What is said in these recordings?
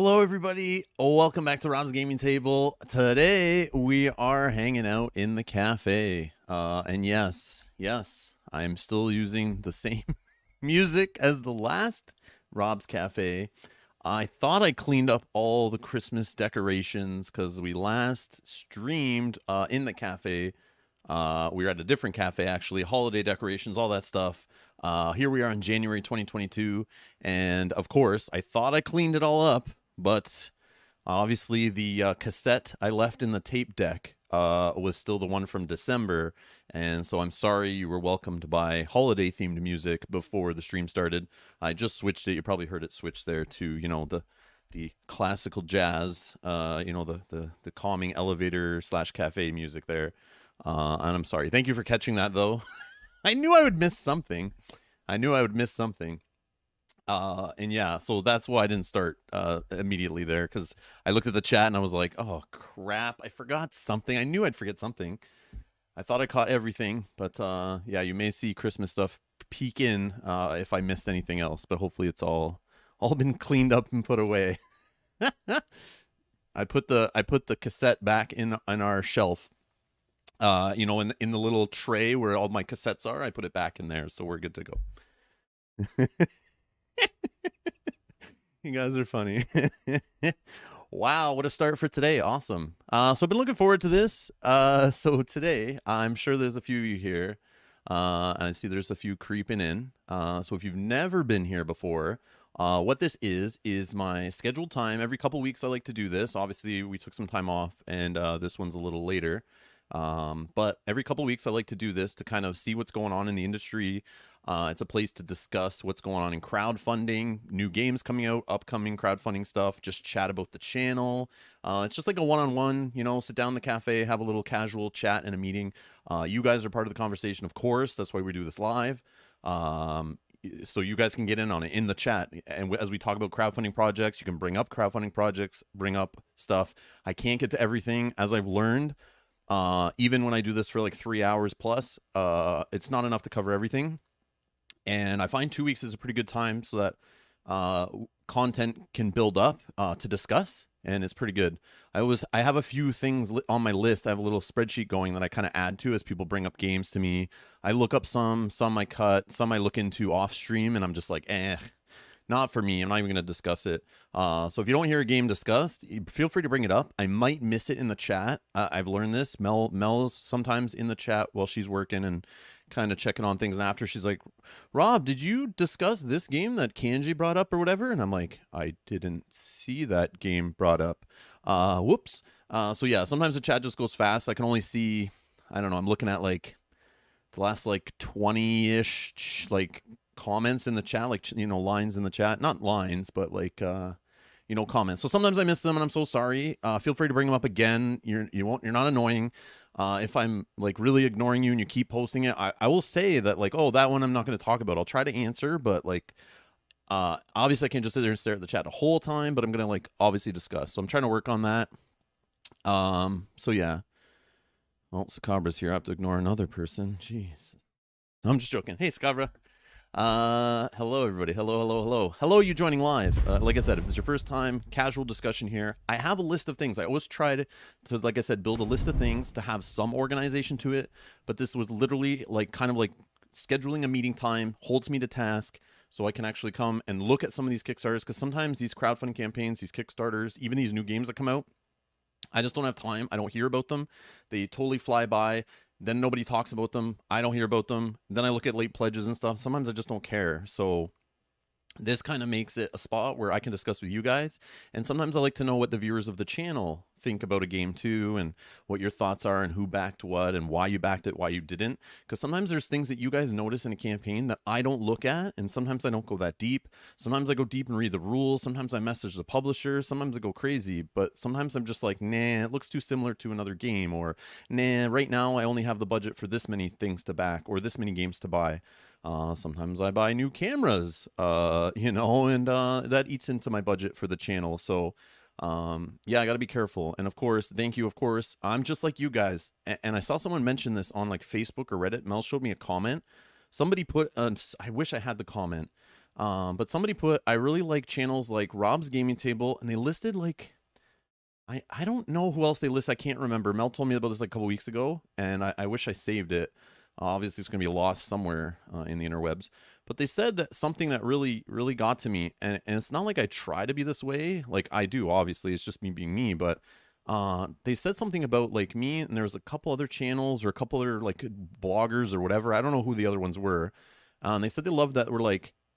Hello, everybody. Welcome back to Rob's Gaming Table. Today, we are hanging out in the cafe. And yes, I'm still using the same music as the last Rob's Cafe. I thought I cleaned up all the Christmas decorations because we last streamed in the cafe. We were at a different cafe, actually. Holiday decorations, all that stuff. Here we are in January 2022. And, of course, I thought I cleaned it all up. But obviously the cassette I left in the tape deck was still the one from December. And so I'm sorry, you were welcome to buy holiday themed music before the stream started. I just switched it. You probably heard it switch there to, you know, the classical jazz, you know, the calming elevator / cafe music there. And I'm sorry. Thank you for catching that, though. I knew I would miss something. And yeah, so that's why I didn't start immediately there, because I looked at the chat and I was like, oh crap, I forgot something. I knew I'd forget something. I thought I caught everything, but yeah, you may see Christmas stuff peek in if I missed anything else, but hopefully it's all been cleaned up and put away. I put the cassette back in our shelf. You know, in the little tray where all my cassettes are, I put it back in there, so we're good to go. You guys are funny. Wow, what a start for today. Awesome. So I've been looking forward to this. So today, I'm sure there's a few of you here. And I see there's a few creeping in. So if you've never been here before, what this is my scheduled time. Every couple weeks I like to do this. Obviously, we took some time off, and this one's a little later. But every couple weeks I like to do this to kind of see what's going on in the industry. It's a place to discuss what's going on in crowdfunding, new games coming out, upcoming crowdfunding stuff, just chat about the channel. It's just like a one-on-one, you know, sit down in the cafe, have a little casual chat and a meeting. You guys are part of the conversation, of course. That's why we do this live. So you guys can get in on it in the chat. And as we talk about crowdfunding projects, you can bring up crowdfunding projects, bring up stuff. I can't get to everything, as I've learned. Even when I do this for like 3 hours plus, it's not enough to cover everything. And I find 2 weeks is a pretty good time so that content can build up to discuss, and it's pretty good. I have a few things on my list. I have a little spreadsheet going that I kind of add to as people bring up games to me. I look up some I cut, some I look into off stream, and I'm just like, not for me. I'm not even going to discuss it. So if you don't hear a game discussed, feel free to bring it up. I might miss it in the chat. I've learned this. Mel's sometimes in the chat while she's working and kind of checking on things. And after, she's like, Rob, did you discuss this game that Kanji brought up or whatever? And I'm like, I didn't see that game brought up. Whoops. So yeah, sometimes the chat just goes fast. I can only see, I don't know, I'm looking at like the last like 20-ish like comments in the chat, like, you know, lines in the chat, not lines, but like, you know, comments. So sometimes I miss them and I'm so sorry. Feel free to bring them up again. You're not annoying. If I'm like really ignoring you and you keep posting it, I will say that like, oh, that one I'm not going to talk about. I'll try to answer, but like, obviously I can't just sit there and stare at the chat the whole time, but I'm going to like obviously discuss. So I'm trying to work on that. So yeah. Well, Scabra's here. I have to ignore another person. Jeez. I'm just joking. Hey, Scabra. Hello everybody. Hello, you joining live. Like I said, if it's your first time, casual discussion here. I have a list of things. I always try to, like I said, build a list of things to have some organization to it, but this was literally like kind of like scheduling a meeting time, holds me to task, so I can actually come and look at some of these Kickstarters, because sometimes these crowdfunding campaigns, these Kickstarters, even these new games that come out, I just don't have time. I don't hear about them. They totally fly by. Then nobody talks about them. I don't hear about them. Then I look at late pledges and stuff. Sometimes I just don't care. So this kind of makes it a spot where I can discuss with you guys. And sometimes I like to know what the viewers of the channel think about a game too, and what your thoughts are, and who backed what, and why you backed it, why you didn't. Because sometimes there's things that you guys notice in a campaign that I don't look at, and sometimes I don't go that deep. Sometimes I go deep and read the rules. Sometimes I message the publisher. Sometimes I go crazy, but sometimes I'm just like, nah, it looks too similar to another game, or nah, right now I only have the budget for this many things to back, or this many games to buy. Sometimes I buy new cameras, you know, and that eats into my budget for the channel. So yeah, I got to be careful. And of course, thank you. Of course, I'm just like you guys. And I saw someone mention this on like Facebook or Reddit. Mel showed me a comment. Somebody put, I wish I had the comment. But somebody put, I really like channels like Rob's Gaming Table, and they listed like, I don't know who else they list. I can't remember. Mel told me about this like a couple weeks ago, and I wish I saved it. Obviously, it's going to be lost somewhere in the interwebs. But they said that something that really, really got to me, and it's not like I try to be this way. Like, I do, obviously. It's just me being me. But they said something about, like, me, and there was a couple other channels or a couple other, like, bloggers or whatever. I don't know who the other ones were. And they said they loved that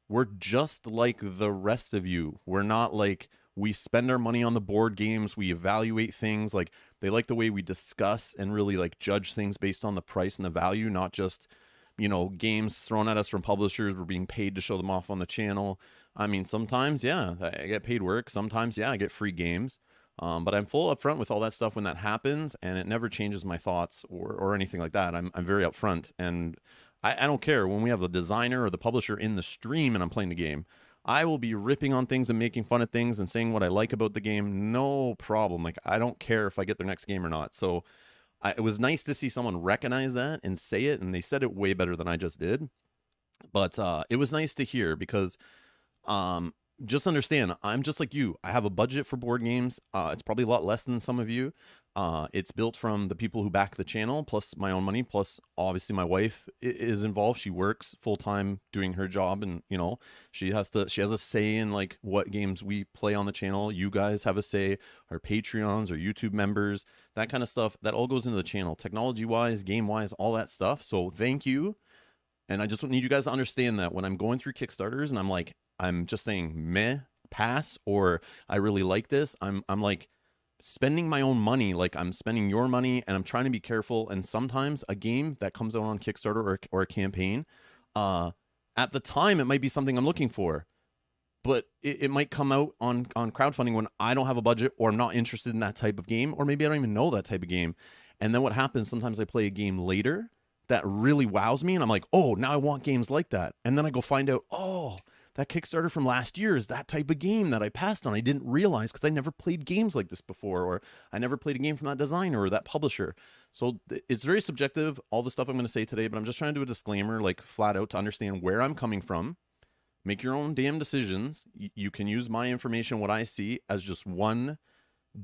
we're just like the rest of you. We're not like, we spend our money on the board games. We evaluate things. Like, they like the way we discuss and really like judge things based on the price and the value, not just, you know, games thrown at us from publishers. We're being paid to show them off on the channel. I mean, sometimes, yeah, I get paid work. Sometimes, yeah, I get free games. But I'm full upfront with all that stuff when that happens, and it never changes my thoughts or anything like that. I'm very upfront, and I don't care when we have the designer or the publisher in the stream and I'm playing the game. I will be ripping on things and making fun of things and saying what I like about the game. No problem. Like, I don't care if I get their next game or not. So it was nice to see someone recognize that and say it. And they said it way better than I just did. But it was nice to hear because just understand, I'm just like you. I have a budget for board games. It's probably a lot less than some of you. It's built from the people who back the channel, plus my own money, plus obviously my wife is involved. She works full time doing her job, and you know, she has a say in like what games we play on the channel. You guys have a say, our Patreons or YouTube members, that kind of stuff. That all goes into the channel, technology wise, game wise, all that stuff. So thank you. And I just need you guys to understand that when I'm going through Kickstarters and I'm just saying meh, pass, or I really like this, I'm like spending my own money, like I'm spending your money, and I'm trying to be careful. And sometimes a game that comes out on Kickstarter or a campaign, at the time it might be something I'm looking for, but it might come out on crowdfunding when I don't have a budget or I'm not interested in that type of game, or maybe I don't even know that type of game. And then what happens, sometimes I play a game later that really wows me, and I'm like, oh, now I want games like that. And then I go find out, oh, that Kickstarter from last year is that type of game that I passed on. I didn't realize because I never played games like this before, or I never played a game from that designer or that publisher. So it's very subjective, all the stuff I'm going to say today, but I'm just trying to do a disclaimer, like flat out, to understand where I'm coming from. Make your own damn decisions. You can use my information, what I see, as just one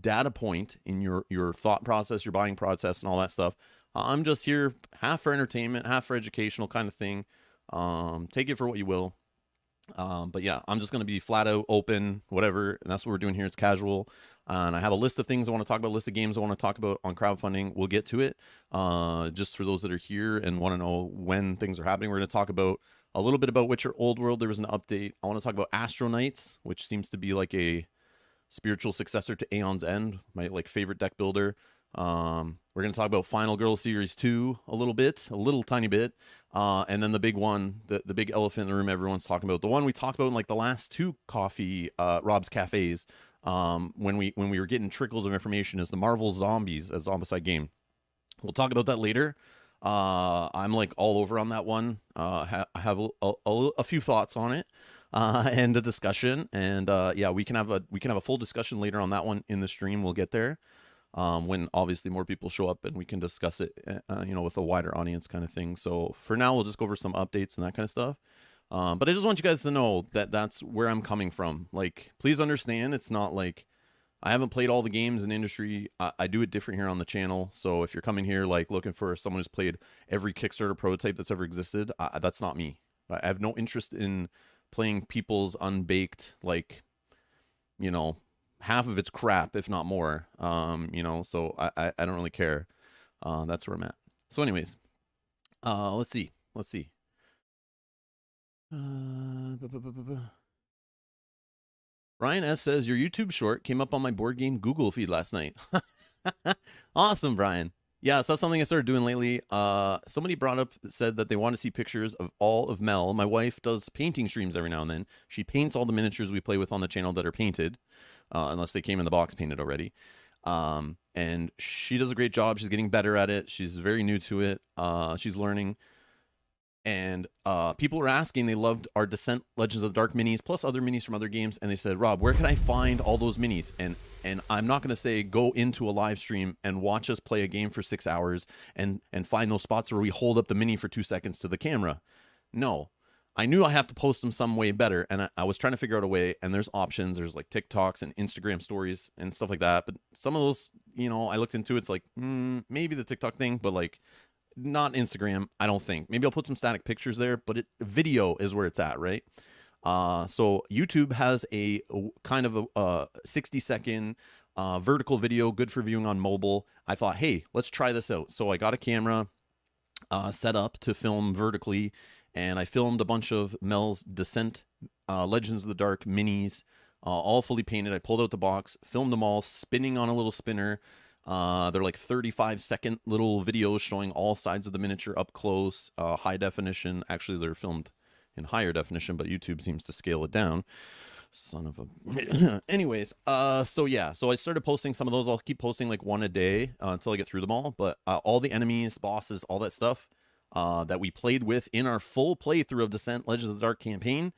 data point in your thought process, your buying process, and all that stuff. I'm just here half for entertainment, half for educational kind of thing. Take it for what you will. But yeah, I'm just going to be flat out open, whatever. And that's what we're doing here. It's casual. And I have a list of things I want to talk about, a list of games I want to talk about on crowdfunding. We'll get to it. Just for those that are here and want to know when things are happening, we're going to talk about a little bit about Witcher Old World. There was an update. I want to talk about Astro Knights, which seems to be like a spiritual successor to Aeon's End, my like favorite deck builder. We're going to talk about Final Girl Series 2 a little tiny bit. And then the big one, the big elephant in the room everyone's talking about, the one we talked about in like the last two Rob's Cafes, when we were getting trickles of information, is the Marvel Zombies, a Zombicide game. We'll talk about that later. I'm like all over on that one. I have a few thoughts on it, and a discussion, and yeah, we can have a full discussion later on that one in the stream. We'll get there. When obviously more people show up and we can discuss it, with a wider audience kind of thing. So for now, we'll just go over some updates and that kind of stuff. But I just want you guys to know that that's where I'm coming from. Like, please understand, it's not like I haven't played all the games in the industry. I do it different here on the channel. So if you're coming here, like looking for someone who's played every Kickstarter prototype that's ever existed, that's not me. I have no interest in playing people's unbaked, like, half of it's crap, if not more. So I don't really care. That's where I'm at. So anyways, let's see. Ryan S says, your YouTube short came up on my board game Google feed last night. Awesome, Brian. Yeah, so that's something I started doing lately. Somebody said that they want to see pictures of all of Mel. My wife does painting streams every now and then. She paints all the miniatures we play with on the channel that are painted. Unless they came in the box painted already. And she does a great job. She's getting better at it. She's very new to it. She's learning. And people were asking, they loved our Descent Legends of the Dark minis, plus other minis from other games. And they said, Rob, where can I find all those minis? And I'm not going to say go into a live stream and watch us play a game for 6 hours and find those spots where we hold up the mini for 2 seconds to the camera. No. I knew I have to post them some way better, and I was trying to figure out a way. And there's options. There's like TikToks and Instagram stories and stuff like that. But some of those, I looked into. It's like maybe the TikTok thing, but like not Instagram. I don't think. Maybe I'll put some static pictures there, but video is where it's at, right? So YouTube has a kind of a 60-second vertical video, good for viewing on mobile. I thought, hey, let's try this out. So I got a camera set up to film vertically, and I filmed a bunch of Mel's Descent Legends of the Dark minis, all fully painted. I pulled out the box, filmed them all, spinning on a little spinner. They're like 35-second little videos showing all sides of the miniature up close, high definition. Actually, they're filmed in higher definition, but YouTube seems to scale it down. Son of a... Anyways, so I started posting some of those. I'll keep posting like one a day until I get through them all. But all the enemies, bosses, all that stuff that we played with in our full playthrough of Descent Legends of the Dark campaign,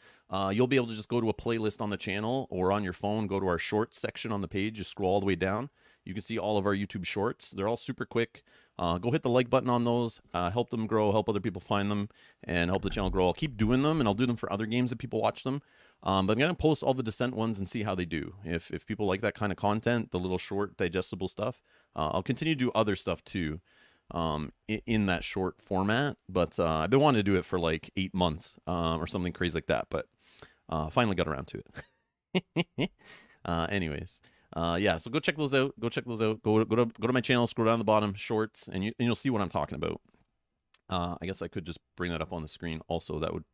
you'll be able to just go to a playlist on the channel or on your phone, go to our shorts section on the page, just scroll all the way down. You can see all of our YouTube shorts. They're all super quick. Go hit the like button on those, help them grow, help other people find them, and help the channel grow. I'll keep doing them, and I'll do them for other games that people watch them. But I'm going to post all the Descent ones and see how they do. If people like that kind of content, the little short, digestible stuff, I'll continue to do other stuff too in that short format. But I've been wanting to do it for like 8 months or something crazy like that, but finally got around to it. Anyways. So go check those out. Go to my channel, scroll down the bottom, shorts, and you'll see what I'm talking about. I guess I could just bring that up on the screen also. That would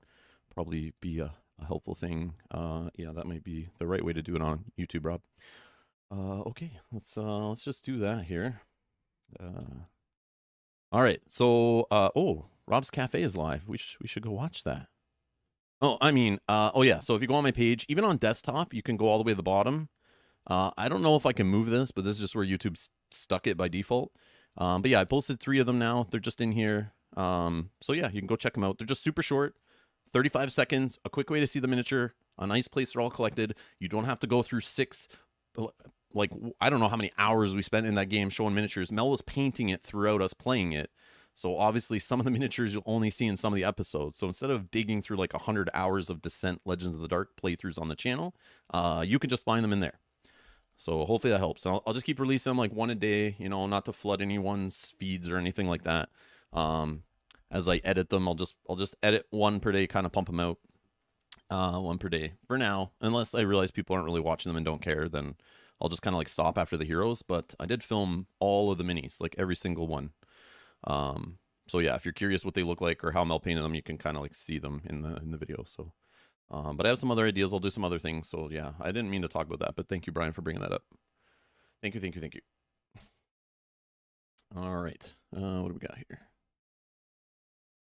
probably be a helpful thing. That might be the right way to do it on YouTube, Rob. Okay, let's just do that here. All right. So Rob's Cafe is live. We should go watch that. So if you go on my page, even on desktop, you can go all the way to the bottom. I don't know if I can move this, but this is just where YouTube stuck it by default. I posted 3 of them now. They're just in here. You can go check them out. They're just super short, 35 seconds, a quick way to see the miniature, a nice place they're all collected. You don't have to go through 6, I don't know how many hours we spent in that game showing miniatures. Mel was painting it throughout us playing it. So obviously some of the miniatures you'll only see in some of the episodes. So instead of digging through like 100 hours of Descent Legends of the Dark playthroughs on the channel, you can just find them in there. So hopefully that helps. I'll just keep releasing them like one a day, not to flood anyone's feeds or anything like that. As I edit them, I'll just edit one per day, kind of pump them out. One per day for now, unless I realize people aren't really watching them and don't care, then I'll just kind of like stop after the heroes. But I did film all of the minis, like every single one. If you're curious what they look like or how Mel painted them, you can kind of like see them in the video. So. But I have some other ideas. I'll do some other things. So yeah, I didn't mean to talk about that, but thank you, Brian, for bringing that up. Thank you. All right. What do we got here?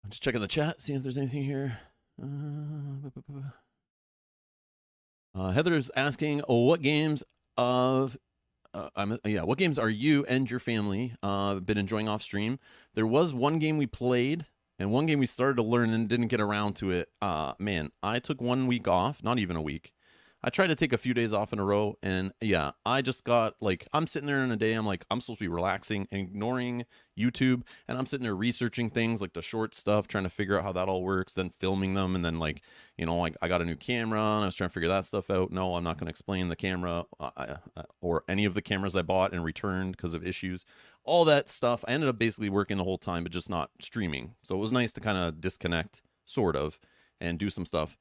I'm just checking the chat, see if there's anything here. Heather's asking, what games are you and your family been enjoying off stream? There was one game we played. And one game we started to learn and didn't get around to it. I took 1 week off, not even a week. I tried to take a few days off in a row, and I just got like, I'm sitting there in a day, I'm like, I'm supposed to be relaxing and ignoring YouTube, and I'm sitting there researching things like the short stuff, trying to figure out how that all works, then filming them, and then like, I got a new camera, and I was trying to figure that stuff out. No, I'm not going to explain the camera or any of the cameras I bought and returned because of issues. All that stuff, I ended up basically working the whole time, but just not streaming. So it was nice to kind of disconnect, sort of, and do some stuff.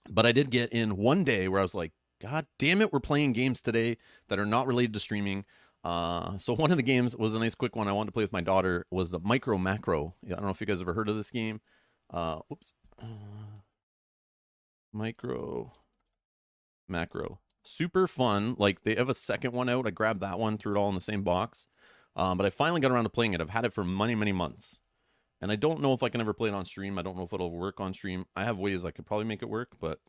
But I did get in one day where I was like, God damn it, we're playing games today that are not related to streaming. So one of the games was a nice quick one I wanted to play with my daughter, was the Micro Macro. I don't know if you guys ever heard of this game. Micro Macro. Super fun. Like, they have a second one out. I grabbed that one, threw it all in the same box. But I finally got around to playing it. I've had it for many, many months. And I don't know if I can ever play it on stream. I don't know if it'll work on stream. I have ways I could probably make it work, but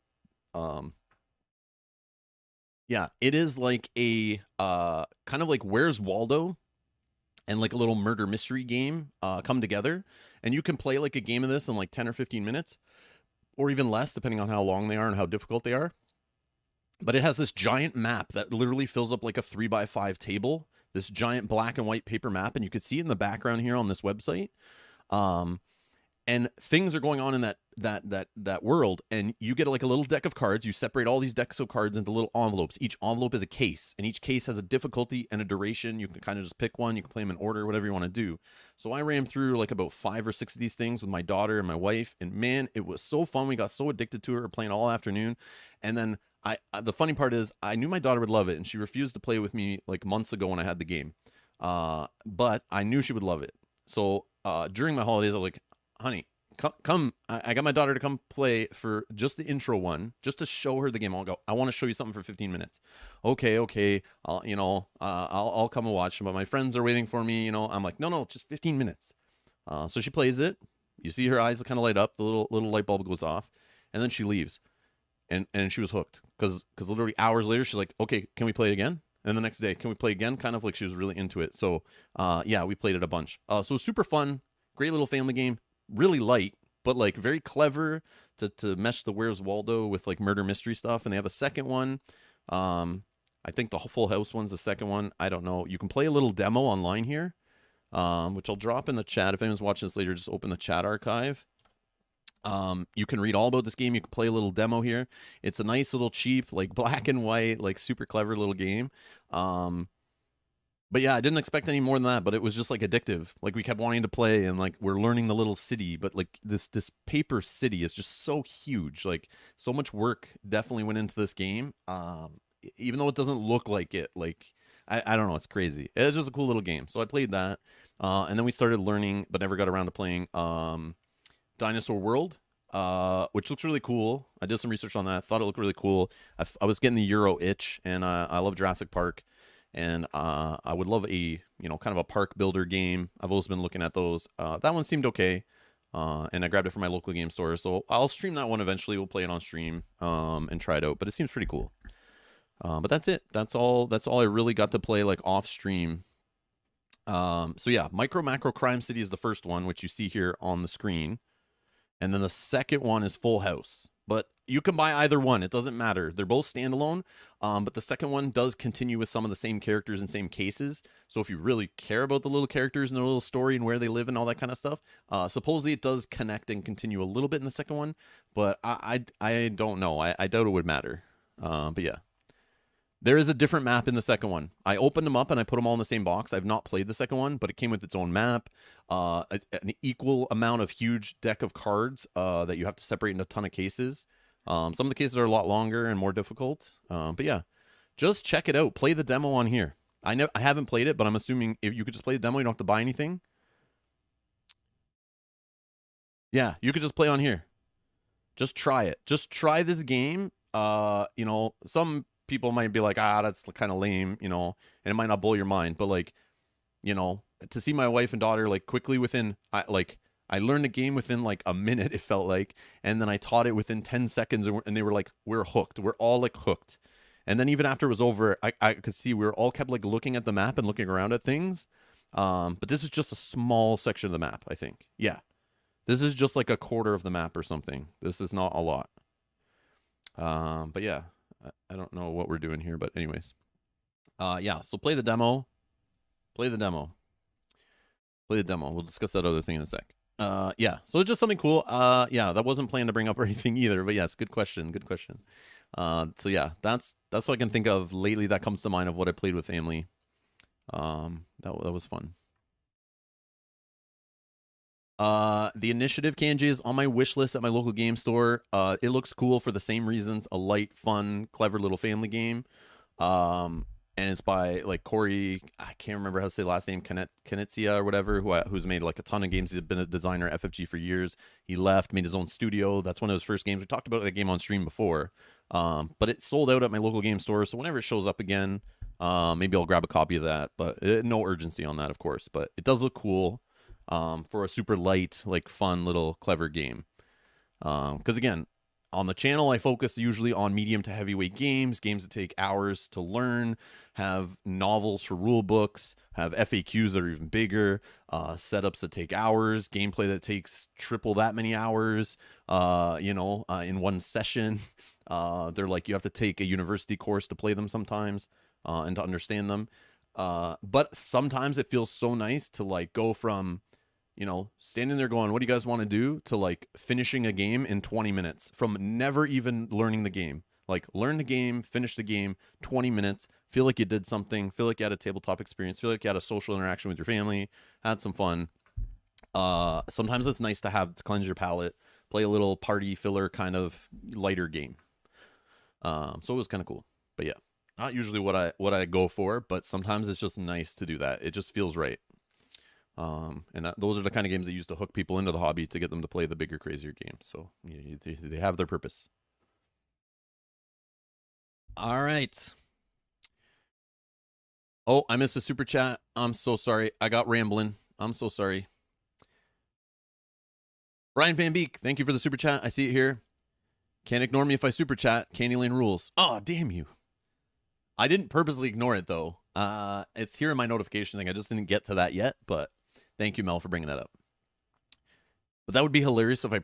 it is like a kind of like Where's Waldo and like a little murder mystery game come together. And you can play like a game of this in like 10 or 15 minutes or even less, depending on how long they are and how difficult they are. But it has this giant map that literally fills up like a 3x5 table, this giant black and white paper map. And you could see in the background here on this website. and things are going on in that world, and you get like a little deck of cards. You separate all these decks of cards into little envelopes. Each envelope is a case, and each case has a difficulty and a duration. You can kind of just pick one. You can play them in order, whatever you want to do. So I ran through like about 5 or 6 of these things with my daughter and my wife, and man, it was so fun. We got so addicted to it, playing all afternoon. And then the funny part is I knew my daughter would love it, and she refused to play with me like months ago when I had the game, but I knew she would love it. So during my holidays, I was like, honey, come. I got my daughter to come play for just the intro one, just to show her the game. I'll go, I want to show you something for 15 minutes. Okay. I'll come and watch. But my friends are waiting for me. I'm like, no, just 15 minutes. So she plays it. You see her eyes kind of light up. The little light bulb goes off, and then she leaves. And she was hooked because literally hours later, she's like, okay, can we play it again? And the next day, can we play again? Kind of like she was really into it. So yeah, we played it a bunch. So it was super fun. Great little family game. Really light, but like very clever to mesh the Where's Waldo with like murder mystery stuff. And they have a second one. I think the Full House one's the second one. I don't know. You can play a little demo online here, which I'll drop in the chat. If anyone's watching this later, just open the chat archive. You can read all about this game. You can play a little demo here. It's a nice little cheap, like black and white, like super clever little game. But yeah, I didn't expect any more than that, but it was just like addictive. Like we kept wanting to play, and like we're learning the little city, but like this paper city is just so huge. Like so much work definitely went into this game. Even though it doesn't look like it, like I don't know, it's crazy. It's just a cool little game. So I played that. And then we started learning, but never got around to playing Dinosaur World, which looks really cool. I did some research on that. Thought it looked really cool. I was getting the Euro itch, and I love Jurassic Park. And I would love a, kind of a park builder game. I've always been looking at those. That one seemed okay. And I grabbed it from my local game store. So I'll stream that one eventually. We'll play it on stream and try it out. But it seems pretty cool. But that's it. That's all I really got to play like off stream. So yeah, Micro Macro Crime City is the first one, which you see here on the screen. And then the second one is Full House. But you can buy either one. It doesn't matter. They're both standalone. But the second one does continue with some of the same characters and same cases. So if you really care about the little characters and their little story and where they live and all that kind of stuff, supposedly it does connect and continue a little bit in the second one. But I don't know. I doubt it would matter. But yeah. There is a different map in the second one. I opened them up and I put them all in the same box. I've not played the second one, but it came with its own map, an equal amount of huge deck of cards that you have to separate into a ton of cases. Some of the cases are a lot longer and more difficult. But yeah, just check it out. Play the demo on here. I haven't played it, but I'm assuming if you could just play the demo, you don't have to buy anything. Yeah, you could just play on here. Just try it. Just try this game. Some people might be like, that's kind of lame, and it might not blow your mind. But like, to see my wife and daughter like quickly within, I learned the game within like a minute, it felt like, and then I taught it within 10 seconds, and they were like, we're hooked. We're all like hooked. And then even after it was over, I could see we were all kept like looking at the map and looking around at things. But this is just a small section of the map, I think. Yeah. This is just like a quarter of the map or something. This is not a lot. But yeah. I don't know what we're doing here, but anyways. Yeah, so play the demo. Play the demo. We'll discuss that other thing in a sec. Yeah, so it's just something cool. Yeah, that wasn't planned to bring up or anything either, but yes, good question. So yeah, that's what I can think of lately that comes to mind of what I played with family. That was fun. The Initiative Kanji is on my wish list at my local game store. It looks cool for the same reasons. A light, fun, clever little family game. And it's by like Corey, I can't remember how to say the last name, Knizia or whatever, who's made like a ton of games. He's been a designer at FFG for years. He left, made his own studio. That's one of his first games. We talked about that game on stream before. But it sold out at my local game store. So whenever it shows up again, maybe I'll grab a copy of that. But no urgency on that, of course. But it does look cool. For a super light, like fun little clever game. Because again, on the channel, I focus usually on medium to heavyweight games that take hours to learn, have novels for rule books, have FAQs that are even bigger, setups that take hours, gameplay that takes triple that many hours, in one session. They're like, you have to take a university course to play them sometimes, and to understand them. But sometimes it feels so nice to like go from standing there going, what do you guys want to do, to like finishing a game in 20 minutes from never even learning the game. Like, learn the game, finish the game, 20 minutes, feel like you did something, feel like you had a tabletop experience, feel like you had a social interaction with your family, had some fun. Sometimes it's nice to have to cleanse your palate, play a little party filler kind of lighter game. So it was kind of cool. But yeah, not usually what I go for, but sometimes it's just nice to do that. It just feels right. Those are the kind of games that used to hook people into the hobby to get them to play the bigger, crazier games. So they have their purpose. All right. Oh, I missed a super chat. I'm so sorry. I got rambling. I'm so sorry. Brian Van Beek, thank you for the super chat. I see it here. Can't ignore me if I super chat. Candyland rules. Oh, damn you. I didn't purposely ignore it, though. It's here in my notification thing. I just didn't get to that yet, but thank you, Mel, for bringing that up. But that would be hilarious if I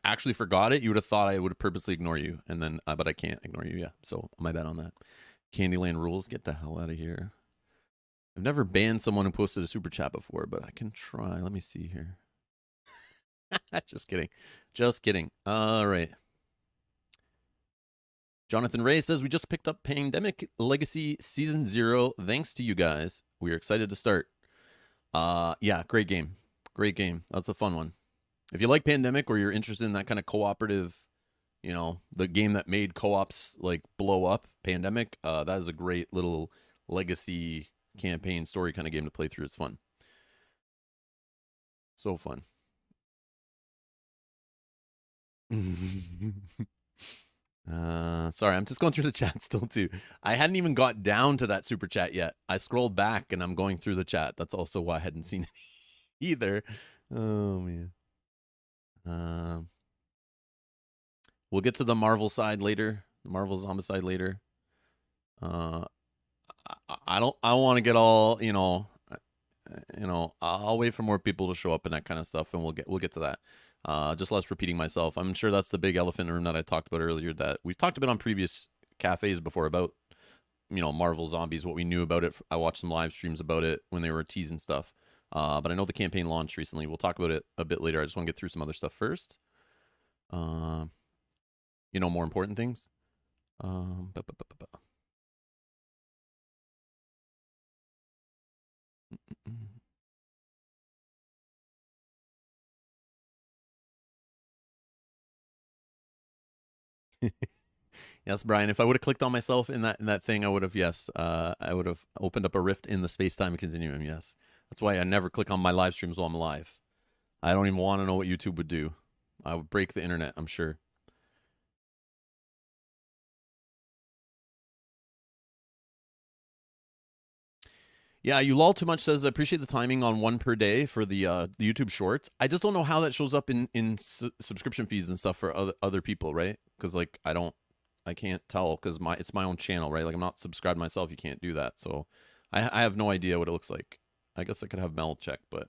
actually forgot it. You would have thought I would purposely ignore you, and then but I can't ignore you. Yeah, so my bad on that. Candyland rules. Get the hell out of here. I've never banned someone who posted a super chat before, but I can try. Let me see here. Just kidding. Just kidding. All right. Jonathan Ray says, we just picked up Pandemic Legacy Season 0. Thanks to you guys. We are excited to start. Yeah, great game. Great game. That's a fun one. If you like Pandemic, or you're interested in that kind of cooperative, the game that made co-ops like blow up, Pandemic, that is a great little legacy campaign story kind of game to play through. It's fun. So fun. Sorry, I'm just going through the chat still too. I hadn't even got down to that super chat yet. I scrolled back and I'm going through the chat. That's also why I hadn't seen it either. Oh man. We'll get to the Marvel side later. The Marvel Zombie side later. I don't want to get all, I'll wait for more people to show up and that kind of stuff, and we'll get to that. Just less repeating myself. I'm sure that's the big elephant in the room that I talked about earlier, that we've talked about on previous cafes before, about, Marvel Zombies, what we knew about it. I watched some live streams about it when they were teasing stuff. But I know the campaign launched recently. We'll talk about it a bit later. I just want to get through some other stuff first. More important things. Yes, Brian. If I would have clicked on myself in that thing, I would have, yes. I would have opened up a rift in the space-time continuum. Yes, that's why I never click on my live streams while I'm live. I don't even want to know what YouTube would do. I would break the internet, I'm sure. Yeah, you lol too much says, I appreciate the timing on one per day for the YouTube Shorts. I just don't know how that shows up in subscription fees and stuff for other people, right? Because like I can't tell, because it's my own channel, right? Like, I'm not subscribed myself. You can't do that, so I have no idea what it looks like. I guess I could have Mel check, but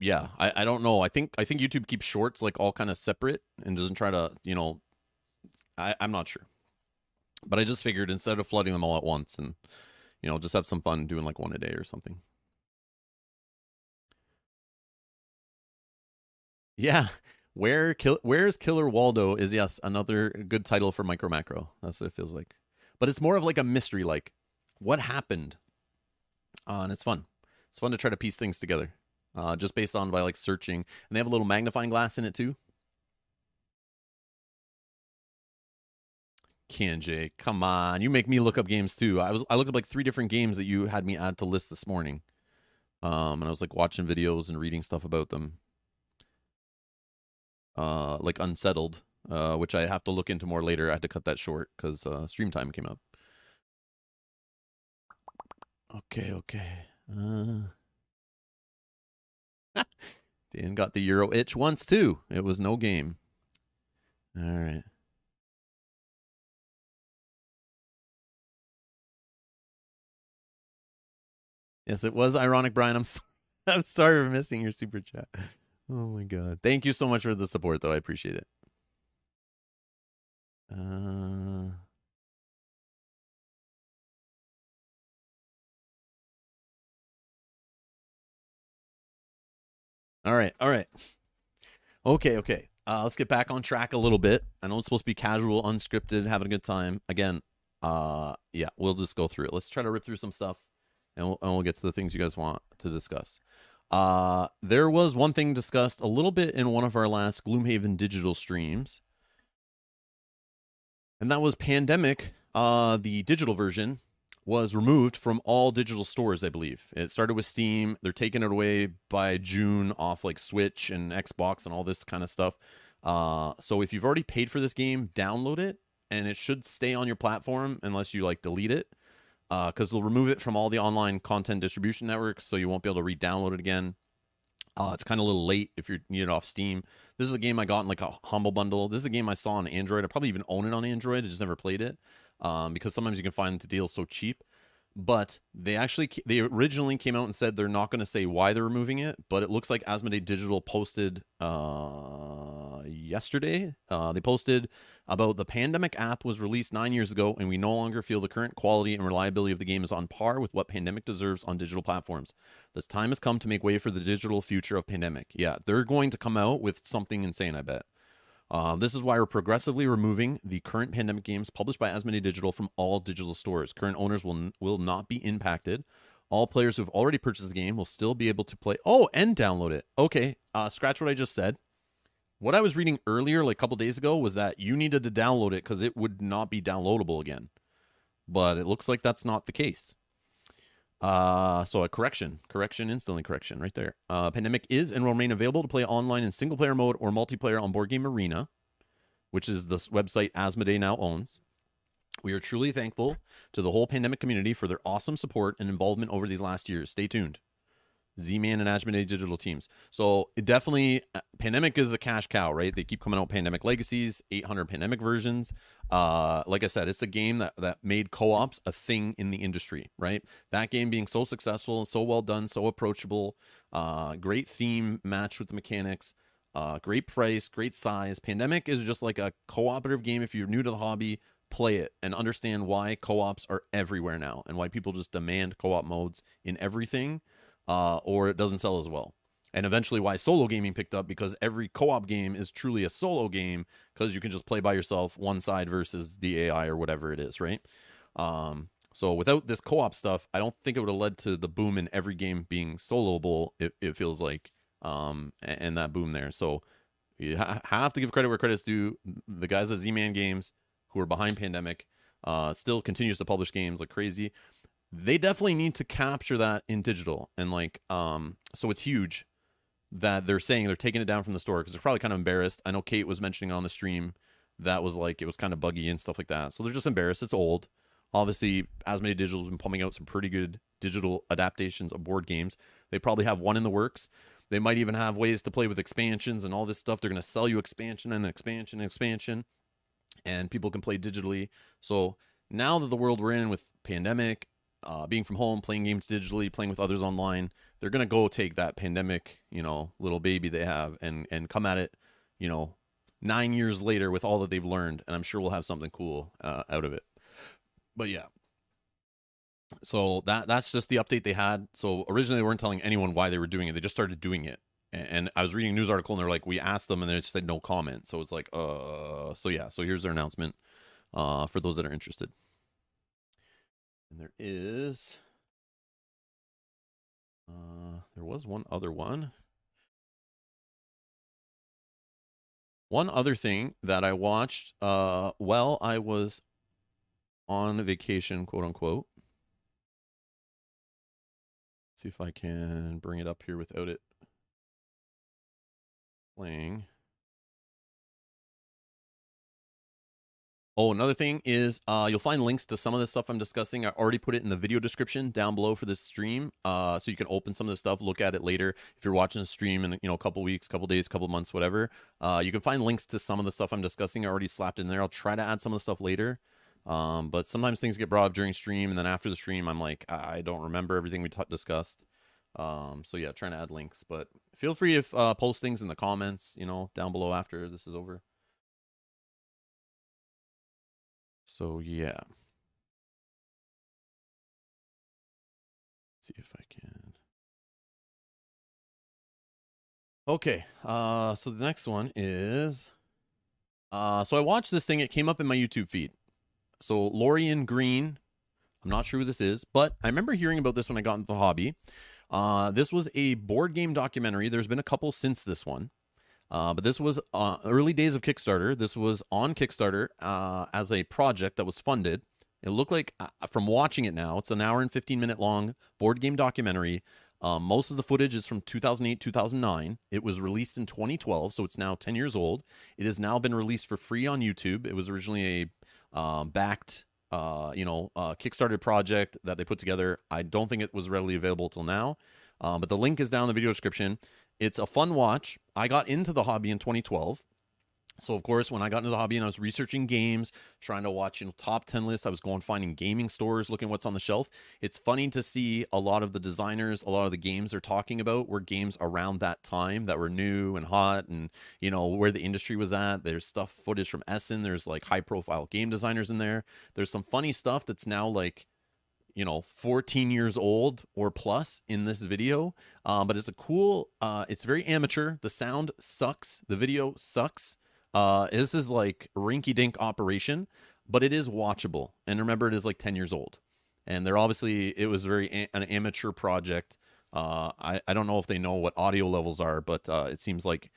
yeah, I don't know. I think YouTube keeps Shorts like all kind of separate and doesn't try to, I'm not sure. But I just figured, instead of flooding them all at once, and just have some fun doing like one a day or something. Yeah. Where's Killer Waldo is, yes, another good title for Micro Macro. That's what it feels like. But it's more of like a mystery, like what happened? And it's fun. It's fun to try to piece things together. Just based on by like searching. And they have a little magnifying glass in it too. Kanjay, come on. You make me look up games too. I looked up like 3 different games that you had me add to list this morning. And I was like watching videos and reading stuff about them. Like Unsettled, which I have to look into more later. I had to cut that short because stream time came up. Okay. Dan got the Euro itch once too. It was no game. All right. Yes, it was ironic, Brian. I'm sorry for missing your super chat. Oh my god. Thank you so much for the support, though. I appreciate it. All right. All right. Okay. Okay. Let's get back on track a little bit. I know it's supposed to be casual, unscripted, having a good time. Again, yeah, we'll just go through it. Let's try to rip through some stuff, and we'll get to the things you guys want to discuss. There was one thing discussed a little bit in one of our last Gloomhaven digital streams, and that was Pandemic. The digital version was removed from all digital stores, I believe. It started with Steam. They're taking it away by June off like Switch and Xbox and all this kind of stuff. So if you've already paid for this game, download it, and it should stay on your platform unless you like delete it, because they'll remove it from all the online content distribution networks, so you won't be able to re-download it again. It's kind of a little late if you need it off Steam. This is a game I got in like a Humble Bundle. This is a game I saw on Android. I probably even own it on Android. I just never played it, because sometimes you can find the deals so cheap. But they originally came out and said they're not going to say why they're removing it. But it looks like Asmodee Digital posted yesterday. They posted about the Pandemic app was released 9 years ago, and we no longer feel the current quality and reliability of the game is on par with what Pandemic deserves on digital platforms. This time has come to make way for the digital future of Pandemic. Yeah, they're going to come out with something insane, I bet. This is why we're progressively removing the current Pandemic games published by Asmodee Digital from all digital stores. Current owners will not be impacted. All players who've already purchased the game will still be able to play. Oh, and download it. Okay, scratch what I just said. What I was reading earlier, like a couple days ago, was that you needed to download it because it would not be downloadable again. But it looks like that's not the case. So a correction, instantly correction right there. Pandemic is and will remain available to play online in single player mode or multiplayer on Board Game Arena, which is the website Asmodee now owns. We are truly thankful to the whole Pandemic community for their awesome support and involvement over these last years. Stay tuned. Z-Man and Asmodee Digital teams. So it definitely, Pandemic is a cash cow, right? They keep coming out Pandemic Legacies, 800 Pandemic versions. Like I said, it's a game that made co-ops a thing in the industry, right? That game being so successful and so well done, so approachable, great theme matched with the mechanics, great price, great size. Pandemic is just like a cooperative game. If you're new to the hobby, play it and understand why co-ops are everywhere now and why people just demand co-op modes in everything. Or it doesn't sell as well. And eventually why solo gaming picked up, because every co-op game is truly a solo game because you can just play by yourself, one side versus the AI or whatever it is, right? So without this co-op stuff, I don't think it would have led to the boom in every game being soloable, it feels like, and that boom there. So you have to give credit where credit's due. The guys at Z-Man Games, who are behind Pandemic, still continues to publish games like crazy. They definitely need to capture that in digital, and like so it's huge that they're saying they're taking it down from the store because they're probably kind of embarrassed. I know Kate was mentioning on the stream that was like it was kind of buggy and stuff like that, so they're just embarrassed. It's old. Obviously Asmodee Digital has been pumping out some pretty good digital adaptations of board games. They probably have one in the works. They might even have ways to play with expansions and all this stuff. They're going to sell you expansion and expansion and expansion, and people can play digitally. So now that the world we're in with Pandemic, being from home, playing games digitally, playing with others online, they're going to go take that Pandemic, little baby they have and come at it, 9 years later with all that they've learned. And I'm sure we'll have something cool out of it. But yeah. So that's just the update they had. So originally they weren't telling anyone why they were doing it. They just started doing it. And I was reading a news article and they're like, we asked them and they just said no comment. So it's like, so yeah. So here's their announcement for those that are interested. And there is, there was one other one. One other thing that I watched while I was on vacation, quote unquote. Let's see if I can bring it up here without it playing. Oh, another thing is you'll find links to some of the stuff I'm discussing. I already put it in the video description down below for this stream, so you can open some of the stuff, look at it later. If you're watching the stream in a couple weeks, couple days, couple months, whatever, you can find links to some of the stuff I'm discussing. I already slapped in there. I'll try to add some of the stuff later, but sometimes things get brought up during stream, and then after the stream, I'm like, I don't remember everything we discussed. So yeah, trying to add links, but feel free to post things in the comments, down below after this is over. So yeah. See if I can. Okay, so the next one is, so I watched this thing. It came up in my YouTube feed. So Lorian Green, I'm not sure who this is, but I remember hearing about this when I got into the hobby. This was a board game documentary. There's been a couple since this one. But this was early days of Kickstarter. This was on Kickstarter as a project that was funded. It looked like, from watching it now, it's an hour and 15-minute long board game documentary. Most of the footage is from 2008, 2009. It was released in 2012, so it's now 10 years old. It has now been released for free on YouTube. It was originally a backed, Kickstarter project that they put together. I don't think it was readily available till now, but the link is down in the video description. It's a fun watch. I got into the hobby in 2012. So, of course, when I got into the hobby and I was researching games, trying to watch top 10 lists, I was going finding gaming stores, looking what's on the shelf. It's funny to see a lot of the designers, a lot of the games they're talking about were games around that time that were new and hot, and, where the industry was at. There's footage from Essen. There's like high profile game designers in there. There's some funny stuff that's now like, 14 years old or plus in this video. But it's a cool, it's very amateur. The sound sucks. The video sucks. This is like rinky-dink operation, but it is watchable. And remember, it is like 10 years old. And they're obviously, it was an amateur project. I don't know if they know what audio levels are, but it seems like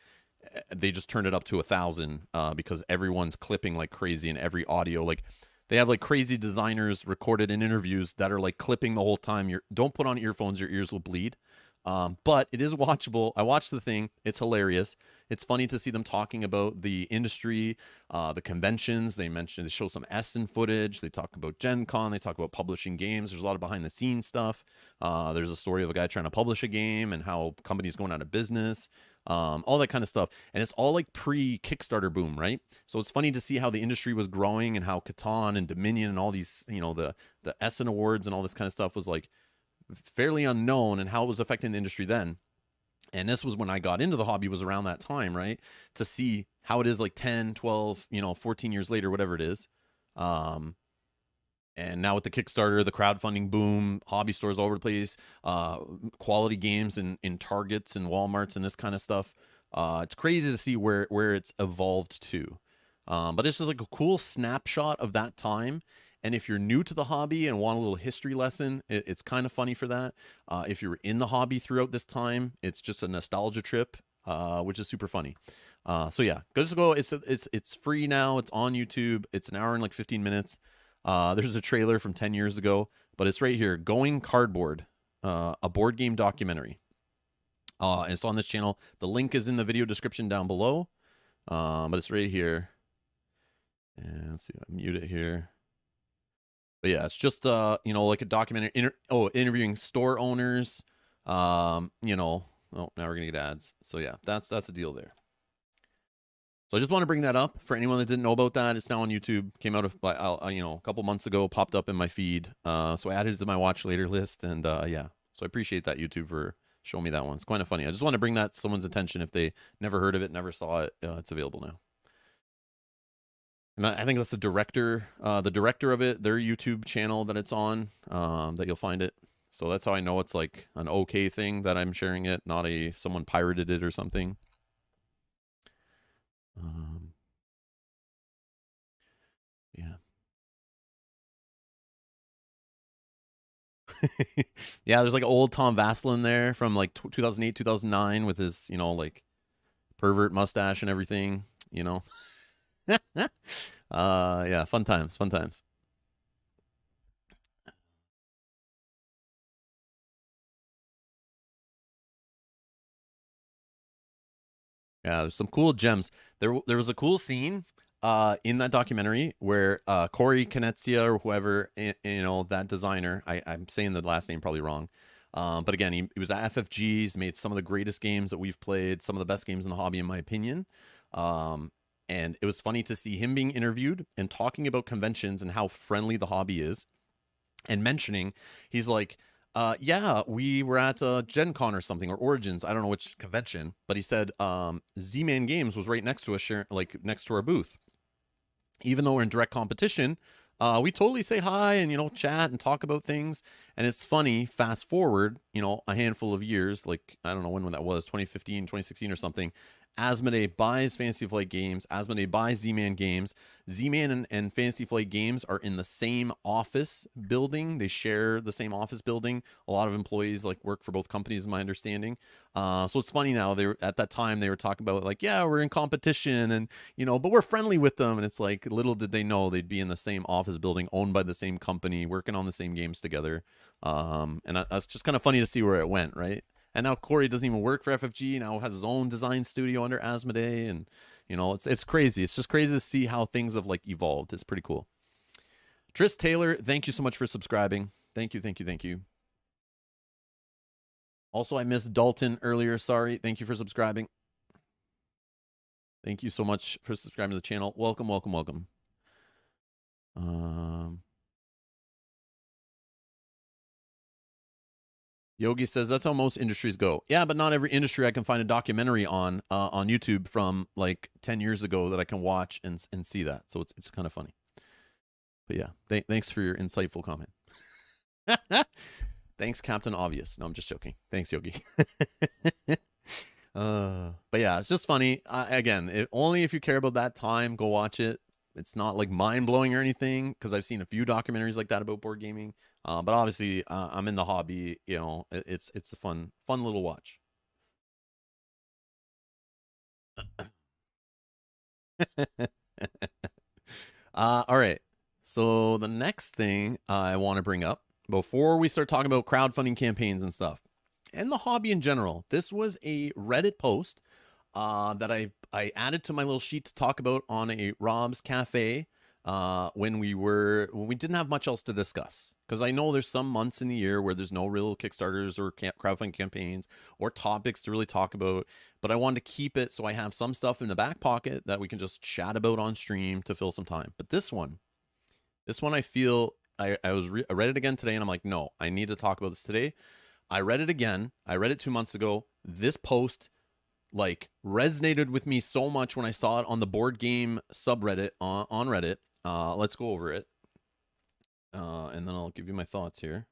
they just turned it up to 1,000 because everyone's clipping like crazy in every audio. Like, they have like crazy designers recorded in interviews that are like clipping the whole time. Don't put on earphones, your ears will bleed. But it is watchable. I watched the thing. It's hilarious. It's funny to see them talking about the industry, the conventions. They show some Essen footage. They talk about Gen Con. They talk about publishing games. There's a lot of behind the scenes stuff. There's a story of a guy trying to publish a game and how companies going out of business, all that kind of stuff. And it's all like pre-Kickstarter boom, right? So it's funny to see how the industry was growing and how Catan and Dominion and all these, the Essen Awards and all this kind of stuff was like fairly unknown, and how it was affecting the industry then. And this was when I got into the hobby, was around that time, right? To see how it is like 10, 12, 14 years later, whatever it is. And now with the Kickstarter, the crowdfunding boom, hobby stores all over the place, quality games in Targets and Walmarts and this kind of stuff. It's crazy to see where it's evolved to. But it's just like a cool snapshot of that time. And if you're new to the hobby and want a little history lesson, it's kind of funny for that. If you're in the hobby throughout this time, it's just a nostalgia trip, which is super funny. So yeah, just go. It's free now. It's on YouTube. It's an hour and like 15 minutes. There's a trailer from 10 years ago, but it's right here. Going Cardboard, a board game documentary. And it's on this channel. The link is in the video description down below. But it's right here. And let's see, I mute it here. But yeah, it's just like a documentary, interviewing store owners. Oh, now we're gonna get ads. So yeah, that's the deal there. So I just want to bring that up for anyone that didn't know about that. It's now on YouTube. Came out of a couple months ago, popped up in my feed. So I added it to my watch later list, and yeah. So I appreciate that, YouTube, for showing me that one. It's kind of funny. I just want to bring that to someone's attention if they never heard of it, never saw it. It's available now. And I think that's the director of it, their YouTube channel that it's on, that you'll find it. So that's how I know it's like an okay thing that I'm sharing it, not someone pirated it or something. Yeah. Yeah, there's like old Tom Vaseline there from like 2008, 2009 with his, like pervert mustache and everything, yeah, fun times. Yeah, there's some cool gems. There was a cool scene in that documentary where Corey Knezia or whoever, that designer, I'm saying the last name probably wrong, but again, he was at FFG's, made some of the greatest games that we've played, some of the best games in the hobby in my opinion. And it was funny to see him being interviewed and talking about conventions and how friendly the hobby is, and mentioning, he's like, yeah, we were at Gen Con or something, or Origins, I don't know which convention, but he said Z-Man Games was right next to us, next to our booth. Even though we're in direct competition, we totally say hi and, chat and talk about things. And it's funny, fast forward, a handful of years, like, I don't know when that was, 2015, 2016 or something. Asmodee buys Fantasy Flight Games. Asmodee buys Z-Man Games. Z-Man and Fantasy Flight Games are in the same office building. They share the same office building. A lot of employees like work for both companies, is my understanding. So it's funny now. At that time they were talking about like, yeah, we're in competition and but we're friendly with them. And it's like little did they know they'd be in the same office building, owned by the same company, working on the same games together. And that's just kind of funny to see where it went, right? And now Corey doesn't even work for FFG. Now has his own design studio under Asmodee, and it's crazy. It's just crazy to see how things have like evolved. It's pretty cool. Tris Taylor, thank you so much for subscribing. Thank you. Also, I missed Dalton earlier. Sorry. Thank you for subscribing. Thank you so much for subscribing to the channel. Welcome. Yogi says that's how most industries go. Yeah, but not every industry I can find a documentary on YouTube from like 10 years ago that I can watch and see that. So it's kind of funny. But yeah, thanks for your insightful comment. Thanks, Captain Obvious. No, I'm just joking. Thanks, Yogi. But yeah, it's just funny. Again, only if you care about that time, go watch it. It's not like mind-blowing or anything, because I've seen a few documentaries like that about board gaming. But obviously, I'm in the hobby. It's a fun little watch. All right. So the next thing I want to bring up before we start talking about crowdfunding campaigns and stuff, and the hobby in general, this was a Reddit post that I added to my little sheet to talk about on a Rob's Cafe when we didn't have much else to discuss, because I know there's some months in the year where there's no real Kickstarters or crowdfunding campaigns or topics to really talk about, but I wanted to keep it so I have some stuff in the back pocket that we can just chat about on stream to fill some time. But this one I feel I read it again today and I'm like, no, I need to talk about this today. I read it again. I read it 2 months ago. This post like resonated with me so much when I saw it on the board game subreddit on Reddit. Let's go over it. And then I'll give you my thoughts here.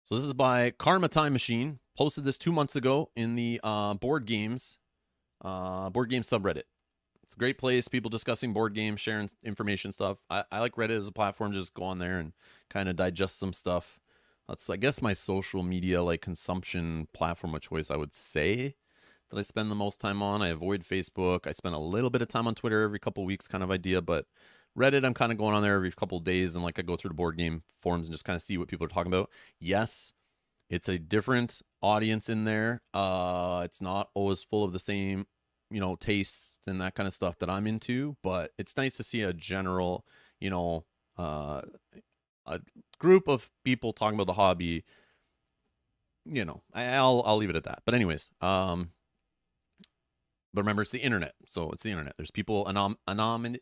So this is by Karma Time Machine. Posted this 2 months ago in the board game subreddit. It's a great place. People discussing board games, sharing information stuff. I like Reddit as a platform. Just go on there and kind of digest some stuff. That's, I guess, my social media like consumption platform of choice, I would say, that I spend the most time on. I avoid Facebook. I spend a little bit of time on Twitter every couple of weeks kind of idea, but Reddit, I'm kind of going on there every couple of days, and like I go through the board game forums and just kind of see what people are talking about. Yes, it's a different audience in there. It's not always full of the same, tastes and that kind of stuff that I'm into, but it's nice to see a general, a group of people talking about the hobby. I'll leave it at that. But anyways, but remember, it's the internet, so it's the internet. There's people anonymously,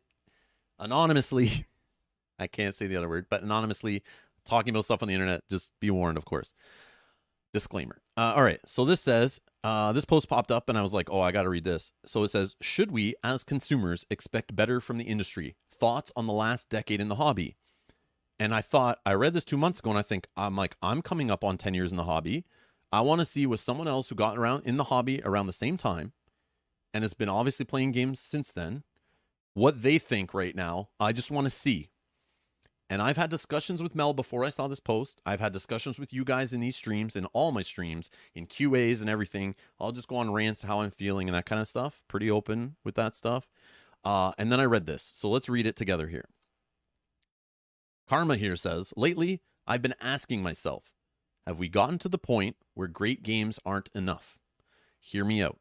I can't say the other word, but anonymously talking about stuff on the internet. Just be warned, of course. Disclaimer. All right, so this says, this post popped up and I was like, oh, I got to read this. So it says, should we as consumers expect better from the industry? Thoughts on the last decade in the hobby? And I read this 2 months ago, and I'm coming up on 10 years in the hobby. I want to see with someone else who got around in the hobby around the same time and has been obviously playing games since then, what they think right now. I just want to see. And I've had discussions with Mel before I saw this post. I've had discussions with you guys in these streams, in all my streams, in QAs and everything. I'll just go on rants, how I'm feeling and that kind of stuff. Pretty open with that stuff. And then I read this. So let's read it together here. Karma here says, lately, I've been asking myself, have we gotten to the point where great games aren't enough? Hear me out.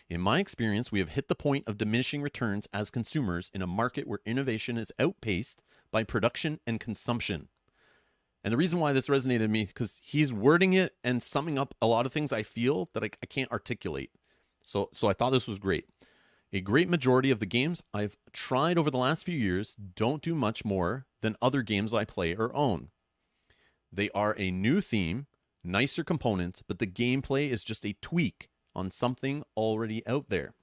In my experience, we have hit the point of diminishing returns as consumers in a market where innovation is outpaced by production and consumption. And the reason why this resonated with me, because he's wording it and summing up a lot of things I feel that I can't articulate. So I thought this was great. A great majority of the games I've tried over the last few years don't do much more than other games I play or own. They are a new theme, nicer components, but the gameplay is just a tweak on something already out there.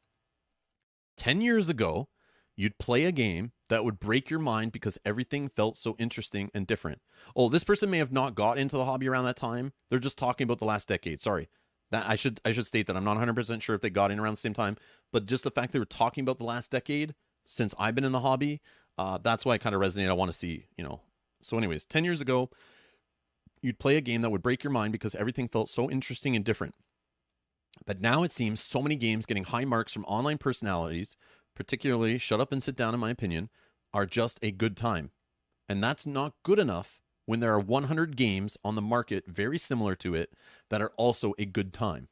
10 years ago, you'd play a game that would break your mind because everything felt so interesting and different. Oh, this person may have not got into the hobby around that time. They're just talking about the last decade. Sorry. That I should state that I'm not 100% sure if they got in around the same time, but just the fact they were talking about the last decade since I've been in the hobby, that's why I kind of resonate. I want to see, So anyways, 10 years ago, you'd play a game that would break your mind because everything felt so interesting and different. But now it seems so many games getting high marks from online personalities, particularly Shut Up and Sit Down, in my opinion, are just a good time. And that's not good enough when there are 100 games on the market very similar to it that are also a good time.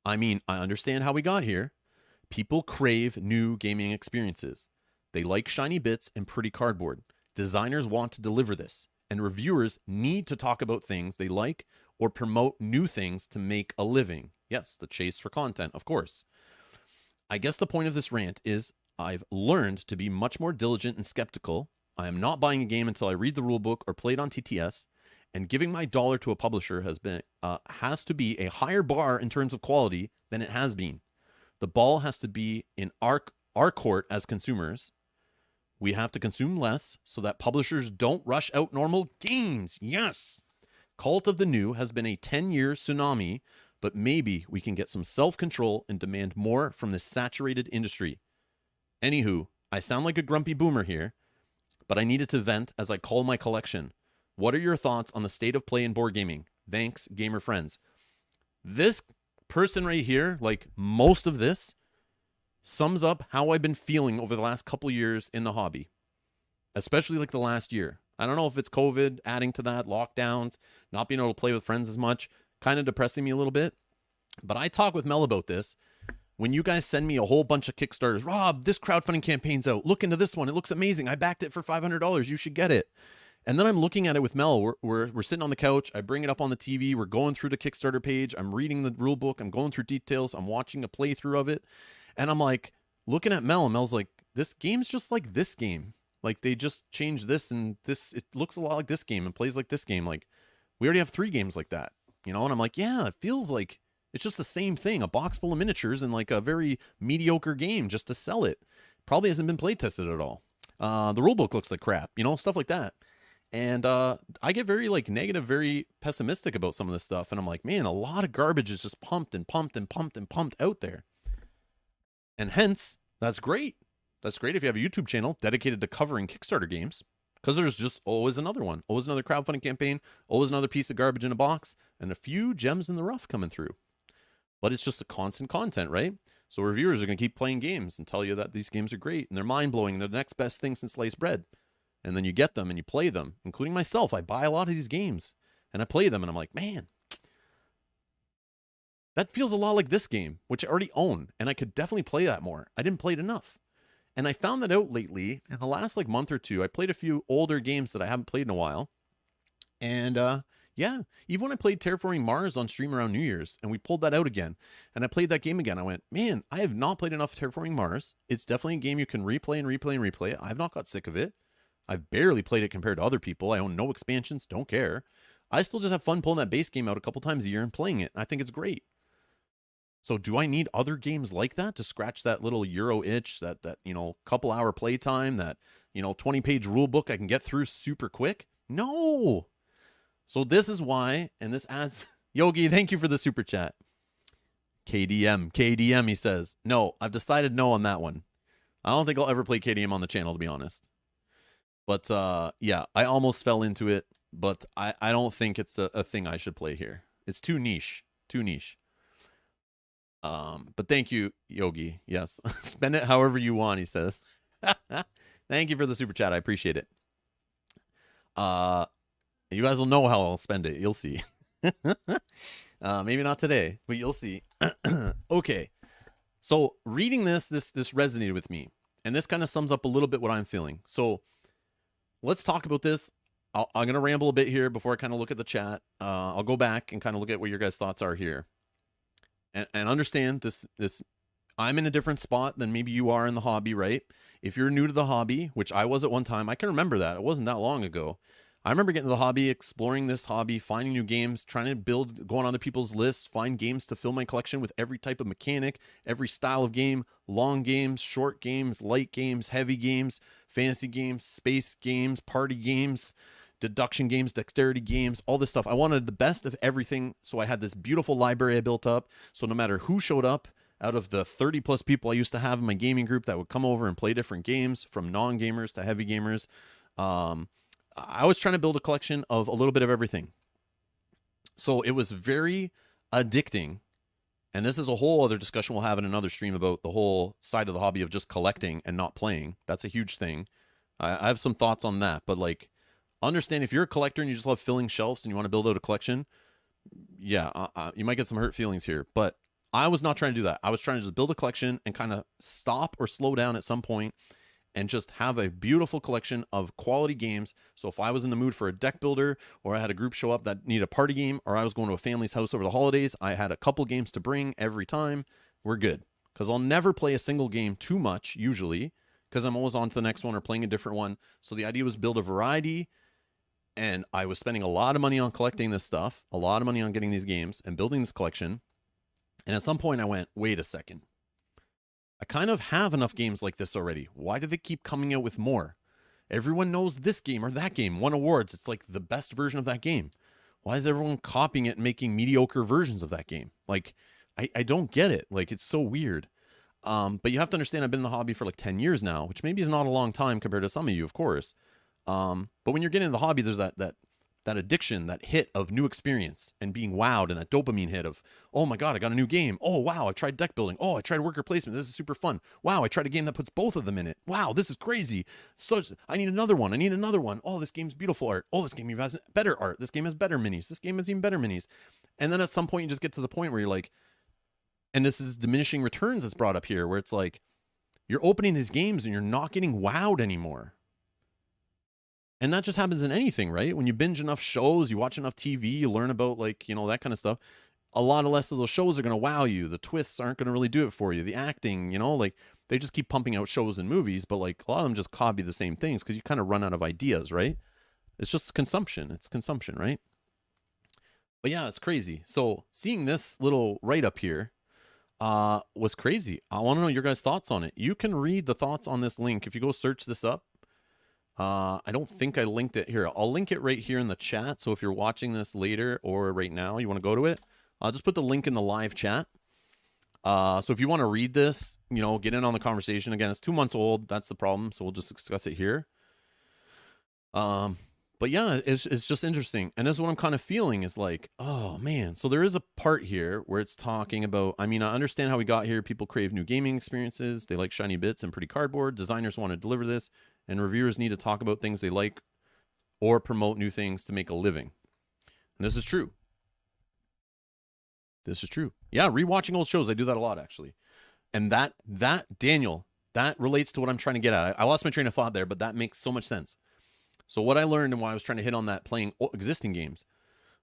I mean, I understand how we got here. People crave new gaming experiences. They like shiny bits and pretty cardboard. Designers want to deliver this, and reviewers need to talk about things they like or promote new things to make a living. Yes, the chase for content, of course. I guess the point of this rant is I've learned to be much more diligent and skeptical. I am not buying a game until I read the rulebook or play it on TTS, and giving my dollar to a publisher has to be a higher bar in terms of quality than it has been. The ball has to be in our court as consumers. We have to consume less so that publishers don't rush out normal games. Yes! Cult of the New has been a 10-year tsunami, but maybe we can get some self-control and demand more from this saturated industry. Anywho, I sound like a grumpy boomer here, but I needed to vent as I call my collection. What are your thoughts on the state of play in board gaming? Thanks, gamer friends. This person right here, like most of this, sums up how I've been feeling over the last couple years in the hobby, especially like the last year. I don't know if it's COVID adding to that, lockdowns, not being able to play with friends as much, kind of depressing me a little bit. But I talk with Mel about this. When you guys send me a whole bunch of Kickstarters, Rob, this crowdfunding campaign's out. Look into this one. It looks amazing. I backed it for $500. You should get it. And then I'm looking at it with Mel. We're sitting on the couch. I bring it up on the TV. We're going through the Kickstarter page. I'm reading the rule book. I'm going through details. I'm watching a playthrough of it. And I'm like, looking at Mel, and Mel's like, this game's just like this game. Like, they just changed this and this. It looks a lot like this game and plays like this game. Like, we already have 3 games like that, And I'm like, yeah, it feels like it's just the same thing. A box full of miniatures and like a very mediocre game just to sell it. Probably hasn't been play tested at all. The rulebook looks like crap, stuff like that. And I get very like negative, very pessimistic about some of this stuff. And I'm like, man, a lot of garbage is just pumped and pumped and pumped and pumped out there. And hence, that's great. That's great if you have a YouTube channel dedicated to covering Kickstarter games, because there's just always another one, always another crowdfunding campaign, always another piece of garbage in a box, and a few gems in the rough coming through. But it's just a constant content, right? So reviewers are going to keep playing games and tell you that these games are great and they're mind-blowing. They're the next best thing since sliced bread. And then you get them and you play them, including myself. I buy a lot of these games and I play them and I'm like, man, that feels a lot like this game, which I already own, and I could definitely play that more. I didn't play it enough. And I found that out lately. In the last like month or two, I played a few older games that I haven't played in a while. And yeah, even when I played Terraforming Mars on stream around New Year's, and we pulled that out again, and I played that game again, I went, man, I have not played enough Terraforming Mars. It's definitely a game you can replay and replay and replay. I've not got sick of it. I've barely played it compared to other people. I own no expansions, don't care. I still just have fun pulling that base game out a couple times a year and playing it. I think it's great. So do I need other games like that to scratch that little Euro itch, that couple hour playtime, that 20-page rule book I can get through super quick? No. So this is why, and this adds, Yogi, thank you for the super chat. KDM, he says. No, I've decided no on that one. I don't think I'll ever play KDM on the channel, to be honest. But yeah, I almost fell into it, but I don't think it's a thing I should play here. It's too niche. But thank you, Yogi. Yes, spend it however you want, he says. Thank you for the super chat. I appreciate it. You guys will know how I'll spend it. You'll see. Maybe not today, but you'll see. Okay. So reading this resonated with me, and this kind of sums up a little bit what I'm feeling. So let's talk about this. I'm going to ramble a bit here before I kind of look at the chat. I'll go back and kind of look at what your guys' thoughts are here. And understand this, I'm in a different spot than maybe you are in the hobby, right? If you're new to the hobby, which I was at one time, I can remember that. It wasn't that long ago. I remember getting into the hobby, exploring this hobby, finding new games, trying to build, going on other people's lists, find games to fill my collection with every type of mechanic, every style of game, long games, short games, light games, heavy games, fantasy games, space games, party games, deduction games, dexterity games, all this stuff. I wanted the best of everything. So I had this beautiful library I built up. So no matter who showed up, out of the 30 plus people I used to have in my gaming group that would come over and play different games, from non-gamers to heavy gamers, I was trying to build a collection of a little bit of everything. So it was very addicting. And this is a whole other discussion we'll have in another stream about the whole side of the hobby of just collecting and not playing. That's a huge thing. I have some thoughts on that, but like, understand if you're a collector and you just love filling shelves and you want to build out a collection, yeah, you might get some hurt feelings here, but I was not trying to do that. I was trying to just build a collection and kind of stop or slow down at some point and just have a beautiful collection of quality games. So if I was in the mood for a deck builder, or I had a group show up that needed a party game, or I was going to a family's house over the holidays, I had a couple games to bring every time. We're good. Because I'll never play a single game too much, usually, because I'm always on to the next one or playing a different one. So the idea was build a variety, and I was spending a lot of money on collecting this stuff, a lot of money on getting these games and building this collection. And at some point I went, wait a second. I kind of have enough games like this already. Why do they keep coming out with more? Everyone knows this game or that game won awards. It's like the best version of that game. Why is everyone copying it and making mediocre versions of that game? Like, I don't get it. Like, it's so weird. But you have to understand, I've been in the hobby for like 10 years now, which maybe is not a long time compared to some of you, of course. But when you're getting in the hobby, there's that addiction, that hit of new experience and being wowed, and that dopamine hit of, oh my God, I got a new game. Oh, wow, I tried deck building. Oh, I tried worker placement. This is super fun. Wow, I tried a game that puts both of them in it. Wow, this is crazy. So I need another one. I need another one. Oh, this game's beautiful art. Oh, this game has better art. This game has better minis. This game has even better minis. And then at some point you just get to the point where you're like, and this is diminishing returns that's brought up here, where it's like, you're opening these games and you're not getting wowed anymore. And that just happens in anything, right? When you binge enough shows, you watch enough TV, you learn about, like, you know, that kind of stuff. A lot of less of those shows are going to wow you. The twists aren't going to really do it for you. The acting, you know, like, they just keep pumping out shows and movies, but like a lot of them just copy the same things because you kind of run out of ideas, right? It's just consumption. It's consumption, right? But yeah, it's crazy. So seeing this little write-up here was crazy. I want to know your guys' thoughts on it. You can read the thoughts on this link. If you go search this up, I don't think I linked it here. I'll link it right here in the chat. So if you're watching this later or right now, you want to go to it, I'll just put the link in the live chat. So if you want to read this, you know, get in on the conversation. Again, it's 2 months old. That's the problem. So we'll just discuss it here. But yeah, it's just interesting. And this is what I'm kind of feeling is like, oh man. So there is a part here where it's talking about, I mean, I understand how we got here. People crave new gaming experiences. They like shiny bits and pretty cardboard. Designers want to deliver this, and reviewers need to talk about things they like or promote new things to make a living. And this is true. This is true. Yeah, rewatching old shows, I do that a lot, actually. And that Daniel, that relates to what I'm trying to get at. I lost my train of thought there, but that makes so much sense. So what I learned and why I was trying to hit on that playing existing games,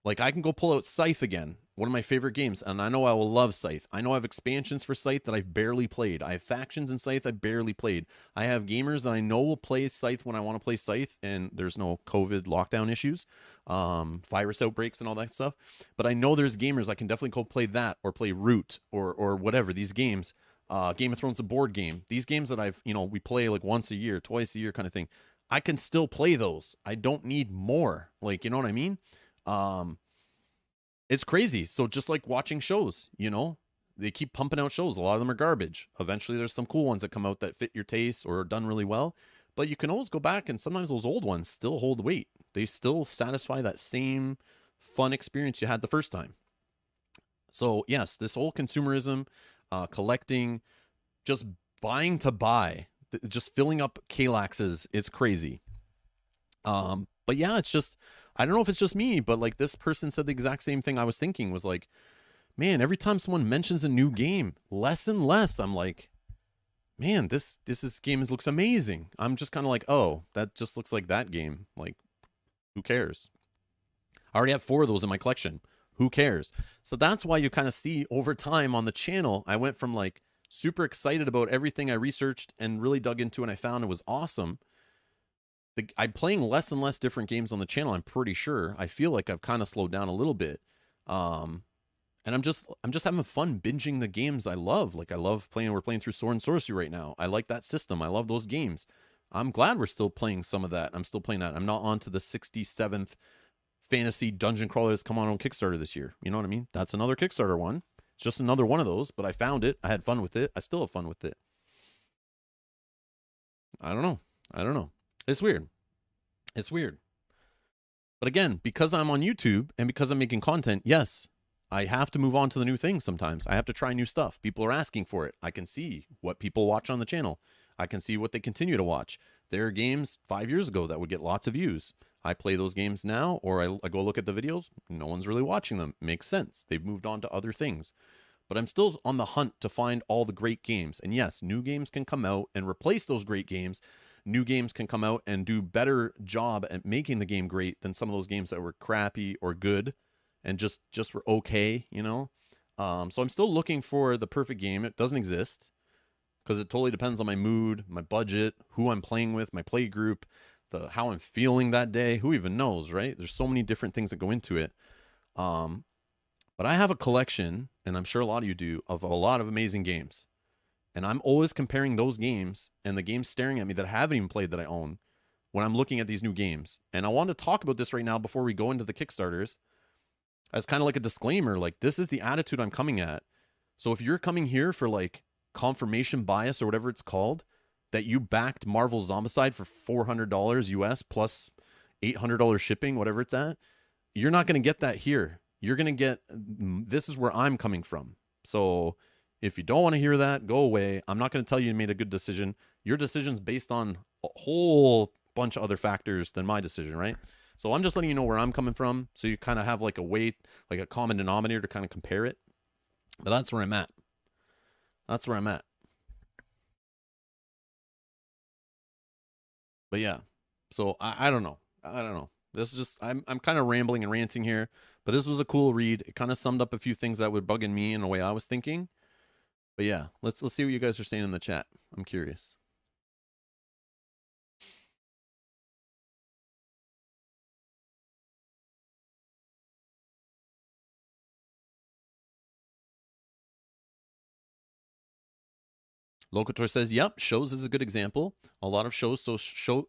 like I can go pull out Scythe again, one of my favorite games, and I know I will love Scythe. I know I have expansions for Scythe that I've barely played. I have factions in Scythe I barely played. I have gamers that I know will play Scythe when I want to play Scythe, and there's no COVID lockdown issues, virus outbreaks and all that stuff. But I know there's gamers I can definitely go play that or play Root or whatever, these games. Game of Thrones, a board game. These games that I've, you know, we play like once a year, twice a year kind of thing. I can still play those. I don't need more. Like, you know what I mean? It's crazy. So just like watching shows, you know, they keep pumping out shows. A lot of them are garbage. Eventually there's some cool ones that come out that fit your taste or are done really well, but you can always go back, and sometimes those old ones still hold weight. They still satisfy that same fun experience you had the first time. So yes, this whole consumerism, collecting, just buying to buy, just filling up Kalaxes is crazy. But yeah, it's just, I don't know if it's just me, but like this person said the exact same thing I was thinking, was like, man, every time someone mentions a new game, less and less, I'm like, man, this game looks amazing. I'm just kind of like, oh, that just looks like that game. Like, who cares? I already have 4 of those in my collection. Who cares? So that's why you kind of see over time on the channel, I went from like super excited about everything I researched and really dug into and I found it was awesome, I'm playing less and less different games on the channel. I'm pretty sure. I feel like I've kind of slowed down a little bit. And I'm just having fun binging the games I love. Like I love playing. We're playing through Sword and Sorcery right now. I like that system. I love those games. I'm glad we're still playing some of that. I'm still playing that. I'm not on to the 67th fantasy dungeon crawler that's come on Kickstarter this year. You know what I mean? That's another Kickstarter one. It's just another one of those, but I found it. I had fun with it. I still have fun with it. I don't know. I don't know. It's weird. It's weird. But again, because I'm on YouTube and because I'm making content, yes, I have to move on to the new things sometimes. I have to try new stuff. People are asking for it. I can see what people watch on the channel. I can see what they continue to watch. There are games 5 years ago that would get lots of views. I play those games now, or I go look at the videos. No one's really watching them. Makes sense. They've moved on to other things. But I'm still on the hunt to find all the great games. And yes, new games can come out and replace those great games. New games can come out and do better job at making the game great than some of those games that were crappy or good and just were okay, you know? So I'm still looking for the perfect game. It doesn't exist because it totally depends on my mood, my budget, who I'm playing with, my play group, how I'm feeling that day. Who even knows, right? There's so many different things that go into it. But I have a collection, and I'm sure a lot of you do, of a lot of amazing games. And I'm always comparing those games and the games staring at me that I haven't even played that I own when I'm looking at these new games. And I want to talk about this right now before we go into the Kickstarters as kind of like a disclaimer. Like, this is the attitude I'm coming at. So if you're coming here for like confirmation bias or whatever it's called, that you backed Marvel Zombicide for $400 US plus $800 shipping, whatever it's at, you're not going to get that here. You're going to get, this is where I'm coming from. So if you don't want to hear that, go away. I'm not going to tell you you made a good decision. Your decision's based on a whole bunch of other factors than my decision, right? So I'm just letting you know where I'm coming from, so you kind of have like a weight, like a common denominator to kind of compare it. But that's where I'm at. That's where I'm at. But yeah, so I don't know. I don't know. This is just, I'm kind of rambling and ranting here, but this was a cool read. It kind of summed up a few things that were bugging me in the way I was thinking. But yeah, let's see what you guys are saying in the chat. I'm curious. Locator says, yep, shows is a good example. A lot of shows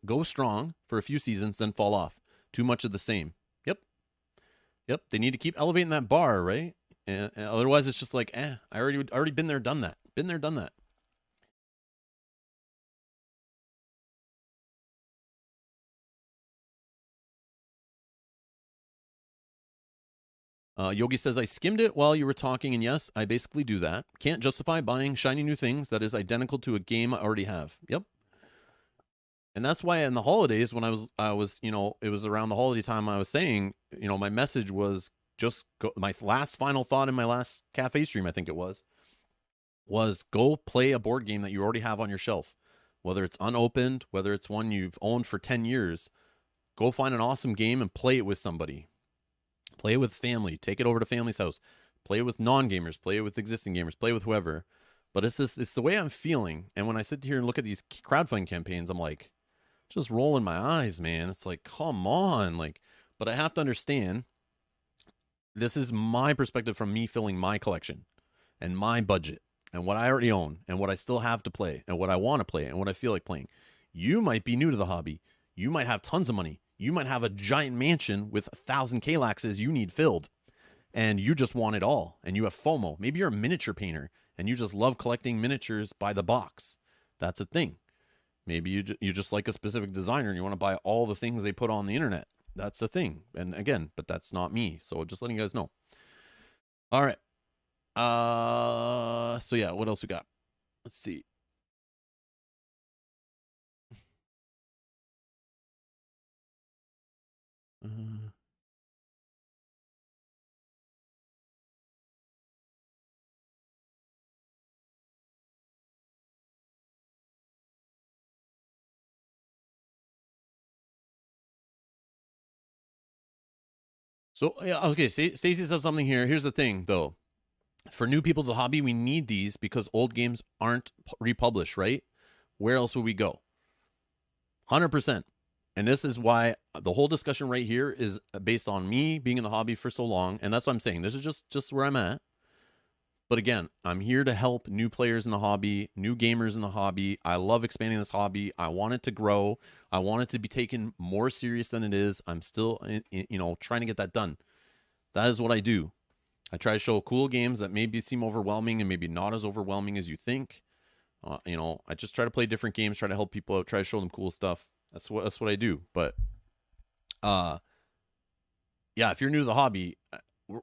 go strong for a few seasons, then fall off. Too much of the same. Yep. They need to keep elevating that bar, right? And otherwise, it's just like, I already been there, done that. Been there, done that. Yogi says, I skimmed it while you were talking, and yes, I basically do that. Can't justify buying shiny new things that is identical to a game I already have. Yep. And that's why in the holidays, when I was, you know, it was around the holiday time, I was saying, you know, my message was just go, my last final thought in my last cafe stream, I think it was go play a board game that you already have on your shelf, whether it's unopened, whether it's one you've owned for 10 years, go find an awesome game and play it with somebody. Play it with family, take it over to family's house, play it with non-gamers, play it with existing gamers, play it with whoever. But it's the way I'm feeling. And when I sit here and look at these crowdfunding campaigns, I'm like, just rolling my eyes, man. It's like, come on. Like, but I have to understand, this is my perspective from me filling my collection and my budget and what I already own and what I still have to play and what I want to play and what I feel like playing. You might be new to the hobby. You might have tons of money. You might have a giant mansion with 1,000 Kalaxes you need filled, and you just want it all, and you have FOMO. Maybe you're a miniature painter, and you just love collecting miniatures by the box. That's a thing. Maybe you just like a specific designer, and you want to buy all the things they put on the internet. That's a thing. And again, but that's not me, so just letting you guys know. All right. So yeah, what else we got? Let's see. So yeah, okay. Stacy says something here. Here's the thing, though. For new people to the hobby, we need these because old games aren't republished, right? Where else would we go? 100%. And this is why the whole discussion right here is based on me being in the hobby for so long. And that's what I'm saying. This is just where I'm at. But again, I'm here to help new players in the hobby, new gamers in the hobby. I love expanding this hobby. I want it to grow. I want it to be taken more serious than it is. I'm still, trying to get that done. That is what I do. I try to show cool games that maybe seem overwhelming and maybe not as overwhelming as you think. I just try to play different games, try to help people out, try to show them cool stuff. That's what I do. But yeah, if you're new to the hobby,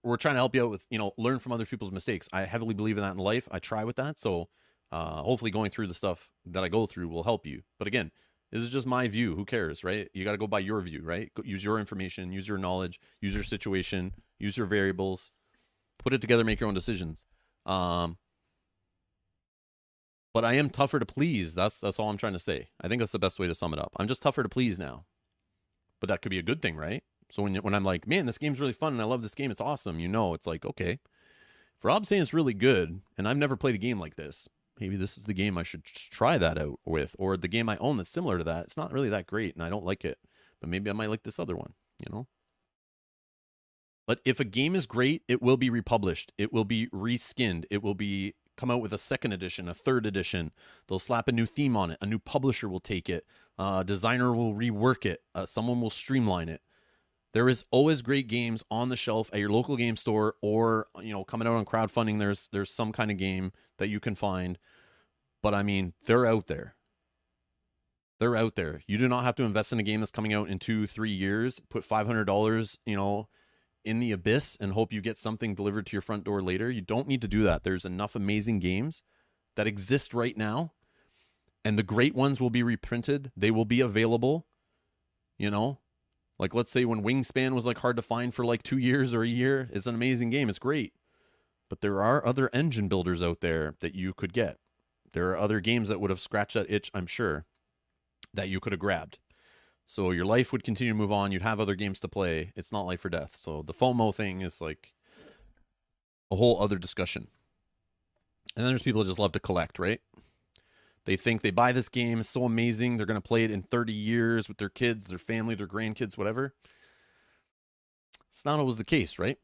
we're trying to help you out with, learn from other people's mistakes. I heavily believe in that in life. I try with that. So hopefully going through the stuff that I go through will help you. But again, this is just my view. Who cares, right? You got to go by your view, right? Use your information, use your knowledge, use your situation, use your variables, put it together, make your own decisions. But I am tougher to please. That's all I'm trying to say. I think that's the best way to sum it up. I'm just tougher to please now. But that could be a good thing, right? So when I'm like, man, this game's really fun and I love this game, it's awesome. It's like, okay, if Rob's saying it's really good and I've never played a game like this, maybe this is the game I should try that out with. Or the game I own that's similar to that, it's not really that great and I don't like it, but maybe I might like this other one, But if a game is great, it will be republished. It will be reskinned. It will be come out with a second edition, a third edition. They'll slap a new theme on it. A new publisher will take it. A designer will rework it. Someone will streamline it. There is always great games on the shelf at your local game store, or coming out on crowdfunding. There's some kind of game that you can find, but I mean, they're out there. They're out there. You do not have to invest in a game that's coming out in 2-3 years. Put $500, in the abyss and hope you get something delivered to your front door later. You don't need to do that. There's enough amazing games that exist right now, and the great ones will be reprinted. They will be available. Like, let's say when Wingspan was like hard to find for like 2 years or a year, it's an amazing game. It's great. But there are other engine builders out there that you could get. There are other games that would have scratched that itch, I'm sure, that you could have grabbed. So your life would continue to move on. You'd have other games to play. It's not life or death. So the FOMO thing is like a whole other discussion. And then there's people that just love to collect, right? They think they buy this game, it's so amazing, they're going to play it in 30 years with their kids, their family, their grandkids, whatever. It's not always the case, right?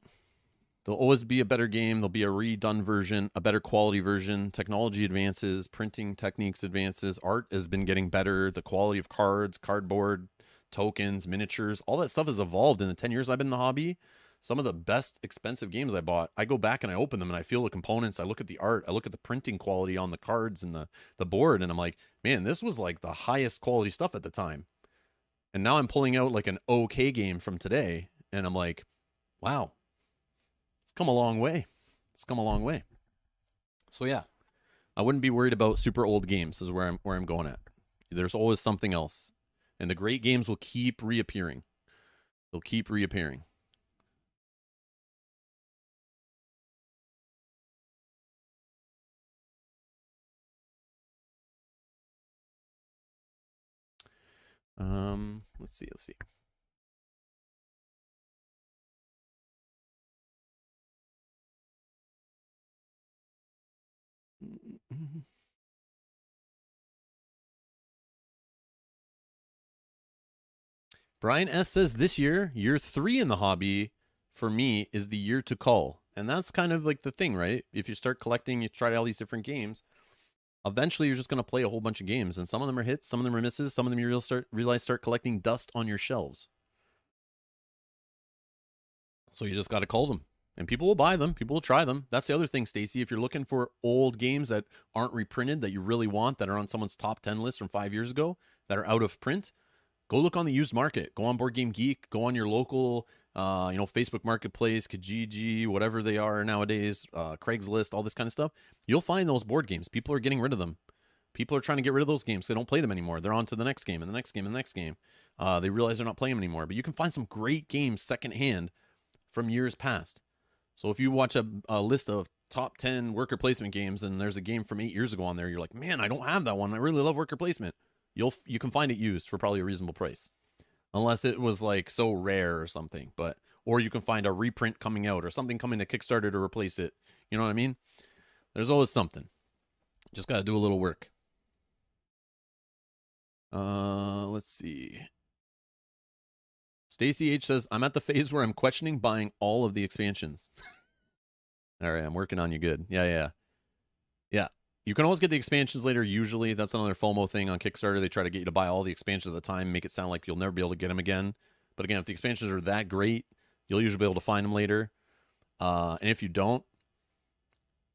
There'll always be a better game. There'll be a redone version, a better quality version. Technology advances, printing techniques advances. Art has been getting better. The quality of cards, cardboard, tokens, miniatures, all that stuff has evolved in the 10 years I've been in the hobby. Some of the best expensive games I bought, I go back and I open them and I feel the components. I look at the art. I look at the printing quality on the cards and the board. And I'm like, man, this was like the highest quality stuff at the time. And now I'm pulling out like an okay game from today. And I'm like, wow, it's come a long way. It's come a long way. So yeah, I wouldn't be worried about super old games is where I'm going at. There's always something else. And the great games will keep reappearing. They'll keep reappearing. Let's see. Brian S says this year 3 in the hobby for me is the year to call. And that's kind of like the thing, right? If you start collecting, you try all these different games, eventually you're just going to play a whole bunch of games, and some of them are hits, some of them are misses, some of them you realize start collecting dust on your shelves. So you just got to cull them, and people will buy them, people will try them. That's the other thing, Stacy. If you're looking for old games that aren't reprinted, that you really want, that are on someone's top 10 list from 5 years ago, that are out of print, go look on the used market. Go on Board Game Geek. Go on your local, Facebook Marketplace, Kijiji, whatever they are nowadays, Craigslist, all this kind of stuff. You'll find those board games. People are getting rid of them. People are trying to get rid of those games. They don't play them anymore. They're on to the next game and the next game and the next game. They realize they're not playing them anymore. But you can find some great games secondhand from years past. So if you watch a list of top 10 worker placement games and there's a game from 8 years ago on there, you're like, man, I don't have that one. I really love worker placement. You can find it used for probably a reasonable price, unless it was like so rare or something. Or you can find a reprint coming out or something coming to Kickstarter to replace it. You know what I mean? There's always something. Just got to do a little work. Let's see. Stacy H says, I'm at the phase where I'm questioning buying all of the expansions. All right, I'm working on you good. Yeah. You can always get the expansions later, usually. That's another FOMO thing on Kickstarter. They try to get you to buy all the expansions at the time, make it sound like you'll never be able to get them again. But again, if the expansions are that great, you'll usually be able to find them later. And if you don't,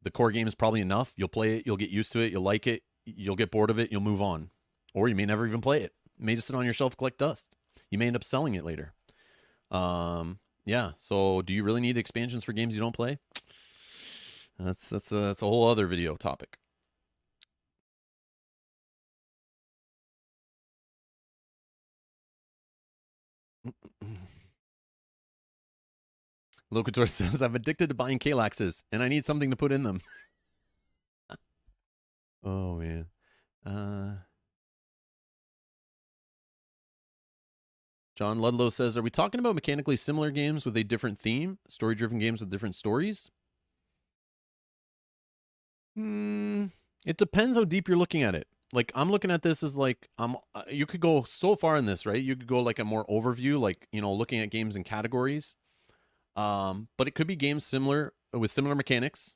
the core game is probably enough. You'll play it, you'll get used to it, you'll like it, you'll get bored of it, you'll move on. Or you may never even play it. It may just sit on your shelf, collect dust. You may end up selling it later. Yeah, so do you really need expansions for games you don't play? That's a whole other video topic. Locator says, I'm addicted to buying Kalaxes, and I need something to put in them. Oh, man. John Ludlow says, are we talking about mechanically similar games with a different theme? Story-driven games with different stories? It depends how deep you're looking at it. Like, I'm looking at this as like, you could go so far in this, right? You could go like a more overview, like, you know, looking at games in categories. But it could be games similar with similar mechanics.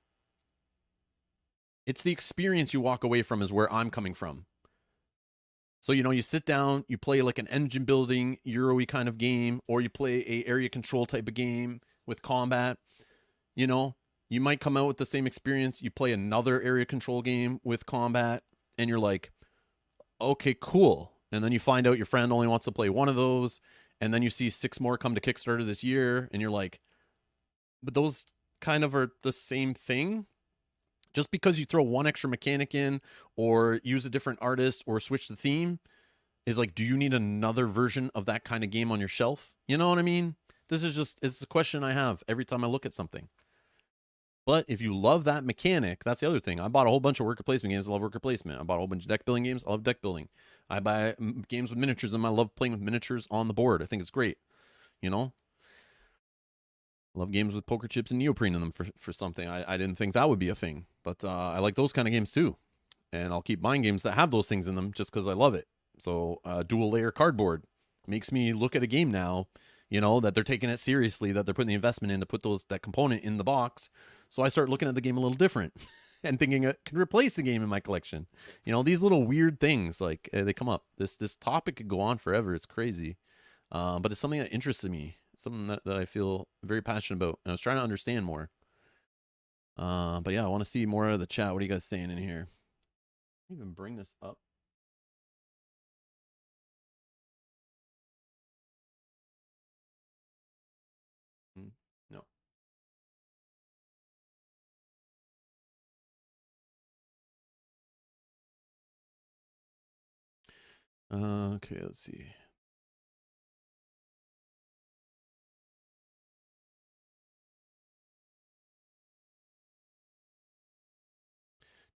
It's the experience you walk away from is where I'm coming from. So, you know, you sit down, you play like an engine building Euro-y kind of game, or you play a area control type of game with combat. You know, you might come out with the same experience. You play another area control game with combat, and you're like, okay, cool. And then you find out your friend only wants to play one of those, and then you see 6 more come to Kickstarter this year, and you're like, but those kind of are the same thing. Just because you throw one extra mechanic in or use a different artist or switch the theme is like, do you need another version of that kind of game on your shelf? You know what I mean? This is just, it's the question I have every time I look at something. But if you love that mechanic, that's the other thing. I bought a whole bunch of worker placement games. I love worker placement. I bought a whole bunch of deck building games. I love deck building. I buy games with miniatures and I love playing with miniatures on the board. I think it's great. You know? Love games with poker chips and neoprene in them for something. I didn't think that would be a thing, but I like those kind of games too. And I'll keep buying games that have those things in them just because I love it. So dual layer cardboard makes me look at a game now, you know, that they're taking it seriously, that they're putting the investment in to put that component in the box. So I start looking at the game a little different and thinking it could replace the game in my collection. You know, these little weird things, like they come up. This topic could go on forever. It's crazy. But it's something that interests me. Something that I feel very passionate about. And I was trying to understand more. But yeah, I want to see more of the chat. What are you guys saying in here? Even bring this up. No. Okay, let's see.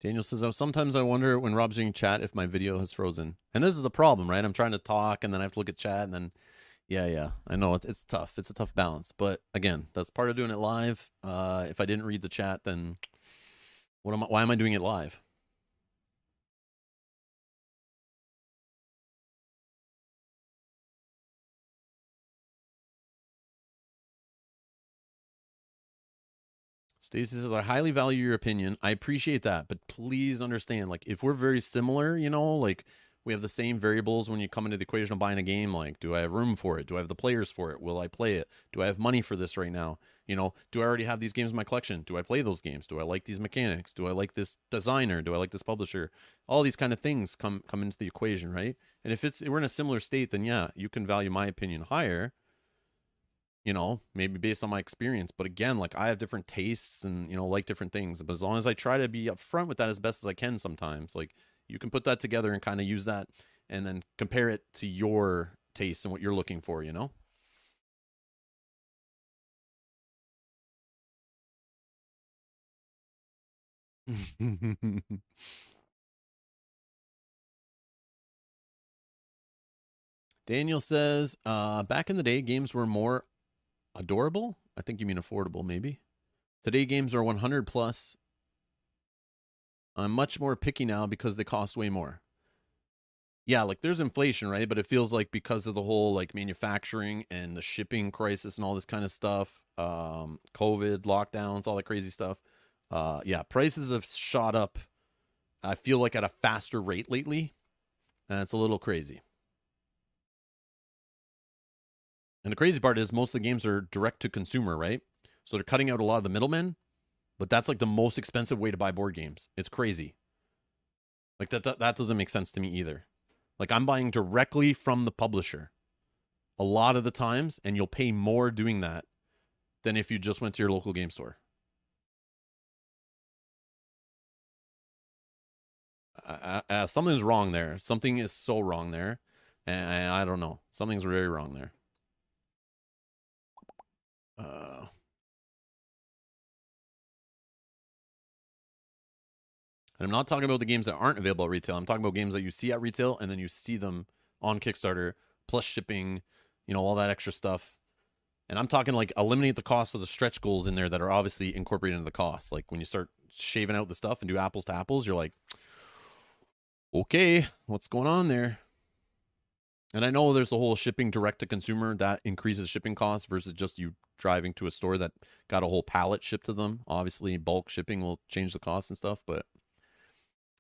Daniel says, oh, sometimes I wonder when Rob's doing chat if my video has frozen. And this is the problem, right? I'm trying to talk and then I have to look at chat and then, yeah. I know it's tough. It's a tough balance. But again, that's part of doing it live. If I didn't read the chat, then why am I doing it live? Stacey says, I highly value your opinion. I appreciate that, but please understand, like, if we're very similar, you know, like, we have the same variables when you come into the equation of buying a game, like, do I have room for it? Do I have the players for it? Will I play it? Do I have money for this right now? You know, do I already have these games in my collection? Do I play those games? Do I like these mechanics? Do I like this designer? Do I like this publisher? All these kind of things come into the equation, right? And if we're in a similar state, then yeah, you can value my opinion higher, you know, maybe based on my experience. But again, like, I have different tastes and, you know, like different things. But as long as I try to be upfront with that as best as I can sometimes, like, you can put that together and kind of use that and then compare it to your taste and what you're looking for, you know? Daniel says, back in the day, games were more adorable. I think you mean affordable, maybe. Today, games are 100 plus. I'm much more picky now because they cost way more. yeah, like there's inflation, right? But it feels like because of the whole like manufacturing and the shipping crisis and all this kind of stuff, COVID, lockdowns, all that crazy stuff. Yeah, prices have shot up. I feel like at a faster rate lately, and it's a little crazy. And the crazy part is most of the games are direct to consumer, right? So they're cutting out a lot of the middlemen, but that's like the most expensive way to buy board games. It's crazy. Like that doesn't make sense to me either. Like I'm buying directly from the publisher a lot of the times, and you'll pay more doing that than if you just went to your local game store. Something's wrong there. Something is so wrong there. And I don't know. Something's very wrong there. And I'm not talking about the games that aren't available at retail. I'm talking about games that you see at retail and then you see them on Kickstarter, plus shipping, all that extra stuff. And I'm talking like eliminate the cost of the stretch goals in there that are obviously incorporated into the cost. Like when you start shaving out the stuff and do apples to apples, you're like, okay, what's going on there? And I know there's the whole shipping direct to consumer that increases shipping costs versus just you driving to a store that got a whole pallet shipped to them. Obviously, bulk shipping will change the cost and stuff, but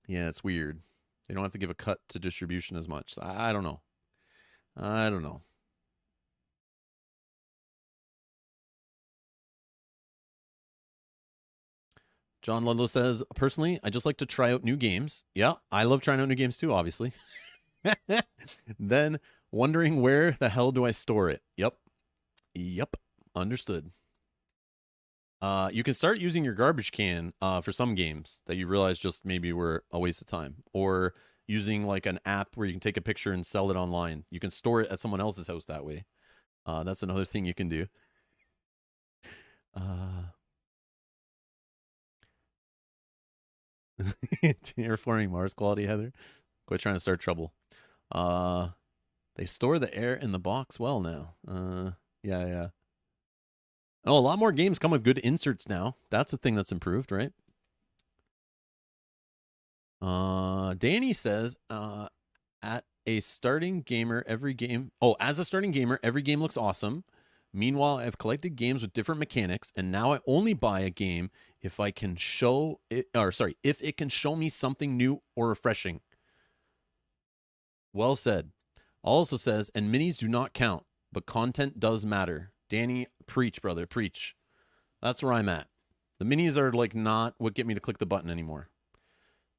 yeah, it's weird. They don't have to give a cut to distribution as much. So I don't know. I don't know. John Ludlow says, personally, I just like to try out new games. Yeah, I love trying out new games too, obviously. Then wondering where the hell do I store it? Yep. Understood. You can start using your garbage can for some games that you realize just maybe were a waste of time, or using like an app where you can take a picture and sell it online. You can store it at someone else's house that way. That's another thing you can do. Terraforming Mars quality, Heather. Quit trying to start trouble. They store the air in the box well now. Yeah. Oh, a lot more games come with good inserts now. That's a thing that's improved, right? Danny says, at a starting gamer, every game. Oh, as a starting gamer, every game looks awesome. Meanwhile, I've collected games with different mechanics, and now I only buy a game if I can show it, if it can show me something new or refreshing. Well said. Also says, and minis do not count, but content does matter. Danny, preach, brother, preach. That's where I'm at. The minis are like not what get me to click the button anymore.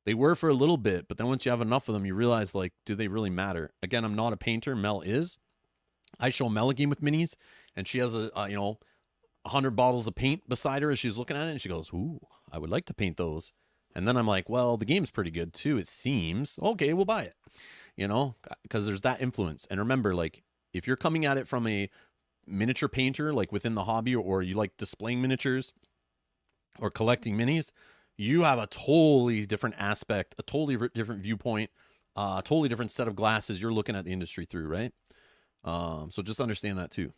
They were for a little bit, but then once you have enough of them, you realize, like, do they really matter? Again, I'm not a painter. Mel is. I show Mel a game with minis, and she has 100 bottles of paint beside her as she's looking at it, and she goes, ooh, I would like to paint those. And then I'm like, well, the game's pretty good too, it seems. Okay, we'll buy it. Because there's that influence. And remember, like, if you're coming at it from a miniature painter, like within the hobby, or you like displaying miniatures or collecting minis, you have a totally different aspect, a totally different viewpoint, a totally different set of glasses you're looking at the industry through, right? So just understand that too.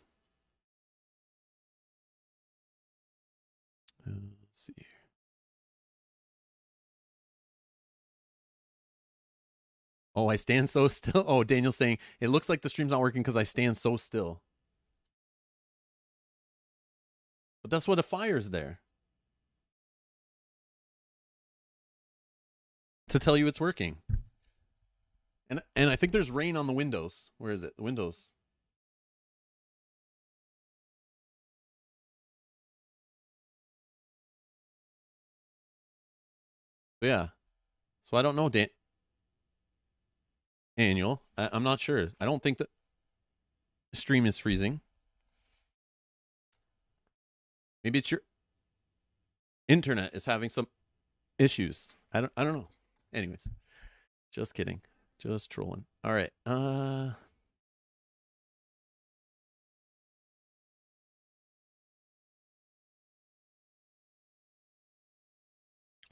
Let's see here. Oh, I stand so still. Oh, Daniel's saying, it looks like the stream's not working because I stand so still. But that's what a fire's there. To tell you it's working. And I think there's rain on the windows. Where is it? The windows. But yeah. So I don't know, Daniel. I'm not sure. I don't think that the stream is freezing. Maybe it's your internet is having some issues. I don't know. Anyways, just kidding. Just trolling. All right. I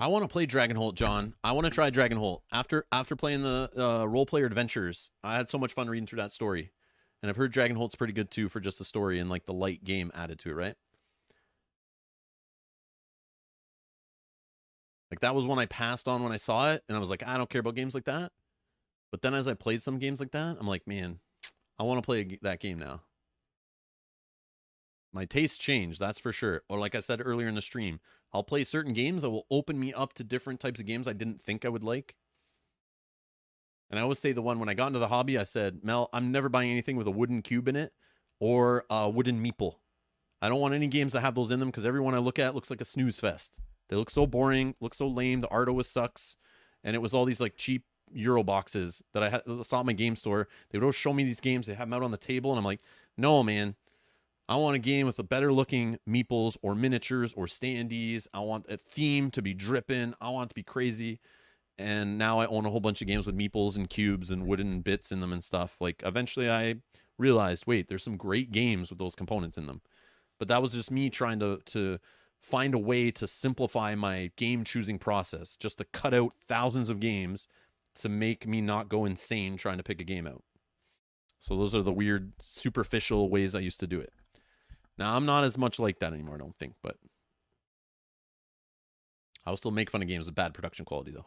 want to play Dragonholt, John. I want to try Dragonholt. After playing the role player adventures, I had so much fun reading through that story. And I've heard Dragonholt's pretty good too for just the story and like the light game added to it, right? Like that was one I passed on when I saw it, and I was like, I don't care about games like that. But then as I played some games like that, I'm like, man, I want to play that game now. My tastes change, that's for sure. Or like I said earlier in the stream, I'll play certain games that will open me up to different types of games I didn't think I would like. And I always say the one, when I got into the hobby, I said, Mel, I'm never buying anything with a wooden cube in it or a wooden meeple. I don't want any games that have those in them because every one I look at looks like a snooze fest. They look so boring, look so lame. The art always sucks. And it was all these like cheap Euro boxes that I saw at my game store. They would always show me these games. They have them out on the table. And I'm like, no, man. I want a game with a better looking meeples or miniatures or standees. I want a theme to be dripping. I want it to be crazy. And now I own a whole bunch of games with meeples and cubes and wooden bits in them and stuff. Like eventually I realized, wait, there's some great games with those components in them. But that was just me trying to find a way to simplify my game choosing process, just to cut out thousands of games to make me not go insane trying to pick a game out. So those are the weird, superficial ways I used to do it. Now, I'm not as much like that anymore, I don't think, but I'll still make fun of games with bad production quality, though.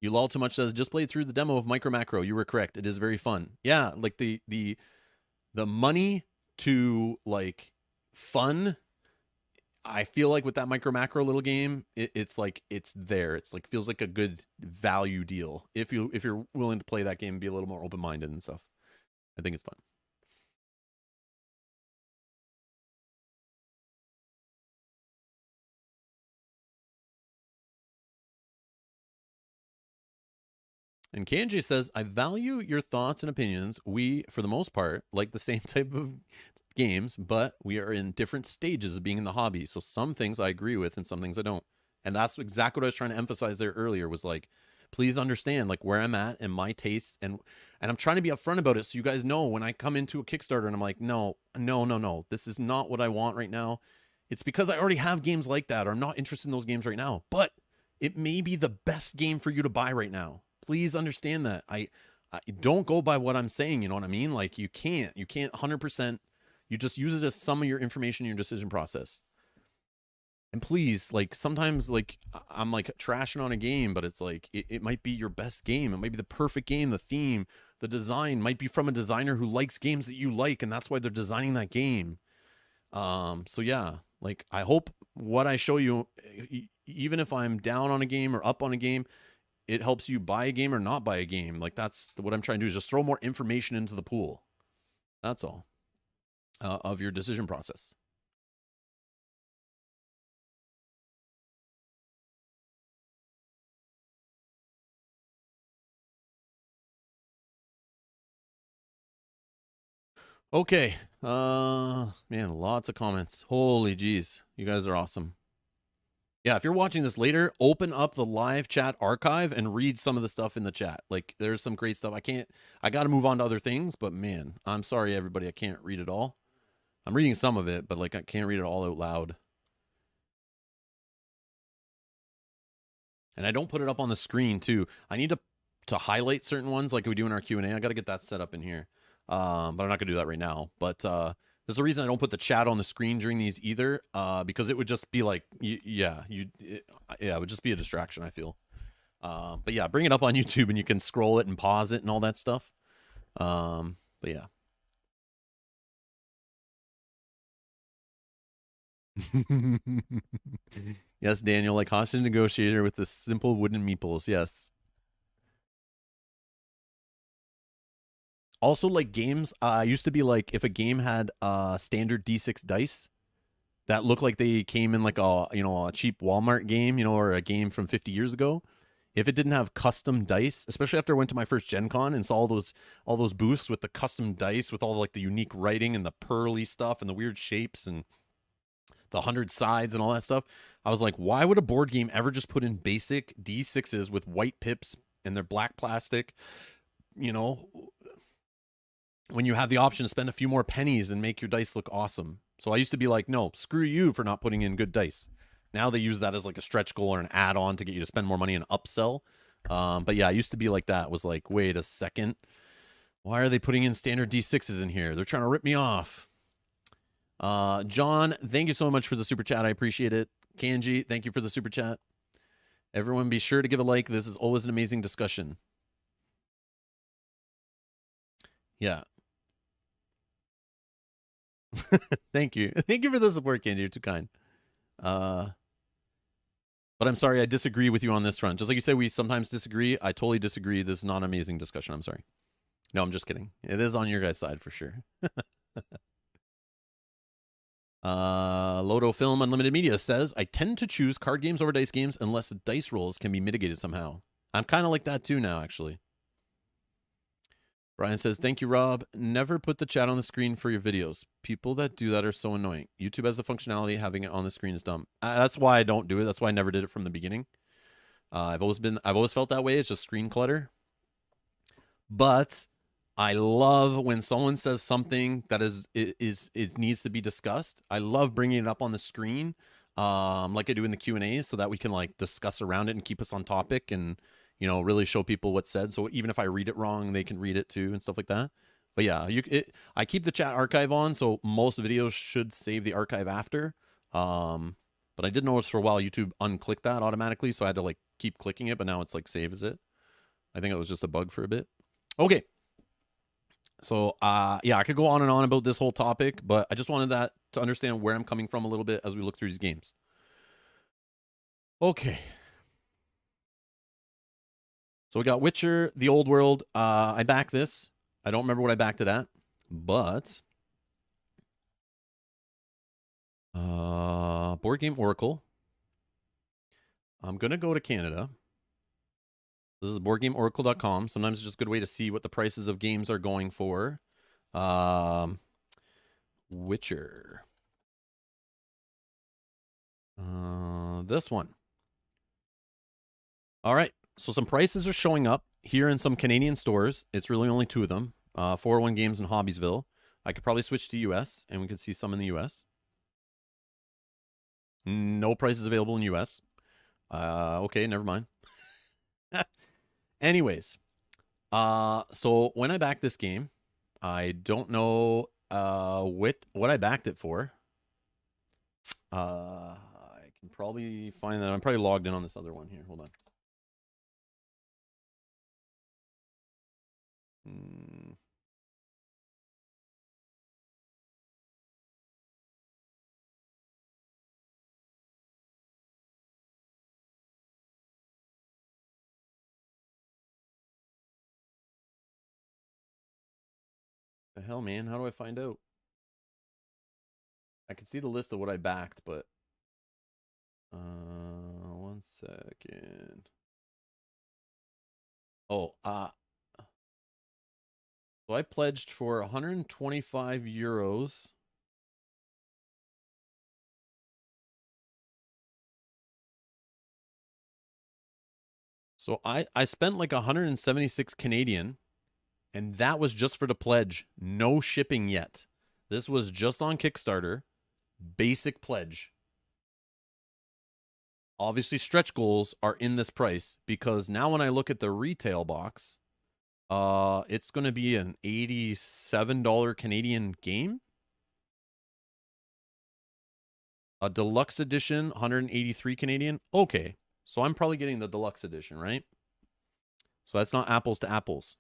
You lol too much says, just played through the demo of Micro Macro. You were correct. It is very fun. Yeah, like the money to like fun, I feel like with that Micro Macro little game, it's like it's there. It's like feels like a good value deal if you're willing to play that game and be a little more open minded and stuff. I think it's fun. And Kanji says, I value your thoughts and opinions. We, for the most part, like the same type of games, but we are in different stages of being in the hobby. So some things I agree with and some things I don't. And that's exactly what I was trying to emphasize there earlier was like, please understand like where I'm at and my tastes. And I'm trying to be upfront about it so you guys know when I come into a Kickstarter and I'm like, no. This is not what I want right now. It's because I already have games like that or I'm not interested in those games right now. But it may be the best game for you to buy right now. Please understand that. I don't go by what I'm saying. You know what I mean? Like you can't 100%. You just use it as some of your information in your decision process. And please, like sometimes like I'm like trashing on a game, but it's like, it might be your best game. It might be the perfect game. The theme, the design might be from a designer who likes games that you like. And that's why they're designing that game. So yeah, like I hope what I show you, even if I'm down on a game or up on a game, it helps you buy a game or not buy a game. Like that's what I'm trying to do is just throw more information into the pool. That's all of your decision process. Okay. Man, lots of comments. Holy jeez. You guys are awesome. Yeah, if you're watching this later, open up the live chat archive and read some of the stuff in the chat. Like there's some great stuff. I got to move on to other things, but man, I'm sorry everybody, I can't read it all. I'm reading some of it, but like I can't read it all out loud. And I don't put it up on the screen too. I need to highlight certain ones like we do in our Q&A. I got to get that set up in here. But I'm not gonna do that right now. But there's a reason I don't put the chat on the screen during these either, because it would just be like, it would just be a distraction, I feel. But yeah, bring it up on YouTube and you can scroll it and pause it and all that stuff. But yeah. Yes, Daniel, like hostage negotiator with the simple wooden meeples. Yes. Also, like games, used to be like if a game had standard D6 dice that looked like they came in like a cheap Walmart game, or a game from 50 years ago. If it didn't have custom dice, especially after I went to my first Gen Con and saw all those booths with the custom dice with all like the unique writing and the pearly stuff and the weird shapes and the 100 sides and all that stuff, I was like, why would a board game ever just put in basic D6s with white pips and they're black plastic? When you have the option to spend a few more pennies and make your dice look awesome. So I used to be like, no, screw you for not putting in good dice. Now they use that as like a stretch goal or an add-on to get you to spend more money and upsell. But yeah, I used to be like that. It was like, wait a second. Why are they putting in standard D6s in here? They're trying to rip me off. John, thank you so much for the super chat. I appreciate it. Kanji, thank you for the super chat. Everyone be sure to give a like. This is always an amazing discussion. Yeah. Thank you. Thank you for the support, Candy. You're too kind. But I'm sorry, I disagree with you on this front. Just like you say, we sometimes disagree. I totally disagree. This is not an amazing discussion. I'm sorry. No, I'm just kidding. It is on your guys' side for sure. Loto Film Unlimited Media says, I tend to choose card games over dice games unless dice rolls can be mitigated somehow. I'm kind of like that too now, actually. Brian says, thank you, Rob. Never put the chat on the screen for your videos. People that do that are so annoying. YouTube has the functionality. Having it on the screen is dumb. That's why I don't do it. That's why I never did it from the beginning. I've always felt that way. It's just screen clutter. But I love when someone says something that it needs to be discussed. I love bringing it up on the screen, like I do in the Q&As, so that we can like discuss around it and keep us on topic and, you know, really show people what's said. So even if I read it wrong, they can read it too and stuff like that. But yeah, I keep the chat archive on, so most videos should save the archive after. But I did notice for a while YouTube unclicked that automatically, so I had to like keep clicking it, but now it's like saves it. I think it was just a bug for a bit. Okay. So, yeah, I could go on and on about this whole topic, but I just wanted that to understand where I'm coming from a little bit as we look through these games. Okay. So we got Witcher, The Old World. I backed this. I don't remember what I backed it at, but Board Game Oracle. I'm going to go to Canada. This is boardgameoracle.com. Sometimes it's just a good way to see what the prices of games are going for. Witcher. This one. All right. So some prices are showing up here in some Canadian stores. It's really only two of them. 401 Games in Hobbiesville. I could probably switch to US, and we could see some in the US. No prices available in US. Okay, never mind. Anyways, so when I backed this game, I don't know what I backed it for. I can probably find that. I'm probably logged in on this other one here. Hold on. The hell, man? How do I find out? I can see the list of what I backed, but one second. Oh, so I pledged for 125 euros. So I spent like 176 Canadian, and that was just for the pledge. No shipping yet. This was just on Kickstarter. Basic pledge. Obviously, stretch goals are in this price because now when I look at the retail box, it's going to be an $87 Canadian game. A deluxe edition, 183 Canadian. Okay, so I'm probably getting the deluxe edition, right? So that's not apples to apples.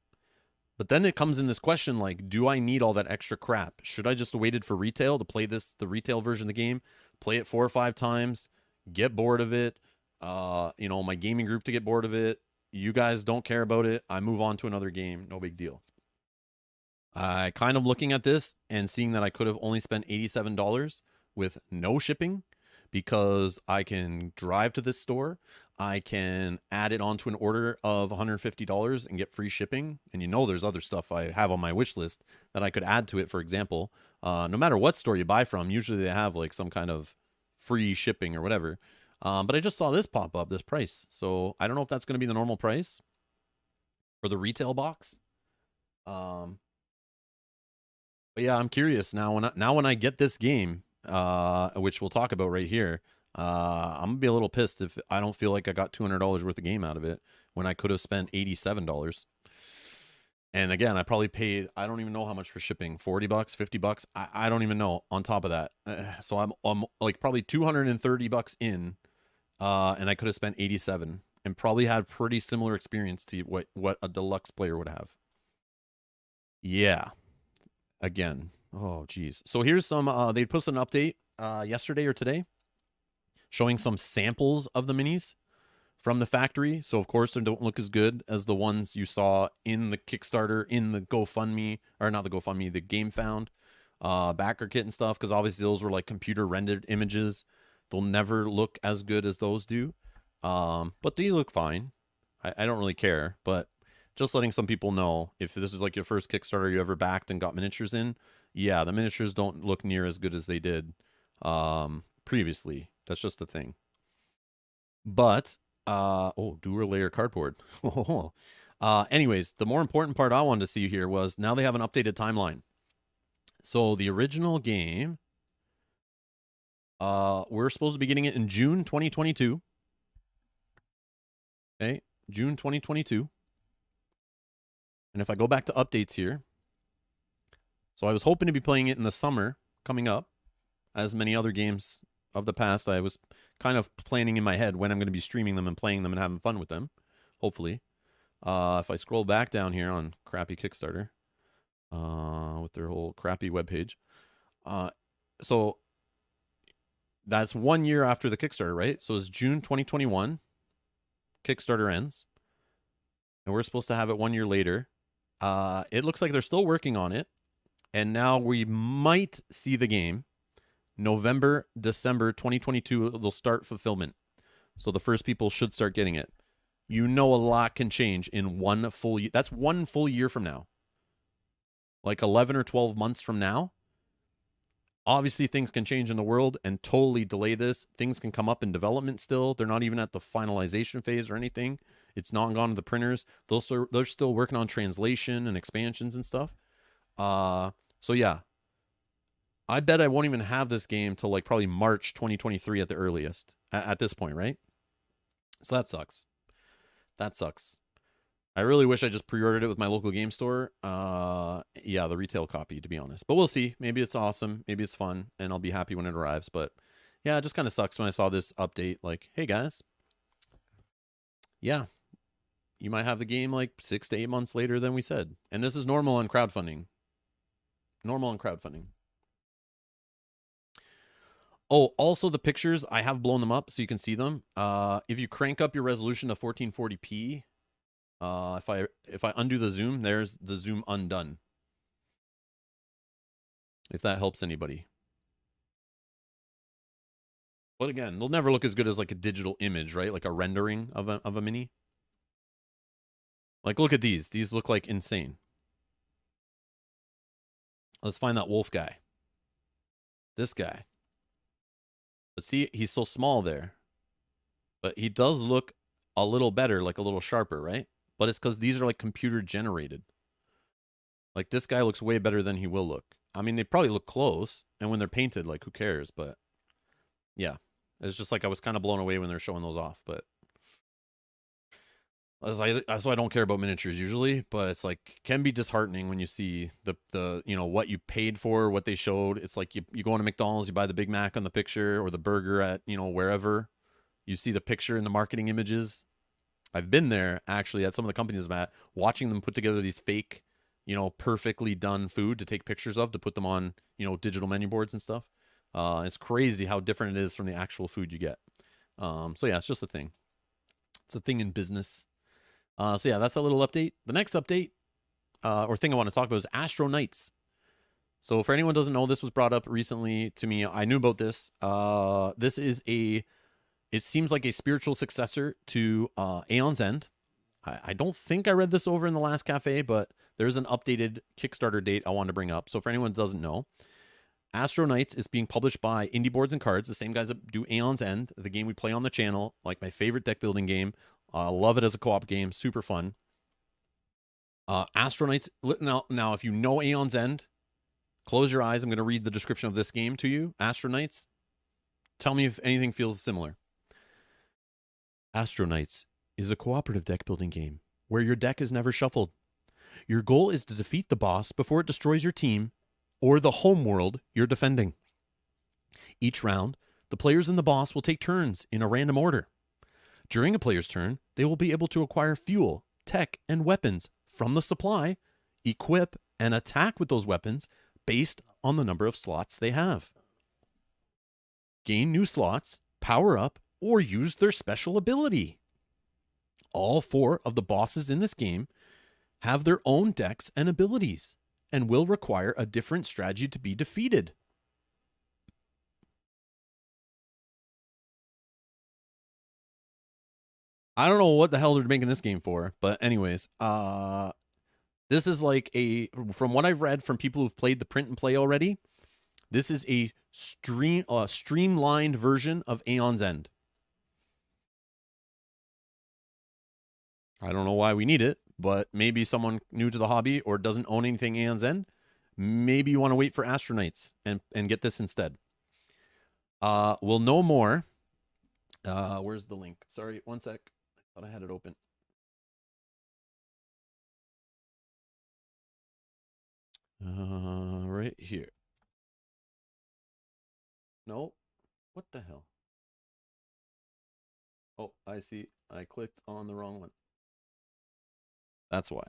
But then it comes in this question like, do I need all that extra crap? Should I just have waited for retail to play the retail version of the game, play it 4 or 5 times, get bored of it, you know, my gaming group to get bored of it. You guys don't care about it. I move on to another game. No big deal. I kind of looking at this and seeing that I could have only spent $87 with no shipping because I can drive to this store. I can add it onto an order of $150 and get free shipping. And you know, there's other stuff I have on my wish list that I could add to it. For example, no matter what store you buy from, usually they have like some kind of free shipping or whatever. But I just saw this pop up, this price. So I don't know if that's going to be the normal price for the retail box. But yeah, I'm curious now when I get this game, which we'll talk about right here. I'm gonna be a little pissed if I don't feel like I got $200 worth of game out of it when I could have spent $87. And again, I probably paid, I don't even know how much for shipping, $40, $50. I don't even know on top of that. So I'm like probably $230 in and I could have spent 87 and probably had pretty similar experience to what a deluxe player would have. Yeah. Again. Oh, geez. So here's some, they posted an update yesterday or today showing some samples of the minis from the factory. So, of course, they don't look as good as the ones you saw in the Kickstarter, in the GoFundMe, or not the GoFundMe, the GameFound backer kit and stuff, because obviously those were like computer rendered images. They'll never look as good as those do. But they look fine. I don't really care, but just letting some people know, if this is like your first Kickstarter you ever backed and got miniatures in, yeah, the miniatures don't look near as good as they did previously. That's just the thing. But dual layer cardboard. Anyways, the more important part I wanted to see here was now they have an updated timeline. So the original game, we're supposed to be getting it in June 2022. Okay, June 2022. And if I go back to updates here, so I was hoping to be playing it in the summer coming up, as many other games of the past. I was kind of planning in my head when I'm going to be streaming them and playing them and having fun with them, hopefully. If I scroll back down here on crappy Kickstarter, with their whole crappy webpage, so that's 1 year after the Kickstarter, right? So it's June 2021. Kickstarter ends, and we're supposed to have it 1 year later. It looks like they're still working on it, and now we might see the game November, December 2022. They'll start fulfillment, so the first people should start getting it. You know, a lot can change in 1 full year. That's 1 full year from now, like 11 or 12 months from now. Obviously, things can change in the world and totally delay this. Things can come up in development still. They're not even at the finalization phase or anything. It's not gone to the printers. They're still working on translation and expansions and stuff. So yeah, I bet I won't even have this game till like probably March 2023 at the earliest at this point, right? So that sucks. That sucks. I really wish I just pre-ordered it with my local game store. Yeah, the retail copy, to be honest. But we'll see. Maybe it's awesome. Maybe it's fun, and I'll be happy when it arrives. But yeah, it just kind of sucks when I saw this update. Like, hey guys, yeah, you might have the game like 6 to 8 months later than we said. And this is normal on crowdfunding. Normal on crowdfunding. Oh, also the pictures, I have blown them up so you can see them. If you crank up your resolution to 1440p, if I undo the zoom, there's the zoom undone. If that helps anybody. But again, they'll never look as good as like a digital image, right? Like a rendering of a mini. Like, look at these. These look like insane. Let's find that wolf guy. This guy. But see, he's so small there. But he does look a little better, like a little sharper, right? But it's because these are like computer generated. Like, this guy looks way better than he will look. I mean, they probably look close. And when they're painted, like, who cares? But yeah, it's just like I was kind of blown away when they're showing those off. But so I don't care about miniatures usually, but it's like can be disheartening when you see the you know what you paid for, what they showed. It's like you go into McDonald's, you buy the Big Mac on the picture or the burger at wherever. You see the picture in the marketing images. I've been there actually at some of the companies I'm at, watching them put together these fake, perfectly done food to take pictures of to put them on digital menu boards and stuff. It's crazy how different it is from the actual food you get. So yeah, it's just a thing. It's a thing in business. So yeah, that's a little update. The next update or thing I want to talk about is Astro Knights. So for anyone who doesn't know, this was brought up recently to me. I knew about this. This is it seems like a spiritual successor to Aeon's End. I don't think I read this over in the last cafe, but there's an updated Kickstarter date I wanted to bring up. So for anyone who doesn't know, Astro Knights is being published by Indie Boards and Cards, the same guys that do Aeon's End, the game we play on the channel, like my favorite deck building game. Love it as a co-op game, super fun. Astro Knights, now if you know Aeon's End, close your eyes. I'm going to read the description of this game to you. Astro Knights, tell me if anything feels similar. Astro Knights is a cooperative deck building game where your deck is never shuffled. Your goal is to defeat the boss before it destroys your team or the home world you're defending. Each round, The players and the boss will take turns in a random order. During a player's turn, they will be able to acquire fuel, tech, and weapons from the supply, equip, and attack with those weapons based on the number of slots they have. Gain new slots, power up, or use their special ability. All 4 of the bosses in this game have their own decks and abilities and will require a different strategy to be defeated. I don't know what the hell they're making this game for, but anyways, this is like from what I've read from people who've played the print and play already, this is a streamlined version of Aeon's End. I don't know why we need it, but maybe someone new to the hobby or doesn't own anything Aeon's End, maybe you want to wait for Astro Knights and get this instead. We'll know more. Where's the link? Sorry, one sec. I thought I had it open. Right here. No. What the hell? Oh, I see. I clicked on the wrong one. That's why.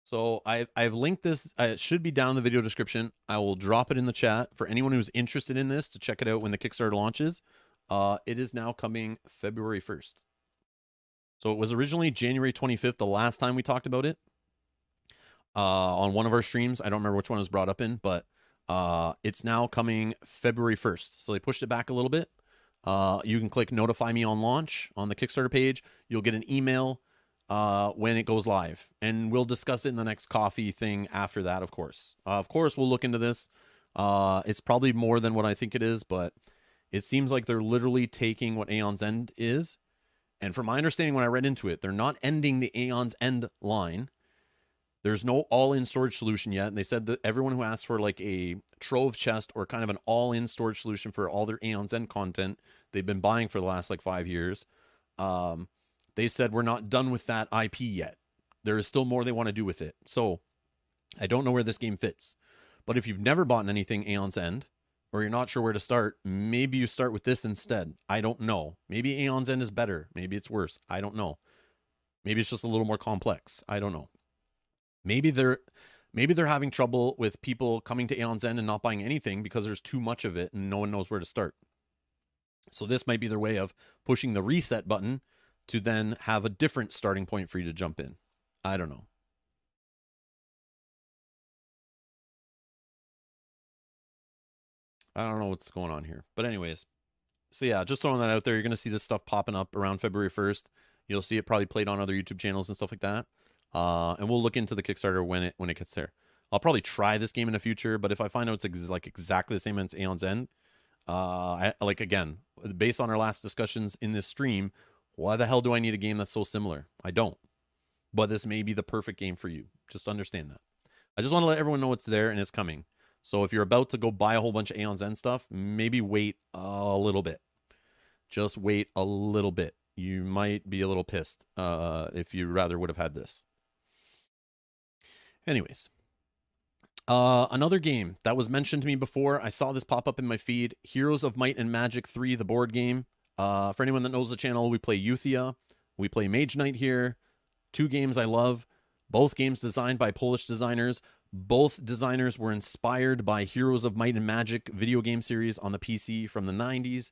So I've linked this. It should be down in the video description. I will drop it in the chat for anyone who's interested in this to check it out when the Kickstarter launches. It is now coming February 1st. So it was originally January 25th, the last time we talked about it. On one of our streams. I don't remember which one it was brought up in, but it's now coming February 1st. So they pushed it back a little bit. You can click notify me on launch on the Kickstarter page. You'll get an email when it goes live, and we'll discuss it in the next coffee thing after that. Of course, we'll look into this. It's probably more than what I think it is, but it seems like they're literally taking what Aeon's End is, and from my understanding when I read into it, they're not ending the Aeon's End line. There's no all-in storage solution yet, and they said that everyone who asks for like a trove chest or kind of an all-in storage solution for all their Aeon's End content they've been buying for the last like 5 years, they said we're not done with that IP yet. There is still more they want to do with it. So I don't know where this game fits. But if you've never bought anything Aeon's End, or you're not sure where to start, maybe you start with this instead. I don't know. Maybe Aeon's End is better. Maybe it's worse. I don't know. Maybe it's just a little more complex. I don't know. Maybe they're having trouble with people coming to Aeon's End and not buying anything because there's too much of it and no one knows where to start. So this might be their way of pushing the reset button to then have a different starting point for you to jump in. I don't know. I don't know what's going on here. But anyways, so yeah, just throwing that out there. You're going to see this stuff popping up around February 1st. You'll see it probably played on other YouTube channels and stuff like that. And we'll look into the Kickstarter when it gets there. I'll probably try this game in the future, but if I find out it's like exactly the same as Aeon's End, again, based on our last discussions in this stream, why the hell do I need a game that's so similar? I don't. But this may be the perfect game for you. Just understand that. I just want to let everyone know it's there and it's coming. So if you're about to go buy a whole bunch of Aeon's End stuff, maybe wait a little bit. Just wait a little bit. You might be a little pissed if you rather would have had this. Anyways, another game that was mentioned to me before. I saw this pop up in my feed. Heroes of Might and Magic 3, the board game. For anyone that knows the channel, we play Euthia. We play Mage Knight here. 2 games I love. Both games designed by Polish designers. Both designers were inspired by Heroes of Might and Magic video game series on the PC from the 90s.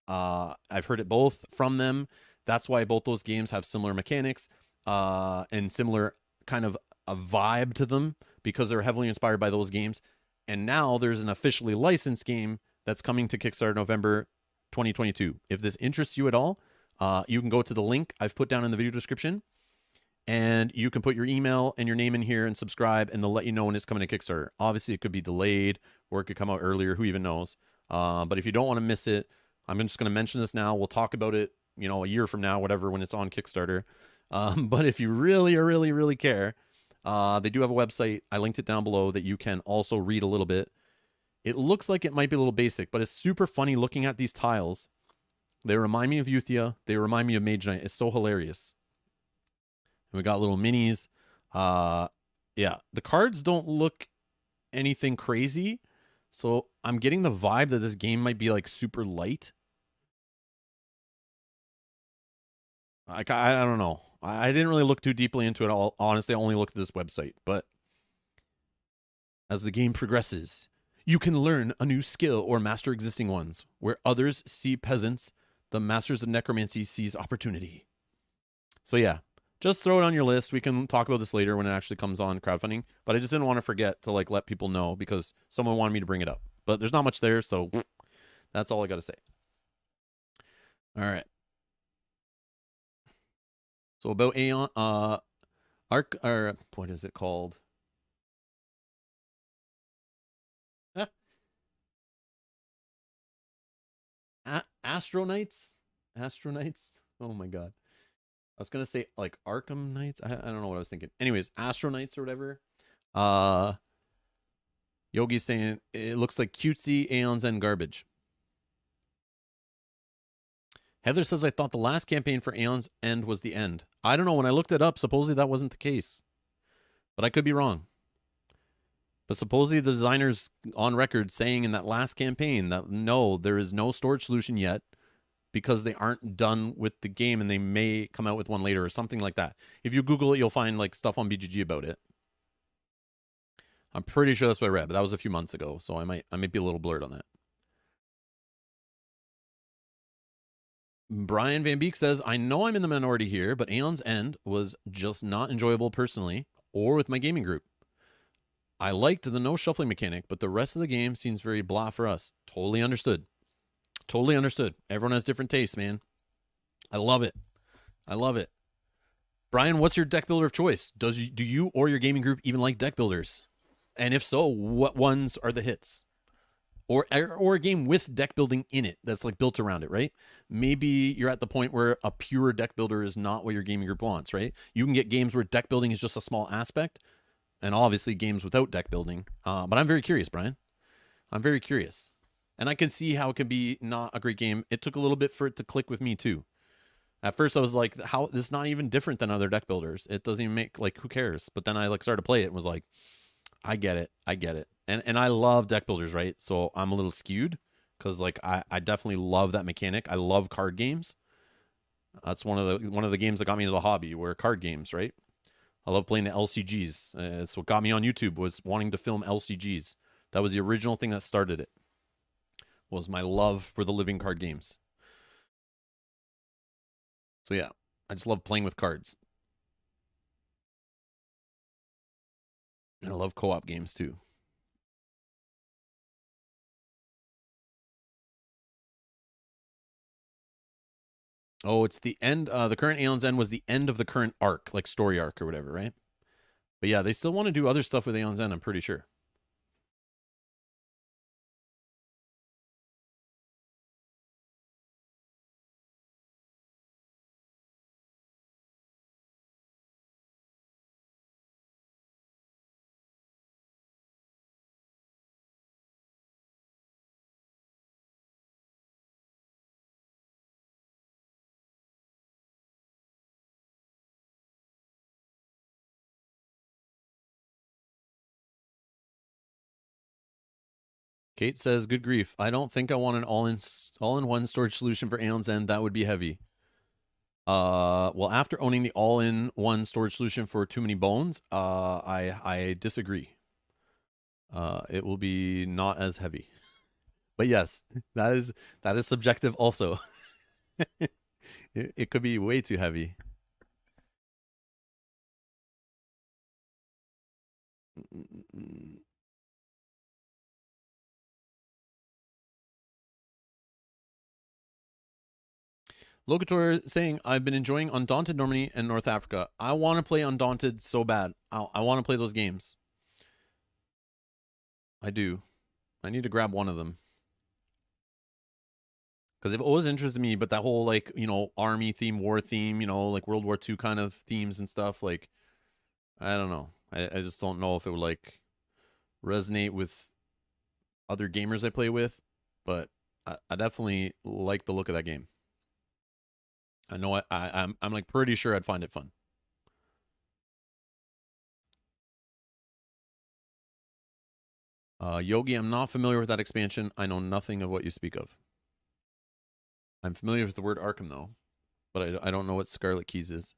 I've heard it both from them. That's why both those games have similar mechanics and similar kind of a vibe to them because they're heavily inspired by those games. And now there's an officially licensed game that's coming to Kickstarter November 2022. If this interests you at all, you can go to the link I've put down in the video description, and you can put your email and your name in here and subscribe, and they'll let you know when it's coming to Kickstarter. Obviously, it could be delayed or it could come out earlier. Who even knows? But if you don't want to miss it, I'm just going to mention this now. We'll talk about it, a year from now, whatever, when it's on Kickstarter. But if you really care, they do have a website. I linked it down below that you can also read a little bit. It looks like it might be a little basic, but it's super funny looking at these tiles. They remind me of Euthia. They remind me of Mage Knight. It's so hilarious. And we got little minis. Yeah, the cards don't look anything crazy. So I'm getting the vibe that this game might be like super light. I don't know. I didn't really look too deeply into it. All honestly, I only looked at this website. But as the game progresses, you can learn a new skill or master existing ones. Where others see peasants, the masters of necromancy sees opportunity. So yeah, just throw it on your list. We can talk about this later when it actually comes on crowdfunding. But I just didn't want to forget to like let people know because someone wanted me to bring it up. But there's not much there, so that's all I got to say. All right. So about Aeon, Arc, or what is it called? Astro Knights? Astro Knights? Oh my god. I was gonna say like Arkham Knights. I don't know what I was thinking. Anyways, Astro Knights or whatever. Uh Yogi's saying it looks like cutesy Aeon's End garbage. Heather says I thought the last campaign for Aeon's End was the end. I don't know. When I looked it up, supposedly that wasn't the case. But I could be wrong. But supposedly the designer's on record saying in that last campaign that no, there is no storage solution yet because they aren't done with the game and they may come out with one later or something like that. If you Google it, you'll find like stuff on BGG about it. I'm pretty sure that's what I read, but that was a few months ago, so I might be a little blurred on that. Brian Van Beek says, I know I'm in the minority here, but Aeon's End was just not enjoyable personally or with my gaming group. I liked the no shuffling mechanic, but the rest of the game seems very blah for us. Totally understood. Totally understood. Everyone has different tastes, man. I love it. I love it. Brian, what's your deck builder of choice? Do you or your gaming group even like deck builders? And if so, what ones are the hits? Or a game with deck building in it that's like built around it, right? Maybe you're at the point where a pure deck builder is not what your gaming group wants, right? You can get games where deck building is just a small aspect, and obviously games without deck building. But I'm very curious, Brian. I'm very curious. And I can see how it can be not a great game. It took a little bit for it to click with me too. At first I was like, how this is not even different than other deck builders. It doesn't even make like who cares? But then I like started to play it and was like, I get it. I get it. And I love deck builders, right? So I'm a little skewed because like I definitely love that mechanic. I love card games. That's one of the games that got me into the hobby were card games, right? I love playing the LCGs. It's what got me on YouTube was wanting to film LCGs. That was the original thing that started it. Was my love for the living card games. So yeah, I just love playing with cards. And I love co-op games too. Oh, it's the end. The current Aeon's End was the end of the current arc, like story arc or whatever, right? But yeah, they still want to do other stuff with Aeon's End, I'm pretty sure. Kate says, "Good grief! I don't think I want an all-in-one storage solution for Aeon's End. That would be heavy." Well, after owning the all-in-one storage solution for Too Many Bones, I disagree. It will be not as heavy, but yes, that is subjective. Also, it could be way too heavy. Locator saying, I've been enjoying Undaunted Normandy and North Africa. I want to play Undaunted so bad. I want to play those games. I do. I need to grab one of them. Because it always interested me, but that whole, like, you know, army theme, war theme, you know, like World War II kind of themes and stuff, like, I don't know. I just don't know if it would, like, resonate with other gamers I play with, but I definitely like the look of that game. I know I'm like pretty sure I'd find it fun. Yogi, I'm not familiar with that expansion. I know nothing of what you speak of. I'm familiar with the word Arkham, though, but I don't know what Scarlet Keys is.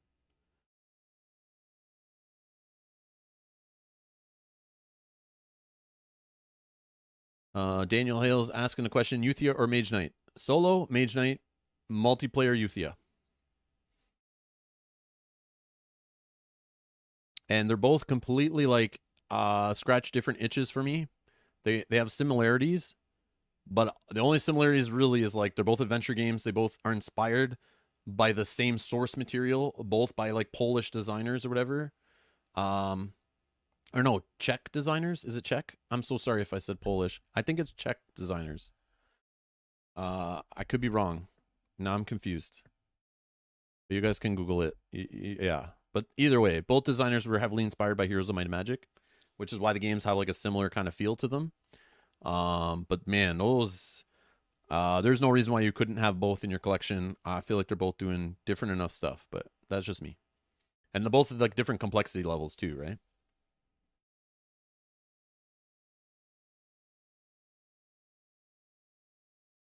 Daniel Hale's asking the question, Euthia or Mage Knight? Solo, Mage Knight, multiplayer, Euthia. And they're both completely like scratch different itches for me. They have similarities, but the only similarities really is like they're both adventure games. They both are inspired by the same source material, both by like Polish designers or whatever. Or no, Czech designers. Is it Czech? I'm so sorry if I said Polish. I think it's Czech designers. I could be wrong. Now I'm confused. You guys can Google it. Yeah. But either way, both designers were heavily inspired by Heroes of Might and Magic, which is why the games have like a similar kind of feel to them. But man, those there's no reason why you couldn't have both in your collection. I feel like they're both doing different enough stuff, but that's just me. And they're both at like different complexity levels too, right?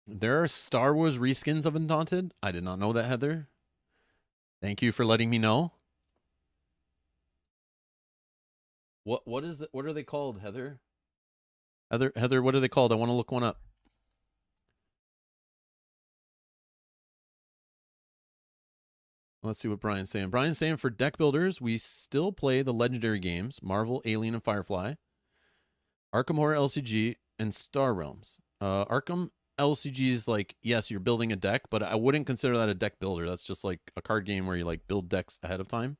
There are Star Wars reskins of Undaunted. I did not know that, Heather. Thank you for letting me know. What is it? What are they called, Heather? Heather, what are they called? I want to look one up. Let's see what Brian's saying. Brian's saying for deck builders, we still play the legendary games, Marvel, Alien, and Firefly, Arkham Horror LCG, and Star Realms. Arkham LCG is like, yes, you're building a deck, but I wouldn't consider that a deck builder. That's just like a card game where you like build decks ahead of time.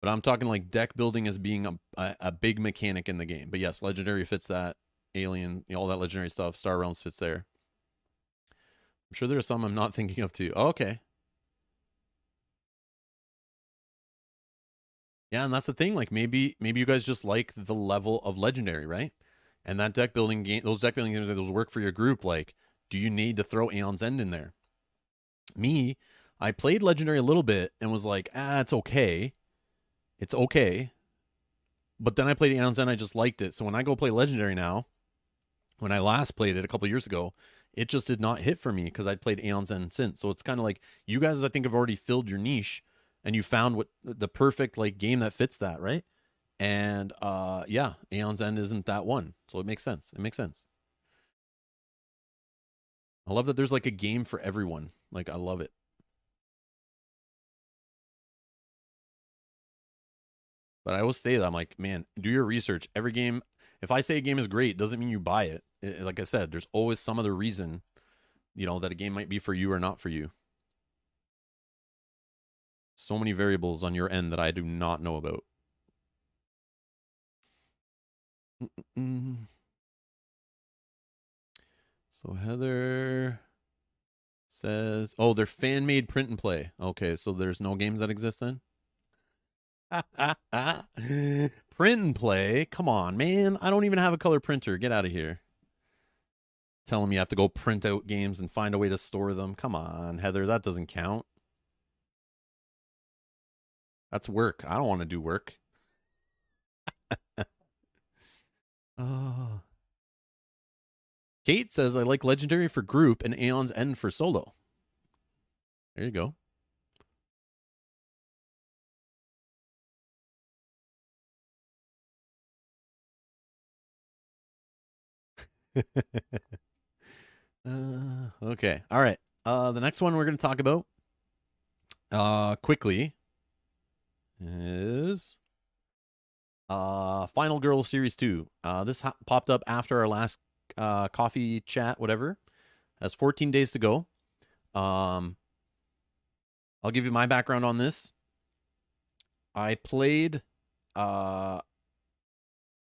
But I'm talking like deck building as being a big mechanic in the game. But yes, Legendary fits that. Alien, all that Legendary stuff. Star Realms fits there. I'm sure there's some I'm not thinking of too. Oh, okay. Yeah, and that's the thing. Like maybe you guys just like the level of Legendary, right? And that deck building game, those deck building games, those work for your group. Like, do you need to throw Aeon's End in there? Me, I played Legendary a little bit and was like, it's okay. It's okay. But then I played Aeon's End, I just liked it. So when I go play Legendary now, when I last played it a couple years ago, it just did not hit for me because I'd played Aeon's End since. So it's kind of like you guys, I think, have already filled your niche and you found what the perfect like game that fits that, right? And yeah, Aeon's End isn't that one. So it makes sense. It makes sense. I love that there's like a game for everyone. Like, I love it. But I always say that I'm like, man, do your research. Every game, if I say a game is great, doesn't mean you buy it. Like I said, there's always some other reason, that a game might be for you or not for you. So many variables on your end that I do not know about. So Heather says, oh, they're fan-made print and play. Okay, so there's no games that exist then? Print and play? Come on, man. I don't even have a color printer. Get out of here. Telling me you have to go print out games and find a way to store them. Come on, Heather. That doesn't count. That's work. I don't want to do work. Oh. Kate says, I like Legendary for group and Aeon's End for solo. There you go. Okay. All right. The next one we're going to talk about quickly is Final Girl Series 2. This popped up after our last coffee chat, whatever. Has 14 days to go. I'll give you my background on this. I played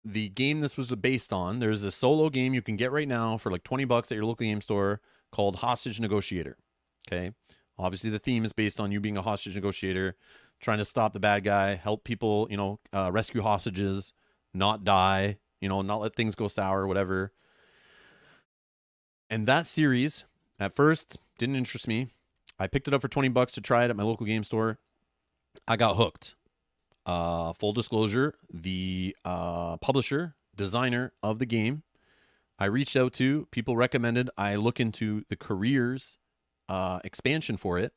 the game this was based on. There's a solo game you can get right now for like 20 bucks at your local game store called Hostage Negotiator. Okay. Obviously the theme is based on you being a hostage negotiator, trying to stop the bad guy, help people, rescue hostages, not die, not let things go sour, whatever. And that series at first didn't interest me. I picked it up for 20 bucks to try it at my local game store. I got hooked. Full disclosure, the publisher designer of the game. I reached out to people, recommended I look into the careers expansion for it.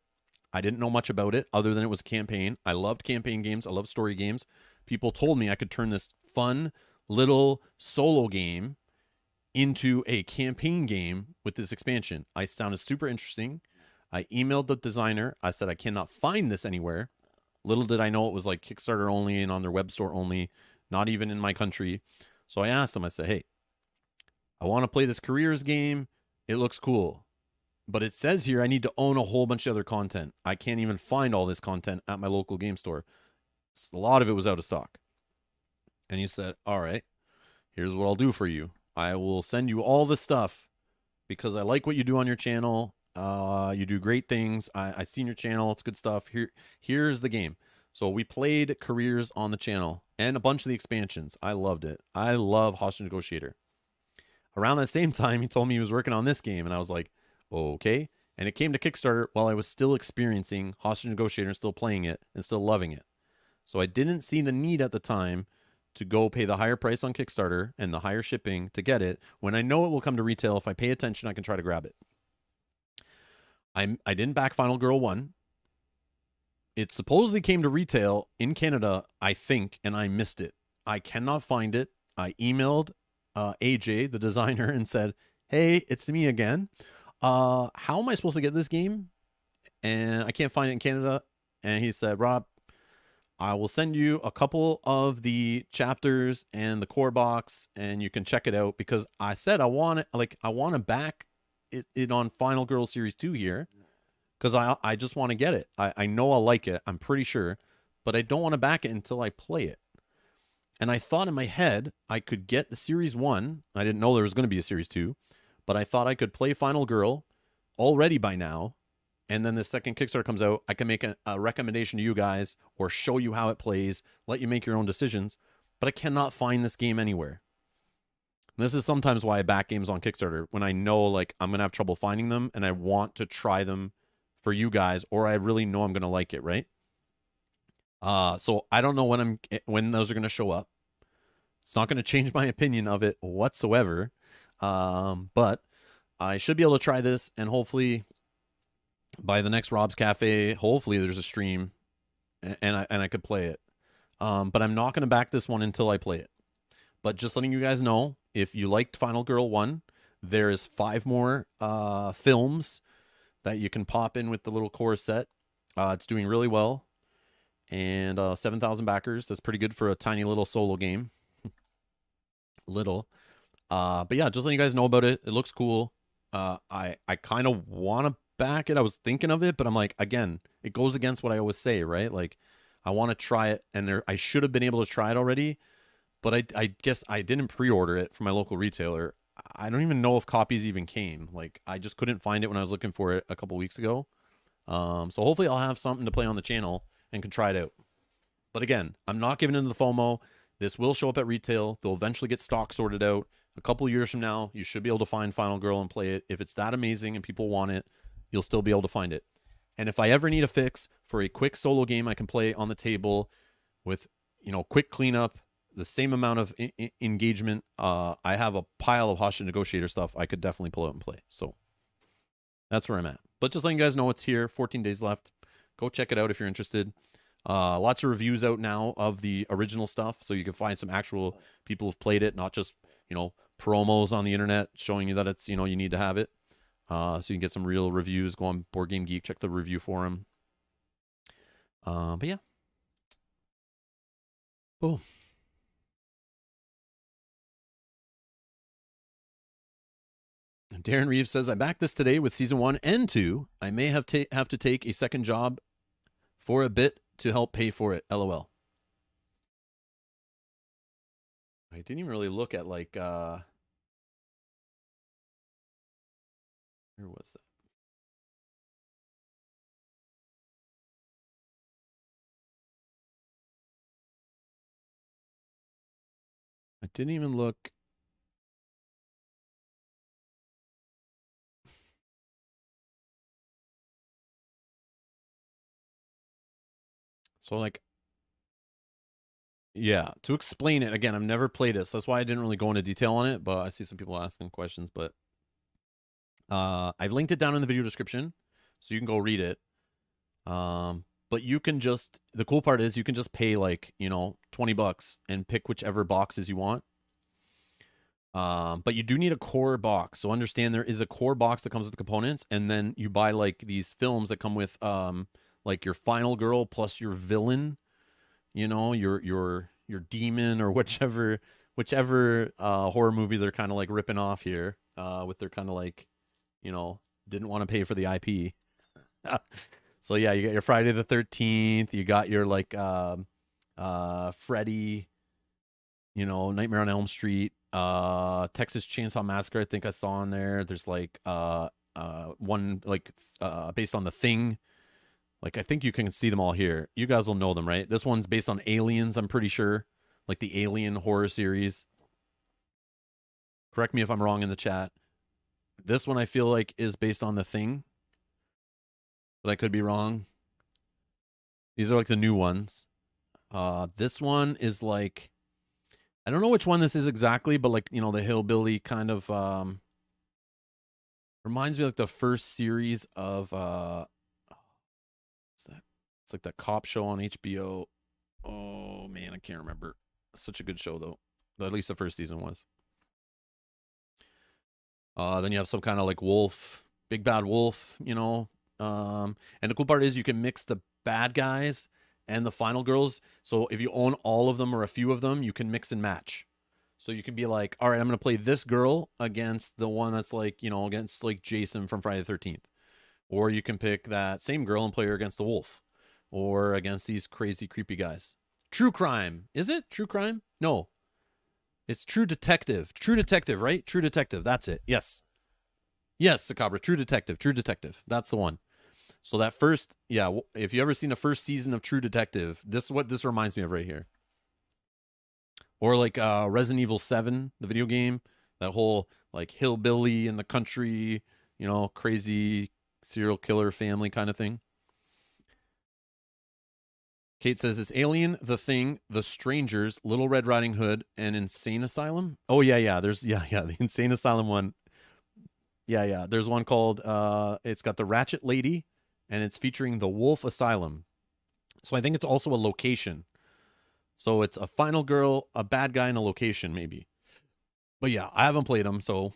I didn't know much about it other than it was a campaign. I loved campaign games. I love story games. People told me I could turn this fun little solo game into a campaign game with this expansion. I sounded super interesting. I emailed the designer. I said, I cannot find this anywhere. Little did I know it was like Kickstarter only and on their web store only, not even in my country. So I asked them, I said, hey, I want to play this careers game. It looks cool. But it says here I need to own a whole bunch of other content. I can't even find all this content at my local game store. A lot of it was out of stock. And he said, all right, here's what I'll do for you. I will send you all the stuff because I like what you do on your channel. You do great things. I've seen your channel. It's good stuff. Here's the game. So we played careers on the channel and a bunch of the expansions. I loved it. I love Hostage Negotiator. Around that same time, he told me he was working on this game, and I was like, okay. And it came to Kickstarter while I was still experiencing Hostage Negotiator and still playing it and still loving it. So I didn't see the need at the time to go pay the higher price on Kickstarter and the higher shipping to get it when I know it will come to retail. If I pay attention, I can try to grab it. I didn't back Final Girl 1. It supposedly came to retail in Canada, I think, and I missed it. I cannot find it. I emailed AJ, the designer, and said, hey, it's me again. How am I supposed to get this game? And I can't find it in Canada. And he said, Rob, I will send you a couple of the chapters and the core box, and you can check it out, because I said I want to back it on Final Girl Series 2 here, because I just want to get it. I know I'll like it. I'm pretty sure, but I don't want to back it until I play it. And I thought in my head I could get the Series 1. I didn't know there was going to be a Series 2, but I thought I could play Final Girl already by now. And then the second Kickstarter comes out, I can make a recommendation to you guys or show you how it plays, let you make your own decisions. But I cannot find this game anywhere. And this is sometimes why I back games on Kickstarter, when I know like I'm going to have trouble finding them and I want to try them for you guys, or I really know I'm going to like it, right? So I don't know when those are going to show up. It's not going to change my opinion of it whatsoever. But I should be able to try this, and hopefully by the next Rob's Cafe, hopefully there's a stream and I could play it. But I'm not going to back this one until I play it. But just letting you guys know, if you liked Final Girl 1, there is 5 more films that you can pop in with the little core set. It's doing really well. And 7,000 backers. That's pretty good for a tiny little solo game. Little. But yeah, just letting you guys know about it. It looks cool. I kind of want to back it. I was thinking of it, but I'm like, again, it goes against what I always say, right? Like, I want to try it, and I should have been able to try it already, but I guess I didn't pre-order it from my local retailer. I don't even know if copies even came. Like, I just couldn't find it when I was looking for it a couple weeks ago. So hopefully I'll have something to play on the channel and can try it out. But again, I'm not giving into the FOMO. This will show up at retail. They'll eventually get stock sorted out. A couple of years from now, you should be able to find Final Girl and play it. If it's that amazing and people want it, you'll still be able to find it. And if I ever need a fix for a quick solo game I can play on the table with, quick cleanup, the same amount of engagement, I have a pile of Hostage Negotiator stuff I could definitely pull out and play. So that's where I'm at. But just letting you guys know it's here. 14 days left. Go check it out if you're interested. Lots of reviews out now of the original stuff, so you can find some actual people who've played it, not just, promos on the internet showing you that it's, you need to have it. So you can get some real reviews. Go on Board Game Geek, check the review forum. But yeah. Oh. Darren Reeves says, I backed this today with season 1 and 2. I may have to take a second job for a bit to help pay for it. LOL. I didn't even really look at like where was that? I didn't even look. So like, Yeah, to explain it again, I've never played it, so that's why I didn't really go into detail on it. But I see some people asking questions. But I've linked it down in the video description, so you can go read it. But you can just, the cool part is you can just pay like, you know, $20 and pick whichever boxes you want. But you do need a core box. So understand there is a core box that comes with the components, and then you buy like these films that come with like your final girl plus your villain, you know, your demon or whichever horror movie they're kind of like ripping off here, with their kind of like, you know, didn't want to pay for the IP. So yeah, you got your Friday the 13th, you got your like Freddy, you know, Nightmare on Elm Street, Texas Chainsaw Massacre, I think I saw in there. There's like one like based on The Thing. Like I think you can see them all here. You guys will know them, right? This one's based on Aliens, I'm pretty sure. Like the Alien horror series. Correct me if I'm wrong in the chat. This one I feel like is based on The Thing, but I could be wrong. These are like the new ones. This one is like, I don't know which one this is exactly, but like, you know, the hillbilly kind of reminds me like the first series of what's that? It's like that cop show on HBO. Oh man, I can't remember. Such a good show though. At least the first season was. Then you have some kind of like wolf, big bad wolf, you know. And the cool part is you can mix the bad guys and the final girls. So if you own all of them or a few of them, you can mix and match. So you can be like, all right, I'm going to play this girl against the one that's like, you know, against like Jason from Friday the 13th. Or you can pick that same girl and play her against the wolf. Or against these crazy, creepy guys. True crime. Is it? True crime? No. It's True Detective. True Detective, right? True Detective. That's it. Yes. Yes, Sakabra. True Detective. True Detective. That's the one. So that first, yeah, if you ever seen the first season of True Detective, this is what this reminds me of right here. Or like Resident Evil 7, the video game, that whole like hillbilly in the country, you know, crazy serial killer family kind of thing. Kate says, is Alien, The Thing, The Strangers, Little Red Riding Hood, and Insane Asylum? Oh, yeah. There's, yeah, the Insane Asylum one. Yeah. There's one called, it's got the Ratchet Lady, and it's featuring the Wolf Asylum. So I think it's also a location. So it's a final girl, a bad guy, and a location, maybe. But yeah, I haven't played them, so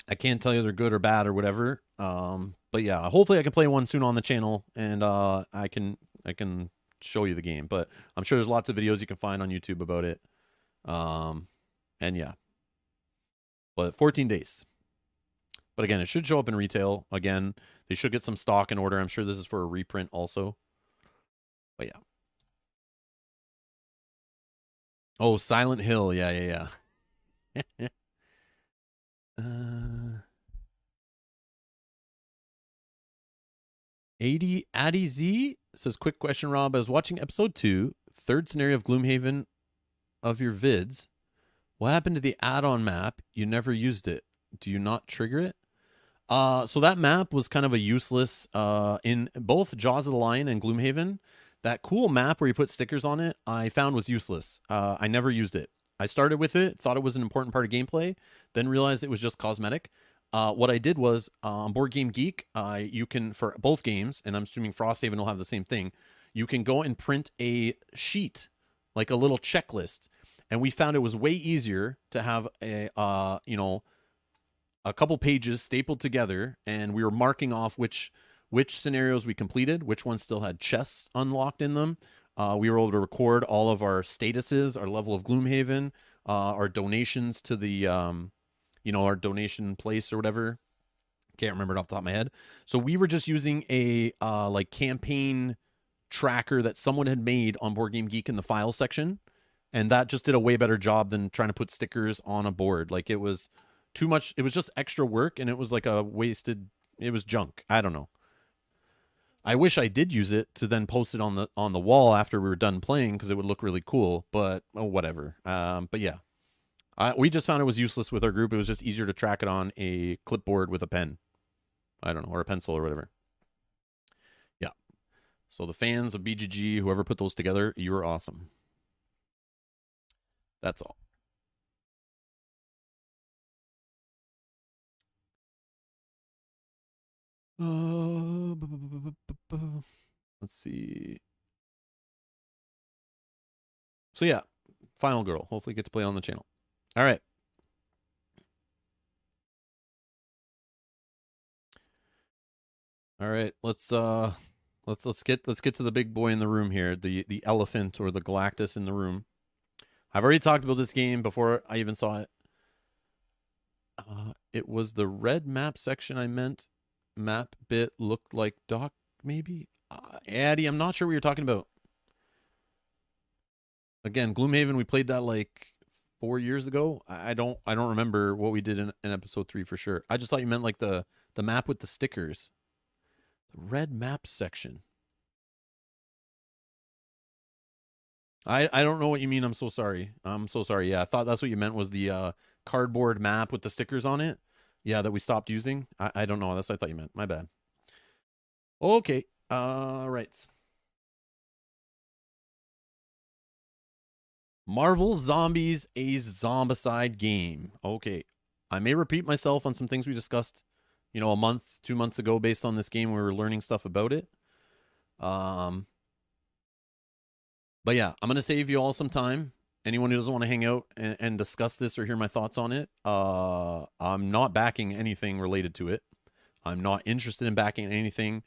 I can't tell you they're good or bad or whatever. But yeah, hopefully I can play one soon on the channel, and I can show you the game. But I'm sure there's lots of videos you can find on YouTube about it. And yeah, but 14 days. But again, it should show up in retail. Again, they should get some stock in order. I'm sure this is for a reprint also. But yeah. Oh, Silent Hill. Yeah. 80 Addy Z says, quick question, Rob. I was watching episode 2, third scenario of Gloomhaven of your vids. What happened to the add-on map? You never used it. Do you not trigger it? So that map was kind of a useless in both Jaws of the Lion and Gloomhaven. That cool map where you put stickers on it, I found was useless. I never used it. I started with it, thought it was an important part of gameplay, then realized it was just cosmetic. What I did was on Board Game Geek, you can, for both games, and I'm assuming Frosthaven will have the same thing, you can go and print a sheet, like a little checklist. And we found it was way easier to have a, a couple pages stapled together, and we were marking off which scenarios we completed, which ones still had chests unlocked in them. We were able to record all of our statuses, our level of Gloomhaven, our donations to the, our donation place or whatever. Can't remember it off the top of my head. So we were just using a like campaign tracker that someone had made on Board Game Geek in the file section. And that just did a way better job than trying to put stickers on a board. Like it was too much. It was just extra work, and it was like a wasted, it was junk. I don't know. I wish I did use it to then post it on the wall after we were done playing, because it would look really cool, but whatever. But yeah, we just found it was useless with our group. It was just easier to track it on a clipboard with a pen. I don't know, or a pencil or whatever. Yeah. So the fans of BGG, whoever put those together, you were awesome. That's all. Let's see. So yeah, Final Girl. Hopefully get to play on the channel. All right. All right. Let's get to the big boy in the room here, the elephant or the Galactus in the room. I've already talked about this game before I even saw it. It was the red map section I meant. Map bit looked like doc, maybe? Addy, I'm not sure what you're talking about. Again, Gloomhaven, we played that like 4 years ago. I don't remember what we did in episode 3 for sure. I just thought you meant like the map with the stickers. The red map section. I don't know what you mean. I'm so sorry. Yeah, I thought that's what you meant was the cardboard map with the stickers on it. Yeah, that we stopped using. I don't know. That's what I thought you meant. My bad. Okay. Right. Marvel Zombies, a zombicide game. Okay. I may repeat myself on some things we discussed, a month, 2 months ago based on this game. We were learning stuff about it. But yeah, I'm going to save you all some time. Anyone who doesn't want to hang out and discuss this or hear my thoughts on it, I'm not backing anything related to it. I'm not interested in backing anything.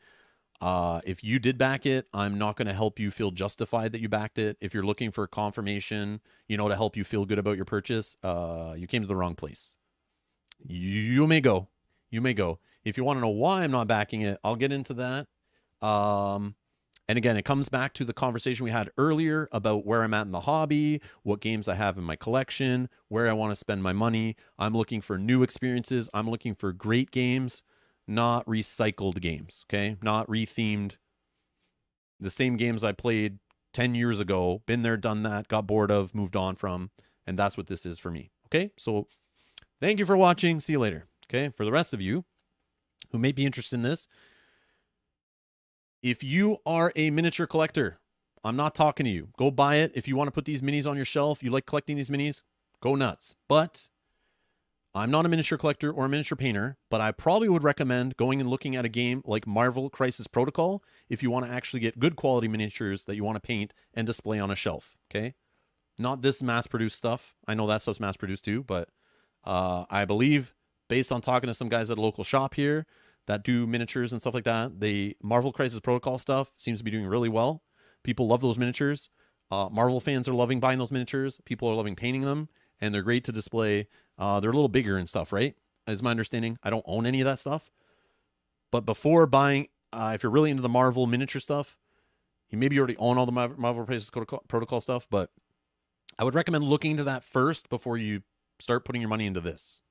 If you did back it, I'm not going to help you feel justified that you backed it. If you're looking for confirmation, to help you feel good about your purchase, you came to the wrong place. You may go. If you want to know why I'm not backing it, I'll get into that. And again, it comes back to the conversation we had earlier about where I'm at in the hobby, what games I have in my collection, where I want to spend my money. I'm looking for new experiences. I'm looking for great games, not recycled games, okay? Not rethemed. The same games I played 10 years ago, been there, done that, got bored of, moved on from, and that's what this is for me, okay? So thank you for watching. See you later, okay? For the rest of you who may be interested in this, if you are a miniature collector, I'm not talking to you. Go buy it. If you want to put these minis on your shelf, you like collecting these minis, go nuts. But I'm not a miniature collector or a miniature painter, but I probably would recommend going and looking at a game like Marvel Crisis Protocol if you want to actually get good quality miniatures that you want to paint and display on a shelf, okay? Not this mass-produced stuff. I know that stuff's mass-produced too, but I believe, based on talking to some guys at a local shop here, that do miniatures and stuff like that, the Marvel Crisis Protocol stuff seems to be doing really well. People love those miniatures. Marvel fans are loving buying those miniatures. People are loving painting them, and they're great to display. They're a little bigger and stuff, right? Is my understanding. I don't own any of that stuff. But before buying, if you're really into the Marvel miniature stuff, you maybe already own all the Marvel Crisis Protocol stuff, but I would recommend looking into that first before you start putting your money into this.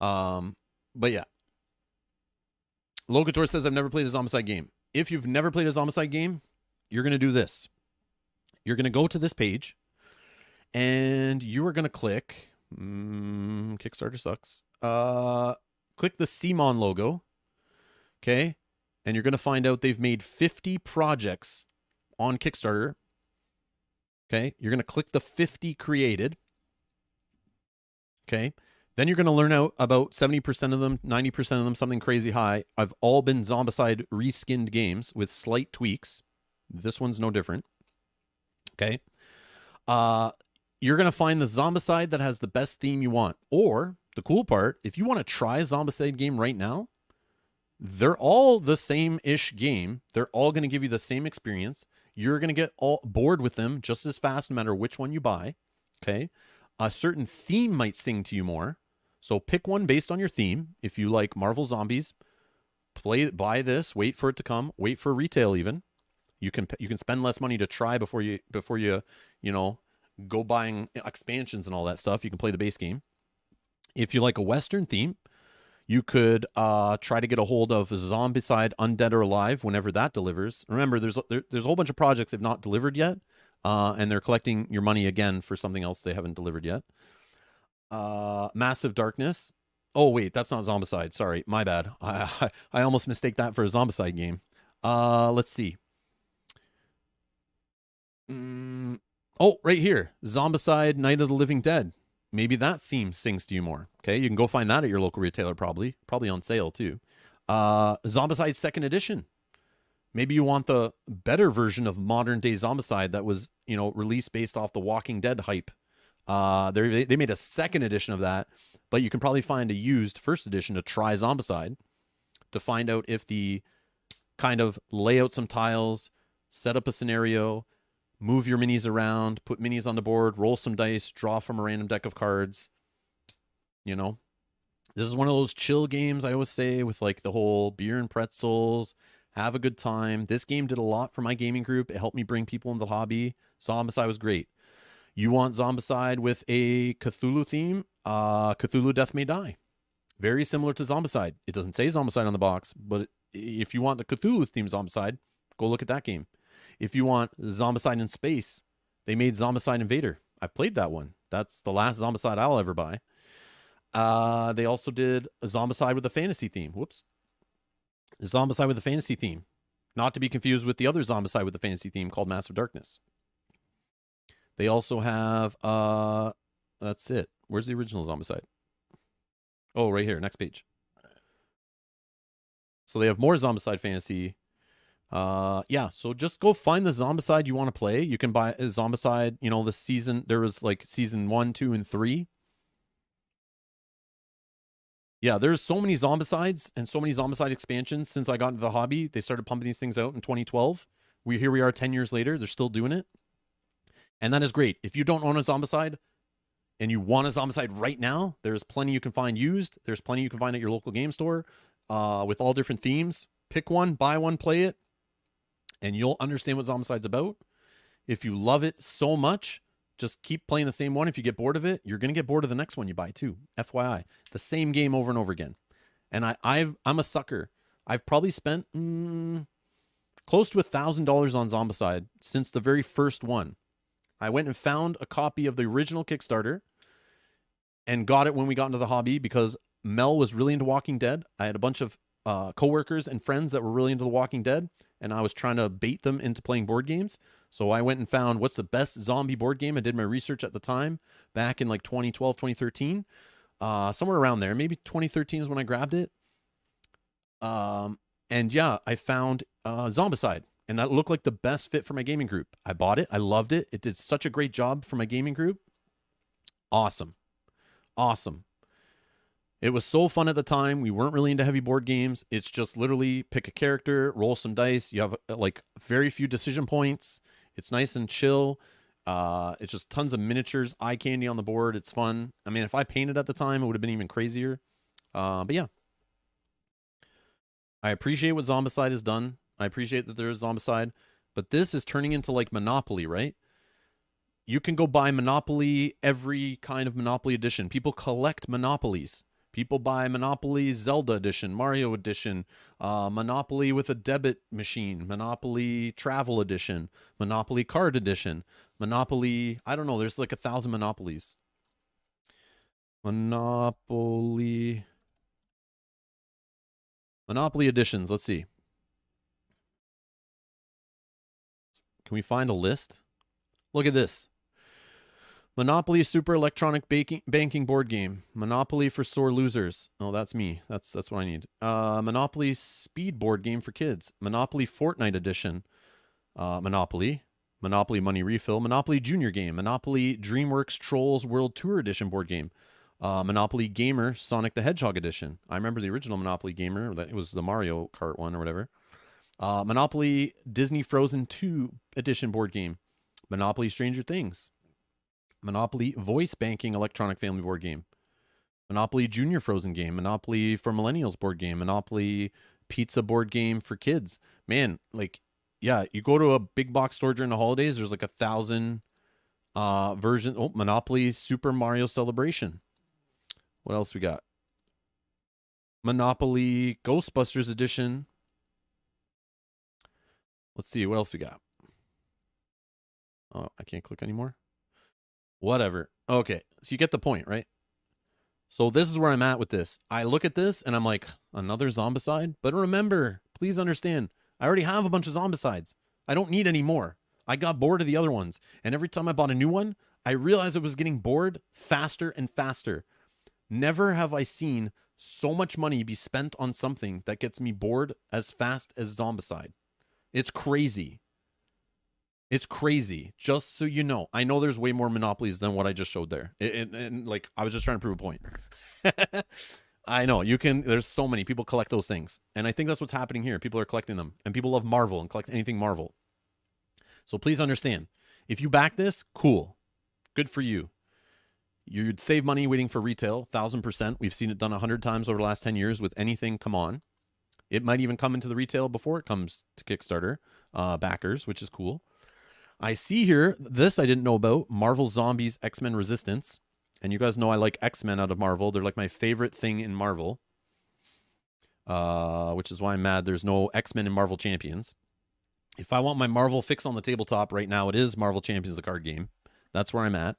But yeah. Locator says, I've never played a Zombicide game. If you've never played a Zombicide game, you're going to do this. You're going to go to this page, and you are going to click... Kickstarter sucks. Click the CMON logo. Okay? And you're going to find out they've made 50 projects on Kickstarter. Okay? You're going to click the 50 created. Okay? Then you're going to learn out about 70% of them, 90% of them, something crazy high. I've all been Zombicide reskinned games with slight tweaks. This one's no different. Okay. You're going to find the Zombicide that has the best theme you want. Or, the cool part, if you want to try a Zombicide game right now, they're all the same-ish game. They're all going to give you the same experience. You're going to get all bored with them just as fast no matter which one you buy. Okay. A certain theme might sing to you more. So pick one based on your theme. If you like Marvel Zombies, buy this, wait for it to come, wait for retail even. You can spend less money to try before you go buying expansions and all that stuff. You can play the base game. If you like a Western theme, you could try to get a hold of Zombicide Undead or Alive whenever that delivers. Remember, there's a whole bunch of projects they've not delivered yet, and they're collecting your money again for something else they haven't delivered yet. Massive Darkness. Oh, wait, that's not Zombicide. Sorry, my bad. I almost mistake that for a Zombicide game. Let's see. Oh, right here. Zombicide Night of the Living Dead. Maybe that theme sings to you more. Okay, you can go find that at your local retailer probably. Probably on sale too. Zombicide 2nd Edition. Maybe you want the better version of modern day Zombicide that was, released based off the Walking Dead hype. They made a 2nd edition of that, but you can probably find a used 1st edition to try Zombicide to find out if the kind of lay out some tiles, set up a scenario, move your minis around, put minis on the board, roll some dice, draw from a random deck of cards. This is one of those chill games I always say with like the whole beer and pretzels, have a good time. This game did a lot for my gaming group. It helped me bring people into the hobby. Zombicide was great. You want Zombicide with a Cthulhu theme? Cthulhu Death May Die. Very similar to Zombicide. It doesn't say Zombicide on the box, but if you want the Cthulhu theme Zombicide, go look at that game. If you want Zombicide in space, they made Zombicide Invader. I've played that one. That's the last Zombicide I'll ever buy. They also did a Zombicide with a fantasy theme. Whoops. Zombicide with a fantasy theme. Not to be confused with the other Zombicide with a fantasy theme called Massive Darkness. They also have, that's it. Where's the original Zombicide? Oh, right here. Next page. So they have more Zombicide fantasy. Yeah, so just go find the Zombicide you want to play. You can buy a Zombicide, this season. There was like season 1, 2, and 3. Yeah, there's so many Zombicides and so many Zombicide expansions since I got into the hobby. They started pumping these things out in 2012. Here we are 10 years later. They're still doing it. And that is great. If you don't own a Zombicide and you want a Zombicide right now, there's plenty you can find used. There's plenty you can find at your local game store with all different themes. Pick one, buy one, play it, and you'll understand what Zombicide's about. If you love it so much, just keep playing the same one. If you get bored of it, you're going to get bored of the next one you buy too. FYI. The same game over and over again. And I'm a sucker. I've probably spent close to $1,000 on Zombicide since the very first one. I went and found a copy of the original Kickstarter and got it when we got into the hobby because Mel was really into Walking Dead. I had a bunch of coworkers and friends that were really into The Walking Dead, and I was trying to bait them into playing board games. So I went and found what's the best zombie board game. I did my research at the time, back in like 2012, 2013, somewhere around there. Maybe 2013 is when I grabbed it. And yeah, I found Zombicide, and that looked like the best fit for my gaming group. I bought it. I loved it. It did such a great job for my gaming group. Awesome. Awesome. It was so fun at the time. We weren't really into heavy board games. It's just literally pick a character, roll some dice. You have like very few decision points. It's nice and chill. It's just tons of miniatures, eye candy on the board. It's fun. I mean, if I painted at the time, it would have been even crazier. But yeah. I appreciate what Zombicide has done. I appreciate that there is Zombicide. But this is turning into like Monopoly, right? You can go buy Monopoly, every kind of Monopoly edition. People collect Monopolies. People buy Monopoly Zelda edition, Mario edition, Monopoly with a debit machine, Monopoly travel edition, Monopoly card edition, Monopoly, I don't know, there's like 1,000 Monopolies. Monopoly editions, let's see. Can we find a list? Look at this. Monopoly Super Electronic Banking Board Game. Monopoly for Sore Losers. Oh, that's me. That's what I need. Monopoly Speed Board Game for Kids. Monopoly Fortnite Edition. Monopoly Money Refill. Monopoly Junior Game. Monopoly DreamWorks Trolls World Tour Edition Board Game. Monopoly Gamer Sonic the Hedgehog Edition. I remember the original Monopoly Gamer. That it was the Mario Kart one or whatever. Monopoly Disney Frozen 2 Edition Board Game. Monopoly Stranger Things. Monopoly Voice Banking Electronic Family Board Game. Monopoly Junior Frozen Game. Monopoly for Millennials Board Game. Monopoly Pizza Board Game for Kids. Man, like, yeah, you go to a big box store during the holidays, there's like 1,000 versions. Oh, Monopoly Super Mario Celebration. What else we got? Monopoly Ghostbusters Edition. Let's see, what else we got? Oh, I can't click anymore. Whatever. Okay, so you get the point, right? So this is where I'm at with this. I look at this and I'm like, another Zombicide? But remember, please understand, I already have a bunch of Zombicides. I don't need any more. I got bored of the other ones. And every time I bought a new one, I realized I was getting bored faster and faster. Never have I seen so much money be spent on something that gets me bored as fast as Zombicide. It's crazy. It's crazy. Just so you know, I know there's way more monopolies than what I just showed there. And like, I was just trying to prove a point. I know you can. There's so many people collect those things, and I think that's what's happening here. People are collecting them, and people love Marvel and collect anything Marvel. So please understand, if you back this, cool, good for you. You'd save money waiting for retail, 1,000%. We've seen it done 100 times over the last 10 years with anything. Come on, it might even come into the retail before it comes to Kickstarter backers, which is cool. I see here, this I didn't know about, Marvel Zombies X-Men Resistance. And you guys know I like X-Men out of Marvel. They're like my favorite thing in Marvel. Which is why I'm mad there's no X-Men in Marvel Champions. If I want my Marvel fix on the tabletop right now, it is Marvel Champions, the card game. That's where I'm at.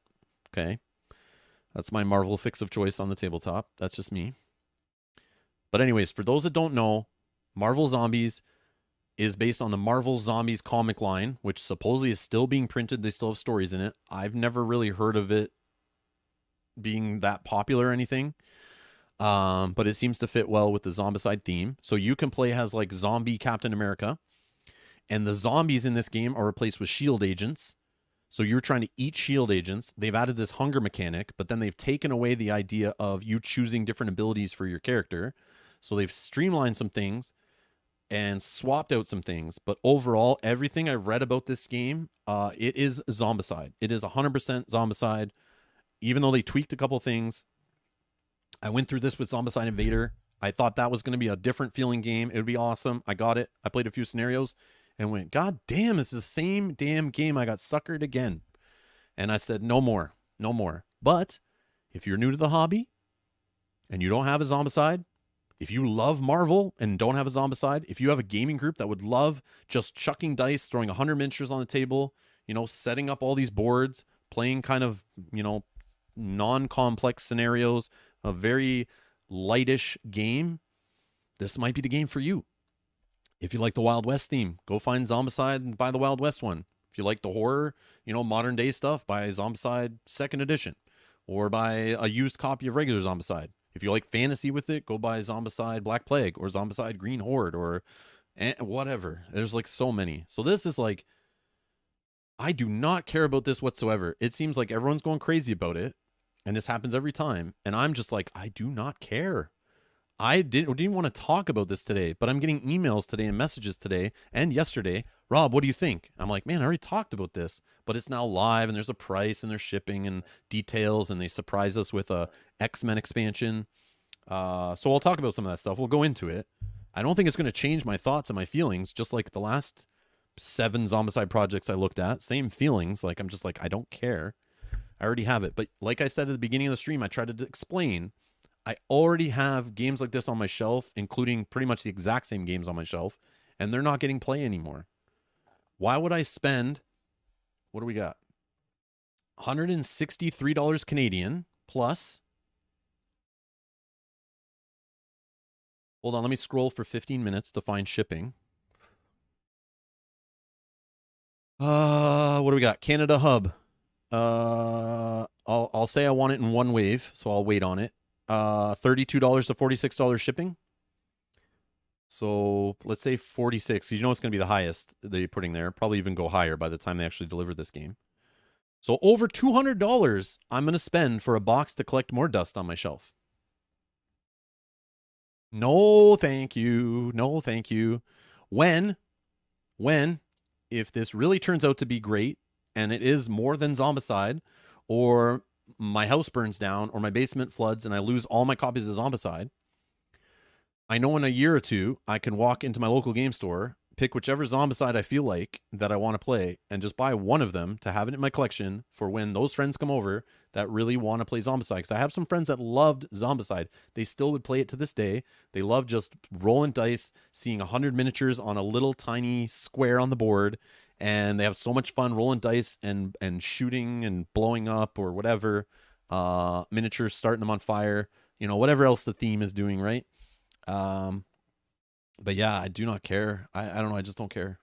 Okay. That's my Marvel fix of choice on the tabletop. That's just me. But anyways, for those that don't know, Marvel Zombies is based on the Marvel Zombies comic line, which supposedly is still being printed. They still have stories in it. I've never really heard of it being that popular or anything. But it seems to fit well with the Zombicide theme. So you can play as like zombie Captain America. And the zombies in this game are replaced with shield agents. So you're trying to eat shield agents. They've added this hunger mechanic, but then they've taken away the idea of you choosing different abilities for your character. So they've streamlined some things and swapped out some things. But overall, everything I read about this game, it is Zombicide. It is 100% Zombicide. Even though they tweaked a couple things, I went through this with Zombicide Invader. I thought that was going to be a different feeling game. It would be awesome. I got it. I played a few scenarios and went, God damn, it's the same damn game. I got suckered again. And I said, no more. No more. But if you're new to the hobby and you don't have a Zombicide, if you love Marvel and don't have a Zombicide, if you have a gaming group that would love just chucking dice, throwing 100 miniatures on the table, you know, setting up all these boards, playing kind of, you know, non-complex scenarios, a very lightish game, this might be the game for you. If you like the Wild West theme, go find Zombicide and buy the Wild West one. If you like the horror, you know, modern day stuff, buy Zombicide 2nd edition or buy a used copy of regular Zombicide. If you like fantasy with it, go buy Zombicide Black Plague or Zombicide Green Horde or whatever. There's like so many. So this is like, I do not care about this whatsoever. It seems like everyone's going crazy about it. And this happens every time. And I'm just like, I do not care. I didn't want to talk about this today, but I'm getting emails today and messages today and yesterday. Rob, what do you think? I'm like, man, I already talked about this, but it's now live and there's a price and there's shipping and details and they surprise us with a X-Men expansion. So I'll talk about some of that stuff. We'll go into it. I don't think it's going to change my thoughts and my feelings, just like the last 7 Zombicide projects I looked at. Same feelings. Like, I'm just like, I don't care. I already have it. But like I said at the beginning of the stream, I tried to explain, I already have games like this on my shelf, including pretty much the exact same games on my shelf, and they're not getting play anymore. Why would I spend, what do we got? $163 Canadian plus, hold on, let me scroll for 15 minutes to find shipping. What do we got? Canada Hub. I'll say I want it in one wave, so I'll wait on it. $32 to $46 shipping. So let's say 46. You know it's going to be the highest they're putting there. Probably even go higher by the time they actually deliver this game. So over $200 I'm going to spend for a box to collect more dust on my shelf. No, thank you. No, thank you. When, if this really turns out to be great, and it is more than Zombicide, or my house burns down, or my basement floods, and I lose all my copies of Zombicide, I know in a year or two, I can walk into my local game store, pick whichever Zombicide I feel like that I want to play, and just buy one of them to have it in my collection for when those friends come over that really want to play Zombicide. Because I have some friends that loved Zombicide. They still would play it to this day. They love just rolling dice, seeing 100 miniatures on a little tiny square on the board, and they have so much fun rolling dice and shooting and blowing up or whatever, miniatures, starting them on fire, you know, whatever else the theme is doing, right? But yeah, I do not care. I don't know. I just don't care.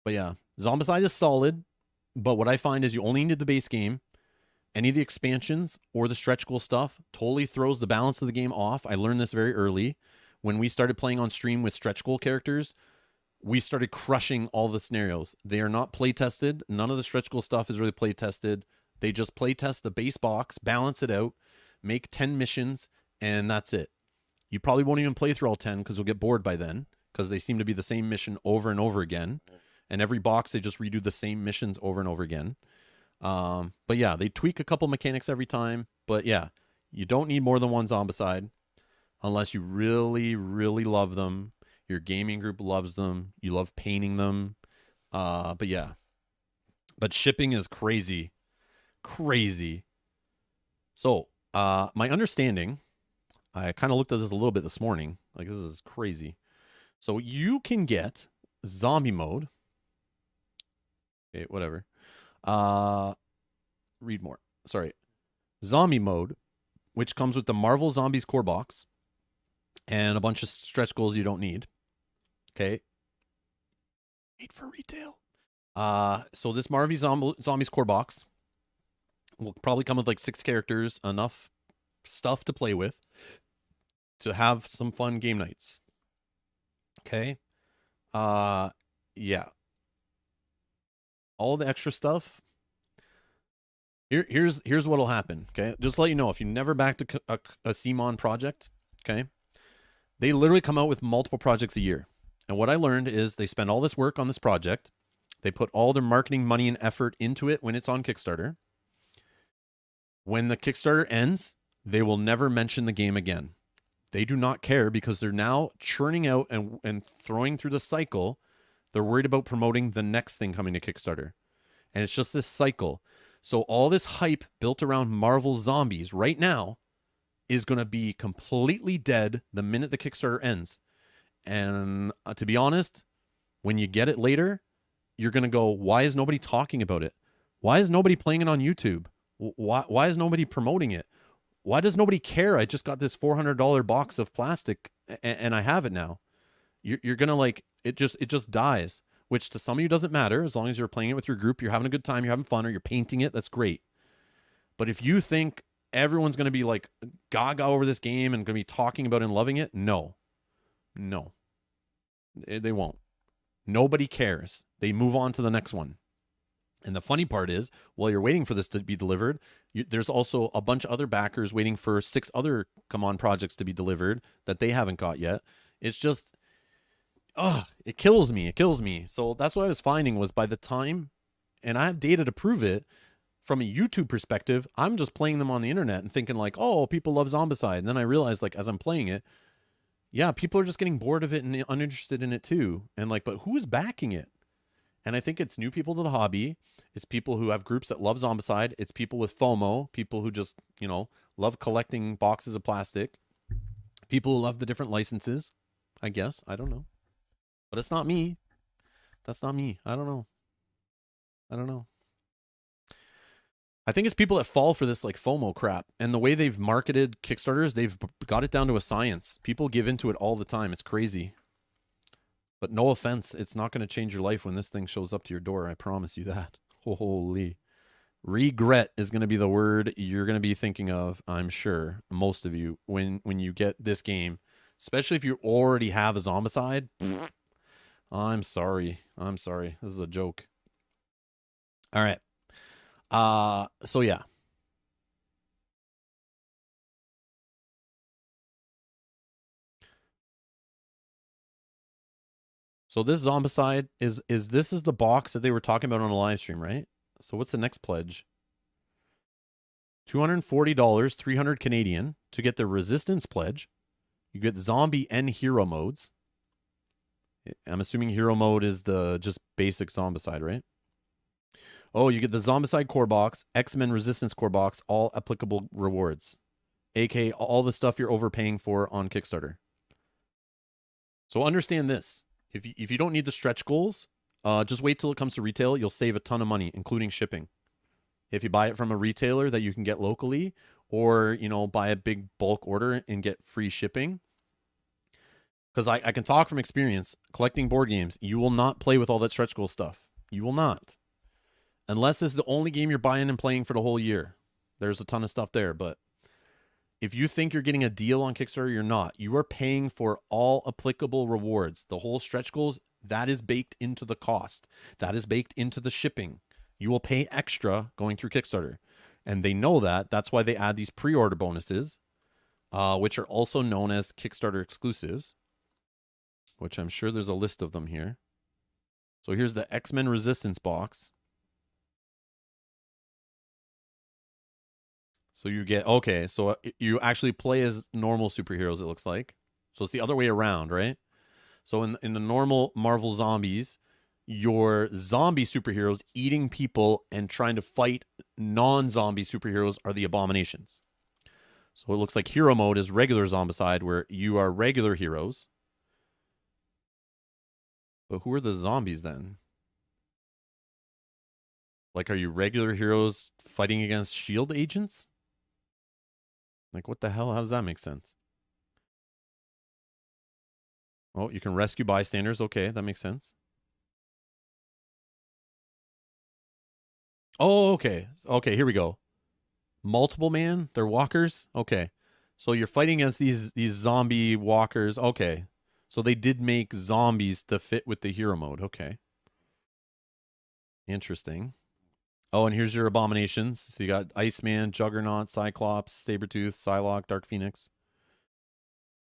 But yeah, Zombicide is solid. But what I find is you only need the base game. Any of the expansions or the stretch goal stuff totally throws the balance of the game off. I learned this very early. When we started playing on stream with stretch goal characters, we started crushing all the scenarios. They are not play tested. None of the stretch goal stuff is really play tested. They just play test the base box, balance it out, make 10 missions, and that's it. You probably won't even play through all 10 because you'll get bored by then, because they seem to be the same mission over and over again. And every box, they just redo the same missions over and over again. But yeah, they tweak a couple mechanics every time. But yeah, you don't need more than one Zombicide unless you really, really love them. Your gaming group loves them. You love painting them. But yeah. But shipping is crazy. Crazy. So, my understanding, I kind of looked at this a little bit this morning. Like, this is crazy. So you can get zombie mode. Okay, whatever. Read more. Sorry. Zombie mode, which comes with the Marvel Zombies core box and a bunch of stretch goals you don't need. Okay. Made for retail. So this Marvel Zombies core box will probably come with like 6 characters, enough stuff to play with to have some fun game nights. Okay. Yeah. All the extra stuff. Here's what'll happen. Okay, just to let you know, if you never backed a CMON project, okay, they literally come out with multiple projects a year. And what I learned is they spend all this work on this project. They put all their marketing money and effort into it when it's on Kickstarter. When the Kickstarter ends, they will never mention the game again. They do not care because they're now churning out and throwing through the cycle. They're worried about promoting the next thing coming to Kickstarter. And it's just this cycle. So all this hype built around Marvel Zombies right now is going to be completely dead the minute the Kickstarter ends. And to be honest, when you get it later, you're going to go, why is nobody talking about it? Why is nobody playing it on YouTube? Why is nobody promoting it? Why does nobody care? I just got this $400 box of plastic and I have it now. You're going to like, it just dies, which to some of you doesn't matter. As long as you're playing it with your group, you're having a good time, you're having fun, or you're painting it, that's great. But if you think everyone's going to be like gaga over this game and going to be talking about it and loving it, no, they won't. Nobody cares. They move on to the next one. And the funny part is, while you're waiting for this to be delivered, there's also a bunch of other backers waiting for 6 other Come On projects to be delivered that they haven't got yet. It's just, it kills me. It kills me. So that's what I was finding was by the time, and I have data to prove it, from a YouTube perspective, I'm just playing them on the internet and thinking like, oh, people love Zombicide. And then I realized like, as I'm playing it, yeah, people are just getting bored of it and uninterested in it too. And like, but who is backing it? And I think it's new people to the hobby. It's people who have groups that love Zombicide. It's people with FOMO, people who just, love collecting boxes of plastic. People who love the different licenses, I guess. I don't know. But it's not me. That's not me. I don't know. I think it's people that fall for this like FOMO crap. And the way they've marketed Kickstarters, they've got it down to a science. People give into it all the time. It's crazy. But no offense, it's not going to change your life when this thing shows up to your door. I promise you that. Holy. Regret is going to be the word you're going to be thinking of, I'm sure, most of you, when you get this game. Especially if you already have a Zombicide. I'm sorry. This is a joke. All right. So yeah. So this Zombicide is the box that they were talking about on a live stream, right? So what's the next pledge? $240, 300 Canadian to get the Resistance pledge. You get zombie and hero modes. I'm assuming hero mode is the just basic Zombicide, right? Oh, you get the Zombicide core box, X-Men Resistance core box, all applicable rewards. aka all the stuff you're overpaying for on Kickstarter. So understand this. If you don't need the stretch goals, just wait till it comes to retail. You'll save a ton of money, including shipping. If you buy it from a retailer that you can get locally, or, buy a big bulk order and get free shipping. Because I can talk from experience, collecting board games, you will not play with all that stretch goal stuff. You will not. Unless it's the only game you're buying and playing for the whole year. There's a ton of stuff there, but if you think you're getting a deal on Kickstarter, you're not. You are paying for all applicable rewards. The whole stretch goals, that is baked into the cost. That is baked into the shipping. You will pay extra going through Kickstarter. And they know that. That's why they add these pre-order bonuses, which are also known as Kickstarter exclusives, which I'm sure there's a list of them here. So here's the X-Men Resistance box. So you get, okay, so you actually play as normal superheroes, it looks like. So it's the other way around, right? So in the normal Marvel Zombies, your zombie superheroes eating people and trying to fight non-zombie superheroes are the abominations. So it looks like hero mode is regular Zombicide, where you are regular heroes. But who are the zombies then? Like, are you regular heroes fighting against SHIELD agents? Like, what the hell? How does that make sense? Oh, you can rescue bystanders. Okay, that makes sense. Oh, okay. Okay, here we go. Multiple man? They're walkers? Okay. So you're fighting against these zombie walkers. Okay. So they did make zombies to fit with the hero mode. Okay. Interesting. Oh, and here's your abominations. So you got Iceman, Juggernaut, Cyclops, Sabretooth, Psylocke, Dark Phoenix.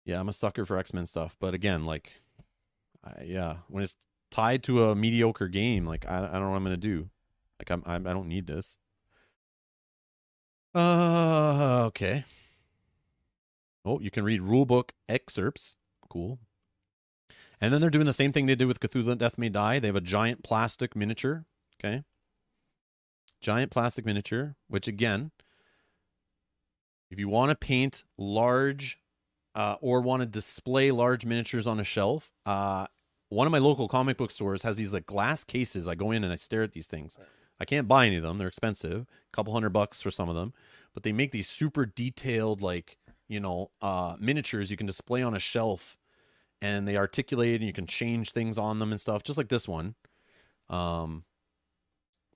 Yeah, I'm a sucker for X-Men stuff. But again, like, yeah, when it's tied to a mediocre game, like, I don't know what I'm going to do. Like, I don't need this. Okay. Oh, you can read rulebook excerpts. Cool. And then they're doing the same thing they did with Cthulhu Death May Die. They have a giant plastic miniature. Okay. Giant plastic miniature, which again, if you want to paint large or want to display large miniatures on a shelf, one of my local comic book stores has these like glass cases. I go in and I stare at these things. I can't buy any of them. They're expensive, a couple $100 for some of them, but they make these super detailed, like, you know, miniatures you can display on a shelf, and they articulate and you can change things on them and stuff, just like this one.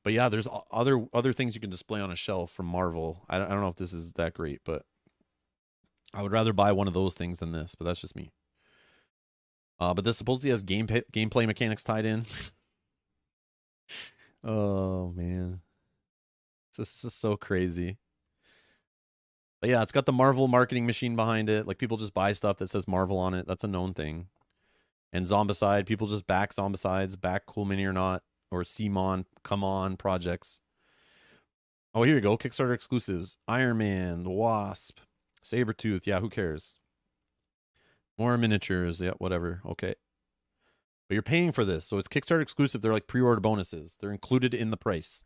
But yeah, there's other things you can display on a shelf from Marvel. I don't know if this is that great, but I would rather buy one of those things than this, but that's just me. But this supposedly has gameplay mechanics tied in. Oh, man. This is so crazy. But yeah, it's got the Marvel marketing machine behind it. Like, people just buy stuff that says Marvel on it. That's a known thing. And Zombicide, people just back Zombicides, back Cool Mini or Not, or CMON, Come On projects. Oh, here you go. Kickstarter exclusives. Iron Man, the Wasp, Sabretooth. Yeah, who cares? More miniatures. Yeah, whatever. Okay. But you're paying for this. So it's Kickstarter exclusive. They're like pre-order bonuses. They're included in the price.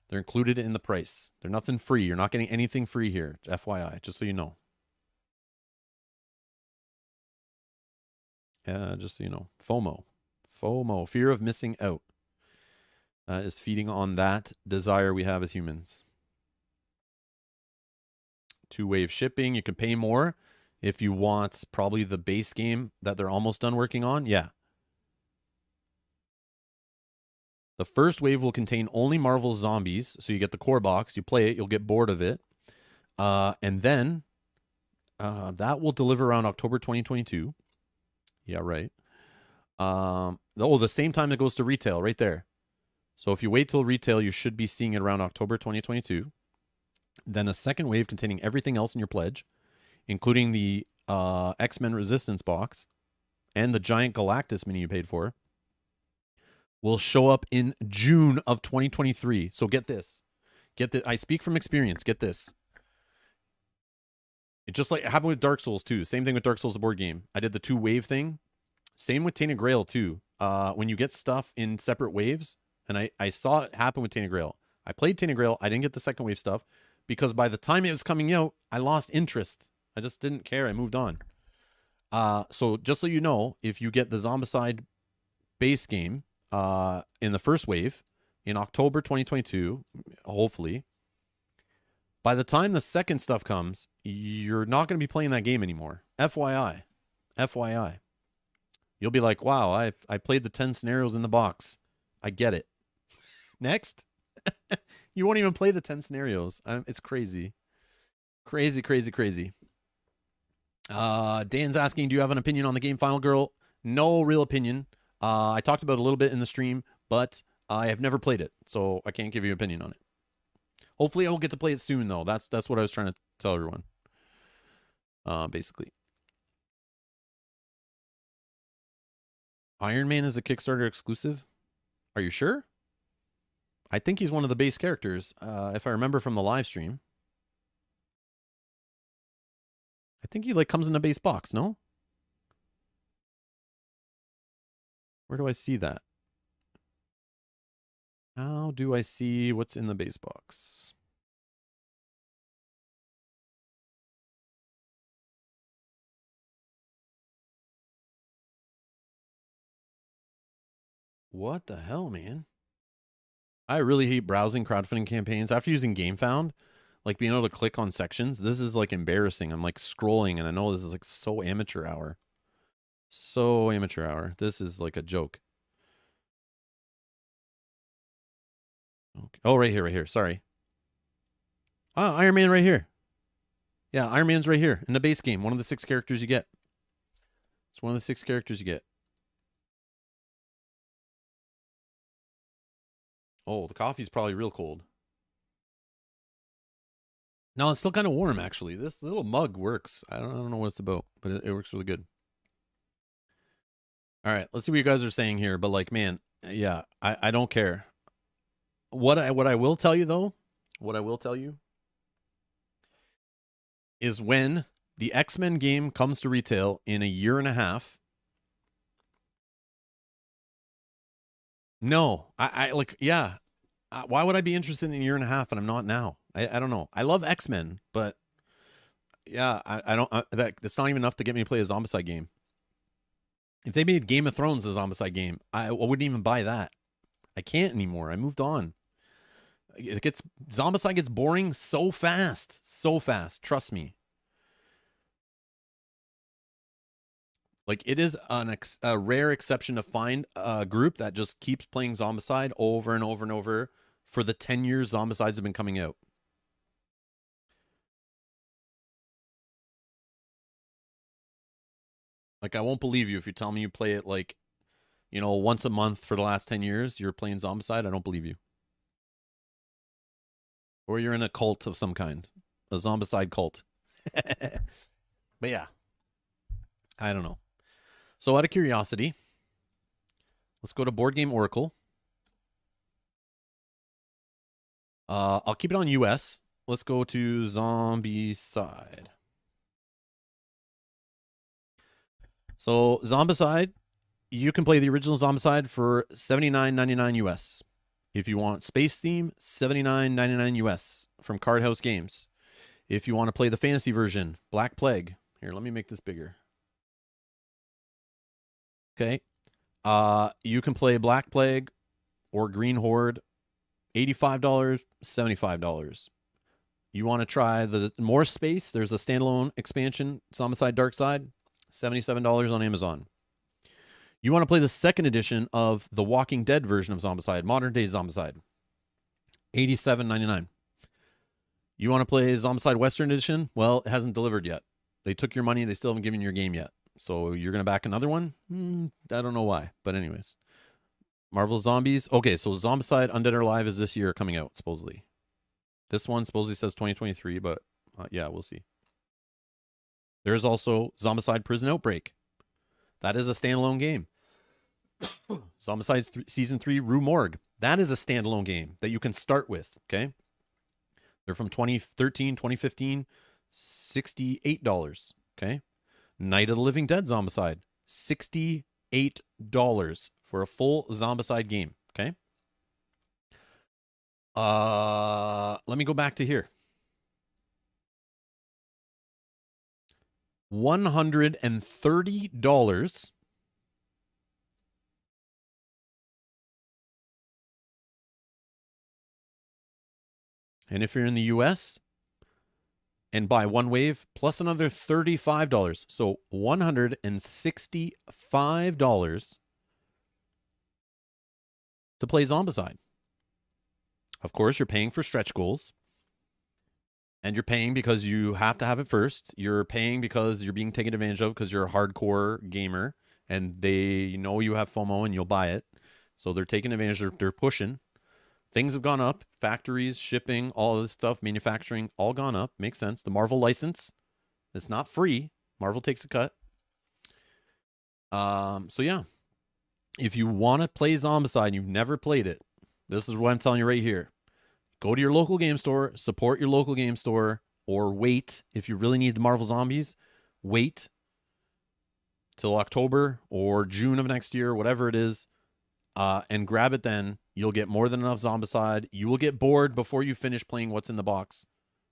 They're included in the price. They're nothing free. You're not getting anything free here. FYI, just so you know. Yeah, just so you know. FOMO, fear of missing out, is feeding on that desire we have as humans. 2-wave shipping. You can pay more if you want probably the base game that they're almost done working on. Yeah. The first wave will contain only Marvel Zombies. So you get the core box. You play it. You'll get bored of it. And then that will deliver around October 2022. Yeah, right. The same time it goes to retail right there. So if you wait till retail, you should be seeing it around October 2022. Then a second wave containing everything else in your pledge, including the X-Men Resistance box and the giant Galactus mini you paid for, will show up in June of 2023. So get this. I speak from experience. Get this. It just like it happened with Dark Souls too. Same thing with Dark Souls, the board game. I did the 2-wave thing. Same with Tainted Grail too. When you get stuff in separate waves, and I saw it happen with Tainted Grail. I played Tainted Grail. I didn't get the second wave stuff because by the time it was coming out, I lost interest. I just didn't care. I moved on. So just so you know, if you get the Zombicide base game in the first wave in October 2022, hopefully, by the time the second stuff comes, you're not going to be playing that game anymore. FYI. You'll be like, wow, I played the 10 scenarios in the box. I get it. Next. You won't even play the 10 scenarios. It's crazy. Crazy, crazy, crazy. Dan's asking, do you have an opinion on the game Final Girl? No real opinion. I talked about it a little bit in the stream, but I have never played it, so I can't give you an opinion on it. Hopefully I'll get to play it soon, though. That's what I was trying to tell everyone. Basically. Iron Man is a Kickstarter exclusive? Are you sure? I think he's one of the base characters, if I remember from the live stream. I think he like comes in a base box, no? Where do I see that? How do I see what's in the base box? What the hell, man? I really hate browsing crowdfunding campaigns. After using GameFound, like being able to click on sections, this is like embarrassing. I'm like scrolling and I know this is like so amateur hour. So amateur hour. This is like a joke. Okay. Oh, right here, right here. Sorry. Oh, Iron Man right here. Yeah, Iron Man's right here in the base game. One of the 6 characters you get. It's one of the 6 characters you get. Oh, the coffee's probably real cold. No, it's still kind of warm, actually. This little mug works. I don't know what it's about, but it works really good. All right, let's see what you guys are saying here. But like, man, yeah, I don't care. What I will tell you though, what I will tell you is when the X-Men game comes to retail in a year and a half. No, I like, yeah. Why would I be interested in a year and a half and I'm not now? I don't know. I love X-Men, but yeah, I don't. That's not even enough to get me to play a Zombicide game. If they made Game of Thrones a Zombicide game, I wouldn't even buy that. I can't anymore. I moved on. Zombicide gets boring so fast. So fast. Trust me. Like, it is a rare exception to find a group that just keeps playing Zombicide over and over and over for the 10 years Zombicides have been coming out. Like, I won't believe you if you tell me you play it, like, you know, once a month for the last 10 years, you're playing Zombicide. I don't believe you. Or you're in a cult of some kind. A Zombicide cult. But yeah. I don't know. So out of curiosity, let's go to Board Game Oracle. I'll keep it on US. Let's go to Zombicide. So Zombicide, you can play the original Zombicide for $79.99 US. If you want Space Theme, $79.99 US from Card House Games. If you want to play the fantasy version, Black Plague. Here, let me make this bigger. Okay. You can play Black Plague or Green Horde, $85, $75. You want to try the more space, there's a standalone expansion, Zombicide Dark Side, $77 on Amazon. You want to play the second edition of the Walking Dead version of Zombicide, modern day Zombicide, $87.99. You want to play Zombicide Western Edition? Well, it hasn't delivered yet. They took your money. They still haven't given you your game yet. So you're going to back another one? I don't know why. But anyways. Marvel Zombies. Okay, so Zombicide Undead or Alive is this year coming out, supposedly. This one supposedly says 2023, but yeah, we'll see. There's also Zombicide Prison Outbreak. That is a standalone game. Zombicide Season 3 Rue Morgue. That is a standalone game that you can start with, okay? They're from 2013, 2015, $68, okay? Night of the Living Dead Zombicide, $68 for a full Zombicide game, okay? Let me go back to here. $130 and if you're in the US and buy one wave plus another $35, so $165 to play Zombicide. Of course, you're paying for stretch goals. And you're paying because you have to have it first. You're paying because you're being taken advantage of because you're a hardcore gamer and they know you have FOMO and you'll buy it. So they're taking advantage. They're pushing. Things have gone up. Factories, shipping, all of this stuff, manufacturing, all gone up. Makes sense. The Marvel license, it's not free. Marvel takes a cut. So yeah, if you want to play Zombicide and you've never played it, this is what I'm telling you right here. Go to your local game store, support your local game store, or wait. If you really need the Marvel Zombies, wait till October or June of next year, whatever it is, and grab it then. You'll get more than enough Zombicide. You will get bored before you finish playing what's in the box.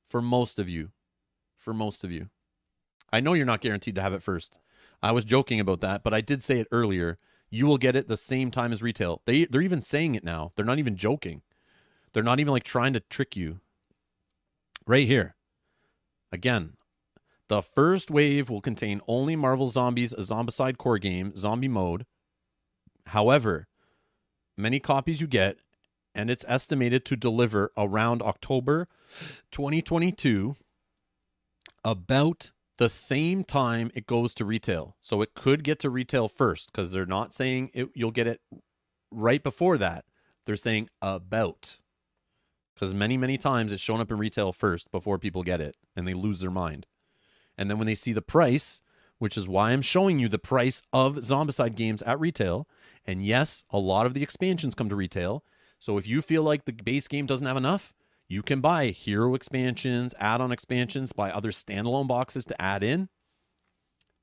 For most of you. I know you're not guaranteed to have it first. I was joking about that, but I did say it earlier. You will get it the same time as retail. They're even saying it now. They're not even joking. They're not even like trying to trick you. Right here. Again, the first wave will contain only Marvel Zombies, a Zombicide core game, zombie mode. However, many copies you get, and it's estimated to deliver around October 2022, about the same time it goes to retail. So it could get to retail first because they're not saying you'll get it right before that. They're saying about. Because many times it's shown up in retail first before people get it, and they lose their mind. And then when they see the price, which is why I'm showing you the price of Zombicide games at retail, and yes, a lot of the expansions come to retail. So if you feel like the base game doesn't have enough, you can buy hero expansions, add-on expansions, buy other standalone boxes to add in,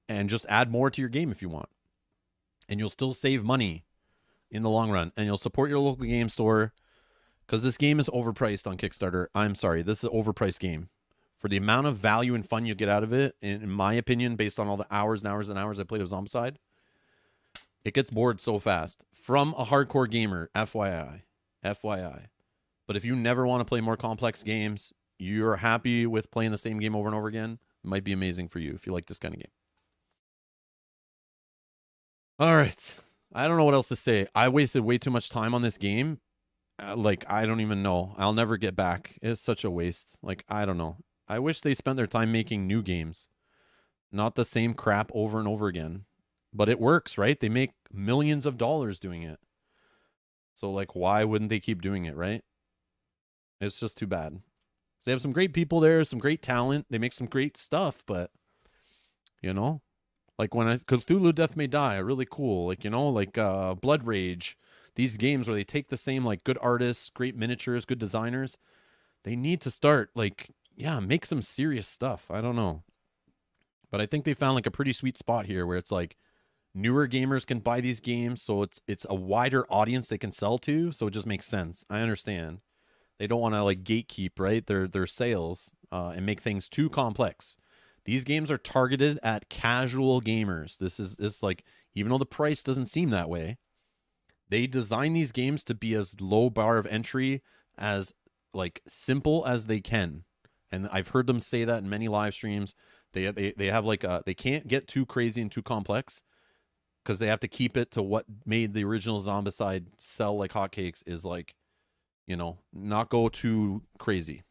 and just add more to your game if you want. And you'll still save money in the long run, and you'll support your local game store. Because this game is overpriced on Kickstarter. I'm sorry, this is an overpriced game. For the amount of value and fun you get out of it, in my opinion, based on all the hours and hours and hours I played of Zombicide, it gets bored so fast. From a hardcore gamer, FYI. But if you never want to play more complex games, you're happy with playing the same game over and over again, it might be amazing for you if you like this kind of game. All right. I don't know what else to say. I wasted way too much time on this game. Like, I don't even know. I'll never get back. It's such a waste. Like, I don't know. I wish they spent their time making new games. Not the same crap over and over again. But it works, right? They make millions of dollars doing it. So, like, why wouldn't they keep doing it, right? It's just too bad. So they have some great people there, some great talent. They make some great stuff, but, you know, like when Cthulhu Death May Die, really cool. Like, you know, like Blood Rage. These games where they take the same, like, good artists, great miniatures, good designers, they need to start, like, yeah, make some serious stuff. I don't know. But I think they found, like, a pretty sweet spot here where it's, like, newer gamers can buy these games, so it's a wider audience they can sell to, so it just makes sense. I understand. They don't want to, like, gatekeep, right, their sales and make things too complex. These games are targeted at casual gamers. This is like, even though the price doesn't seem that way, they design these games to be as low bar of entry, as, like, simple as they can. And I've heard them say that in many live streams. They have, like, they can't get too crazy and too complex because they have to keep it to what made the original Zombicide sell like hotcakes, is, like, you know, not go too crazy.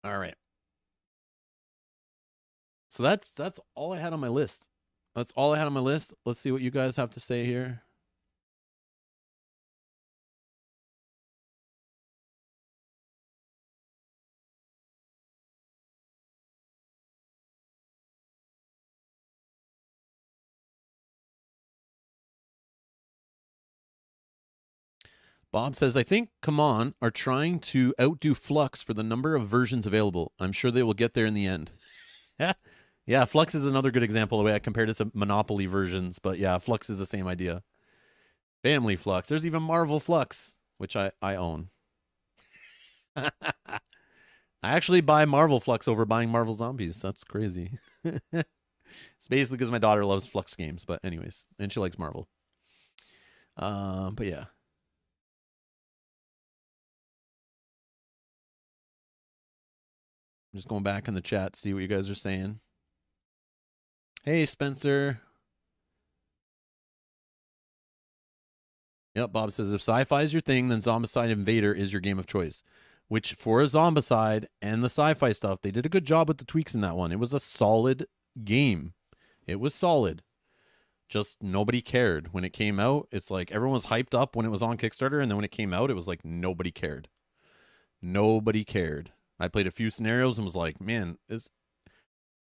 All right. So that's all I had on my list. That's all I had on my list. Let's see what you guys have to say here. Bob says, I think Come On are trying to outdo Flux for the number of versions available. I'm sure they will get there in the end. Yeah, Flux is another good example of the way I compared it to Monopoly versions. But yeah, Flux is the same idea. Family Flux. There's even Marvel Flux, which I own. I actually buy Marvel Flux over buying Marvel Zombies. That's crazy. It's basically because my daughter loves Flux games. But anyways, and she likes Marvel. But yeah. I'm just going back in the chat to see what you guys are saying. Hey, Spencer. Yep, Bob says if sci-fi is your thing, then Zombicide Invader is your game of choice. Which for a Zombicide and the sci-fi stuff, they did a good job with the tweaks in that one. It was a solid game. It was solid. Just nobody cared when it came out. It's like everyone was hyped up when it was on Kickstarter, and then when it came out, it was like nobody cared. Nobody cared. I played a few scenarios and was like, man,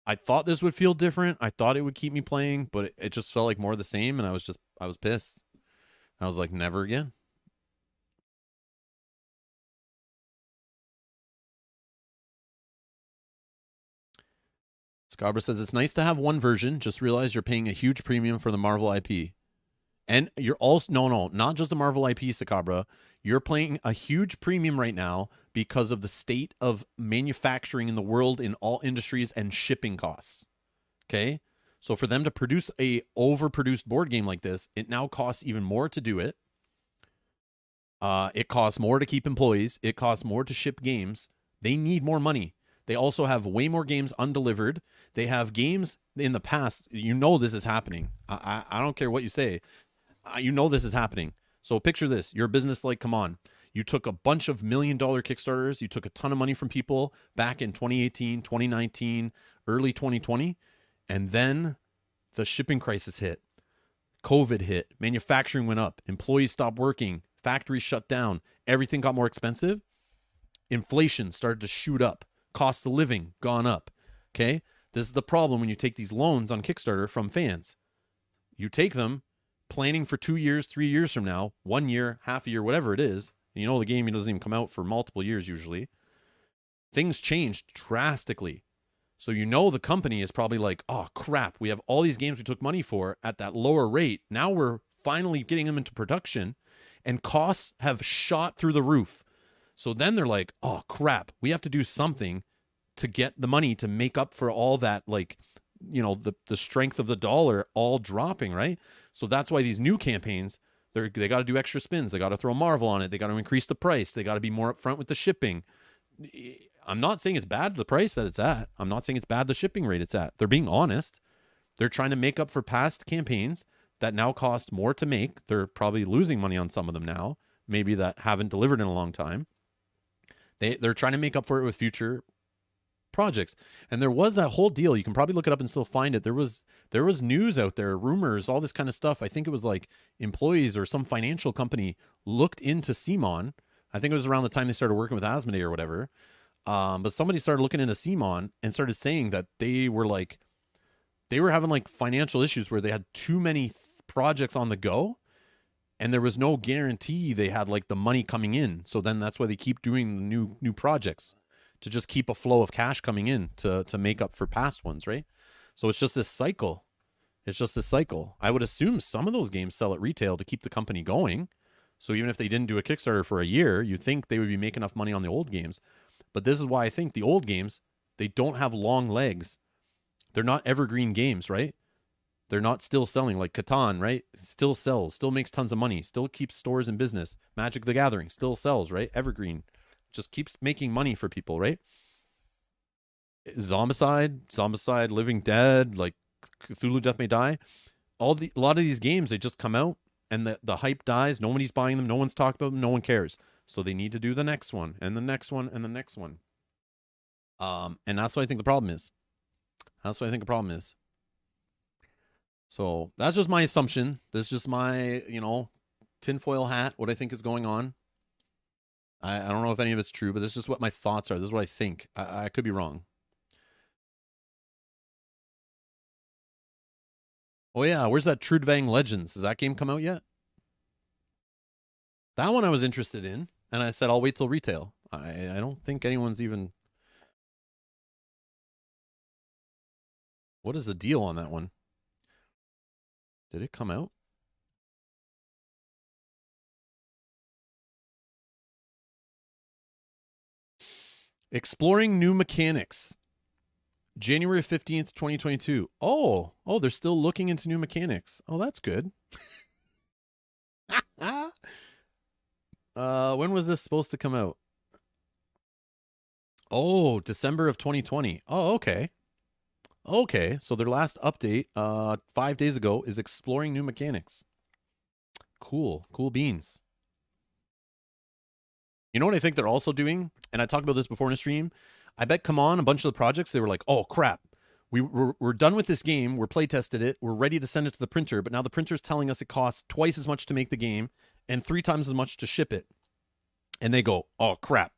I thought this would feel different. I thought it would keep me playing, but it just felt like more of the same, and I was pissed. I was like, never again. Scarborough says it's nice to have one version. Just realize you're paying a huge premium for the Marvel IP. And you're also, no, not just the Marvel IP, Sakabra. You're paying a huge premium right now because of the state of manufacturing in the world in all industries and shipping costs. Okay? So for them to produce a overproduced board game like this, it now costs even more to do it. It costs more to keep employees. It costs more to ship games. They need more money. They also have way more games undelivered. They have games in the past. You know this is happening. I don't care what you say. You know this is happening. So picture this. You're a business like, come on. You took a bunch of $1 million Kickstarters. You took a ton of money from people back in 2018, 2019, early 2020. And then the shipping crisis hit. COVID hit. Manufacturing went up. Employees stopped working. Factories shut down. Everything got more expensive. Inflation started to shoot up. Cost of living gone up. Okay? This is the problem when you take these loans on Kickstarter from fans. You take them planning for 2 years, 3 years from now, 1 year, half a year, whatever it is. And you know the game doesn't even come out for multiple years usually. Things changed drastically. So you know the company is probably like, oh crap, we have all these games we took money for at that lower rate. Now we're finally getting them into production and costs have shot through the roof. So then they're like, oh crap, we have to do something to get the money to make up for all that, like, you know, the strength of the dollar all dropping, right? So that's why these new campaigns, they got to do extra spins. They got to throw Marvel on it. They got to increase the price. They got to be more upfront with the shipping. I'm not saying it's bad the price that it's at. I'm not saying it's bad the shipping rate it's at. They're being honest. They're trying to make up for past campaigns that now cost more to make. They're probably losing money on some of them now, maybe that haven't delivered in a long time. They're trying to make up for it with future projects. And there was that whole deal. You can probably look it up and still find it. There was news out there, rumors, all this kind of stuff. I think it was like employees or some financial company looked into CMON. I think it was around the time they started working with Asmodee or whatever. But somebody started looking into CMON and started saying that they were having like financial issues where they had too many projects on the go. And there was no guarantee they had like the money coming in. So then that's why they keep doing new projects to just keep a flow of cash coming in to make up for past ones, right? So it's just this cycle. It's just this cycle. I would assume some of those games sell at retail to keep the company going. So even if they didn't do a Kickstarter for a year, you'd think they would be making enough money on the old games. But this is why I think the old games, they don't have long legs. They're not evergreen games, right? They're not still selling, like Catan, right? Still sells, still makes tons of money, still keeps stores in business. Magic the Gathering still sells, right? Evergreen just keeps making money for people, right? Zombicide, Living Dead, like Cthulhu Death May Die. A lot of these games, they just come out and the hype dies. Nobody's buying them. No one's talking about them. No one cares. So they need to do the next one and the next one and the next one. And that's what I think the problem is. So that's just my assumption. This is just my, tinfoil hat, what I think is going on. I don't know if any of it's true, but this is just what my thoughts are. This is what I think. I could be wrong. Oh yeah, where's that Trudvang Legends? Has that game come out yet? That one I was interested in, and I said I'll wait till retail. I don't think anyone's even... What is the deal on that one? Did it come out? Exploring new mechanics. January 15th, 2022. Oh, they're still looking into new mechanics. Oh, that's good. When was this supposed to come out? Oh, December of 2020. Oh, okay. Okay, so their last update 5 days ago is exploring new mechanics. Cool. Cool beans. You know what I think they're also doing? And I talked about this before in a stream. I bet come on, a bunch of the projects, they were like, oh, crap. We're done with this game. We're play tested it. We're ready to send it to the printer. But now the printer's telling us it costs twice as much to make the game and 3 times as much to ship it. And they go, oh, crap.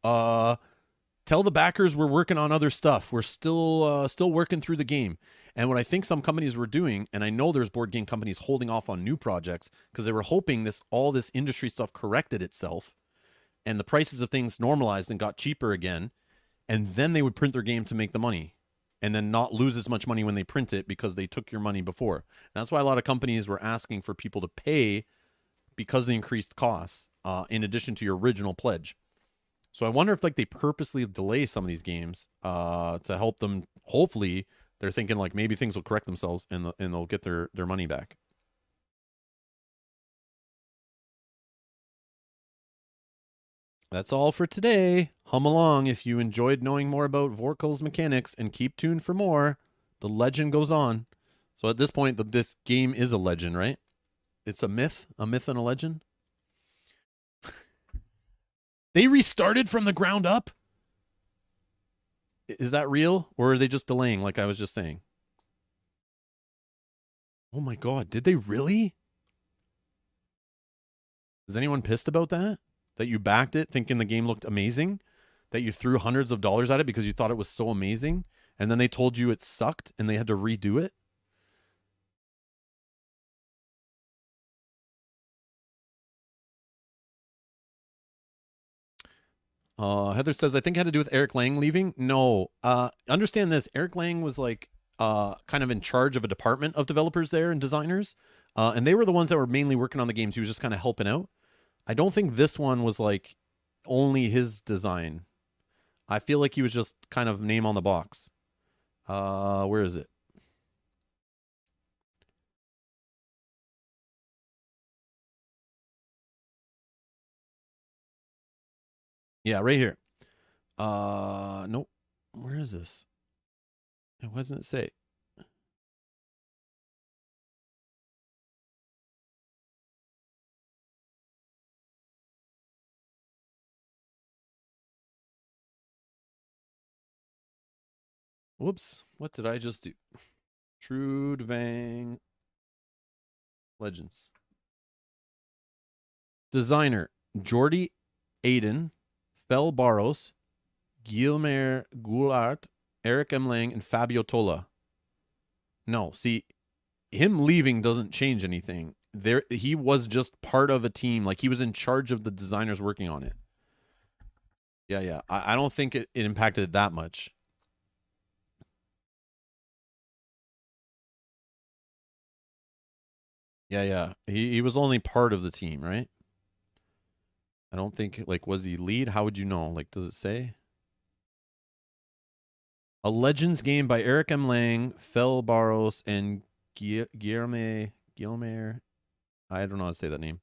Tell the backers we're working on other stuff. We're still working through the game. And what I think some companies were doing, and I know there's board game companies holding off on new projects because they were hoping all this industry stuff corrected itself and the prices of things normalized and got cheaper again, and then they would print their game to make the money and then not lose as much money when they print it because they took your money before. And that's why a lot of companies were asking for people to pay because of the increased costs in addition to your original pledge. So I wonder if like they purposely delay some of these games to help them. Hopefully they're thinking like maybe things will correct themselves and they'll get their money back. That's all for today. Hum along if you enjoyed knowing more about Vorkal's mechanics, and keep tuned for more. The legend goes on. So at this point, this game is a legend, right? It's a myth and a legend. They restarted from the ground up? Is that real? Or are they just delaying like I was just saying? Oh my God, did they really? Is anyone pissed about that? That you backed it thinking the game looked amazing? That you threw hundreds of dollars at it because you thought it was so amazing? And then they told you it sucked and they had to redo it? Heather says, I think it had to do with Eric Lang leaving. No. Understand this. Eric Lang was like kind of in charge of a department of developers there and designers. And they were the ones that were mainly working on the games. He was just kind of helping out. I don't think this one was like only his design. I feel like he was just kind of name on the box. Where is it? Yeah, right here. Nope. Where is this? What doesn't it say? Whoops. What did I just do? Trudvang Legends. Designer Jordi Aiden, Fel Barros, Guilherme Goulart, Eric M. Lang, and Fabio Tola. No, see, him leaving doesn't change anything. He was just part of a team. Like, he was in charge of the designers working on it. Yeah. I don't think it impacted it that much. Yeah. He was only part of the team, right? I don't think, like, was he lead? How would you know? Like, does it say? A Legends game by Eric M. Lang, Fel Barros, and Guilherme. I don't know how to say that name.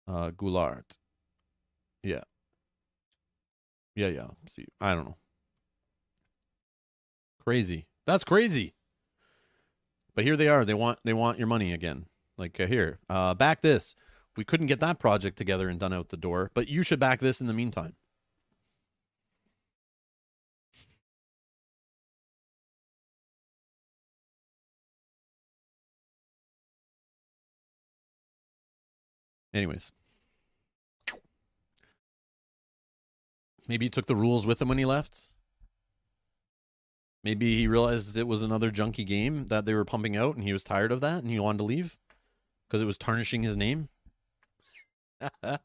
Goulart. Yeah. See, I don't know. Crazy. That's crazy. But here they are. They want your money again. Like here, back this. We couldn't get that project together and done out the door, but you should back this in the meantime. Anyways. Maybe he took the rules with him when he left. Maybe he realized it was another junky game that they were pumping out and he was tired of that and he wanted to leave because it was tarnishing his name. It's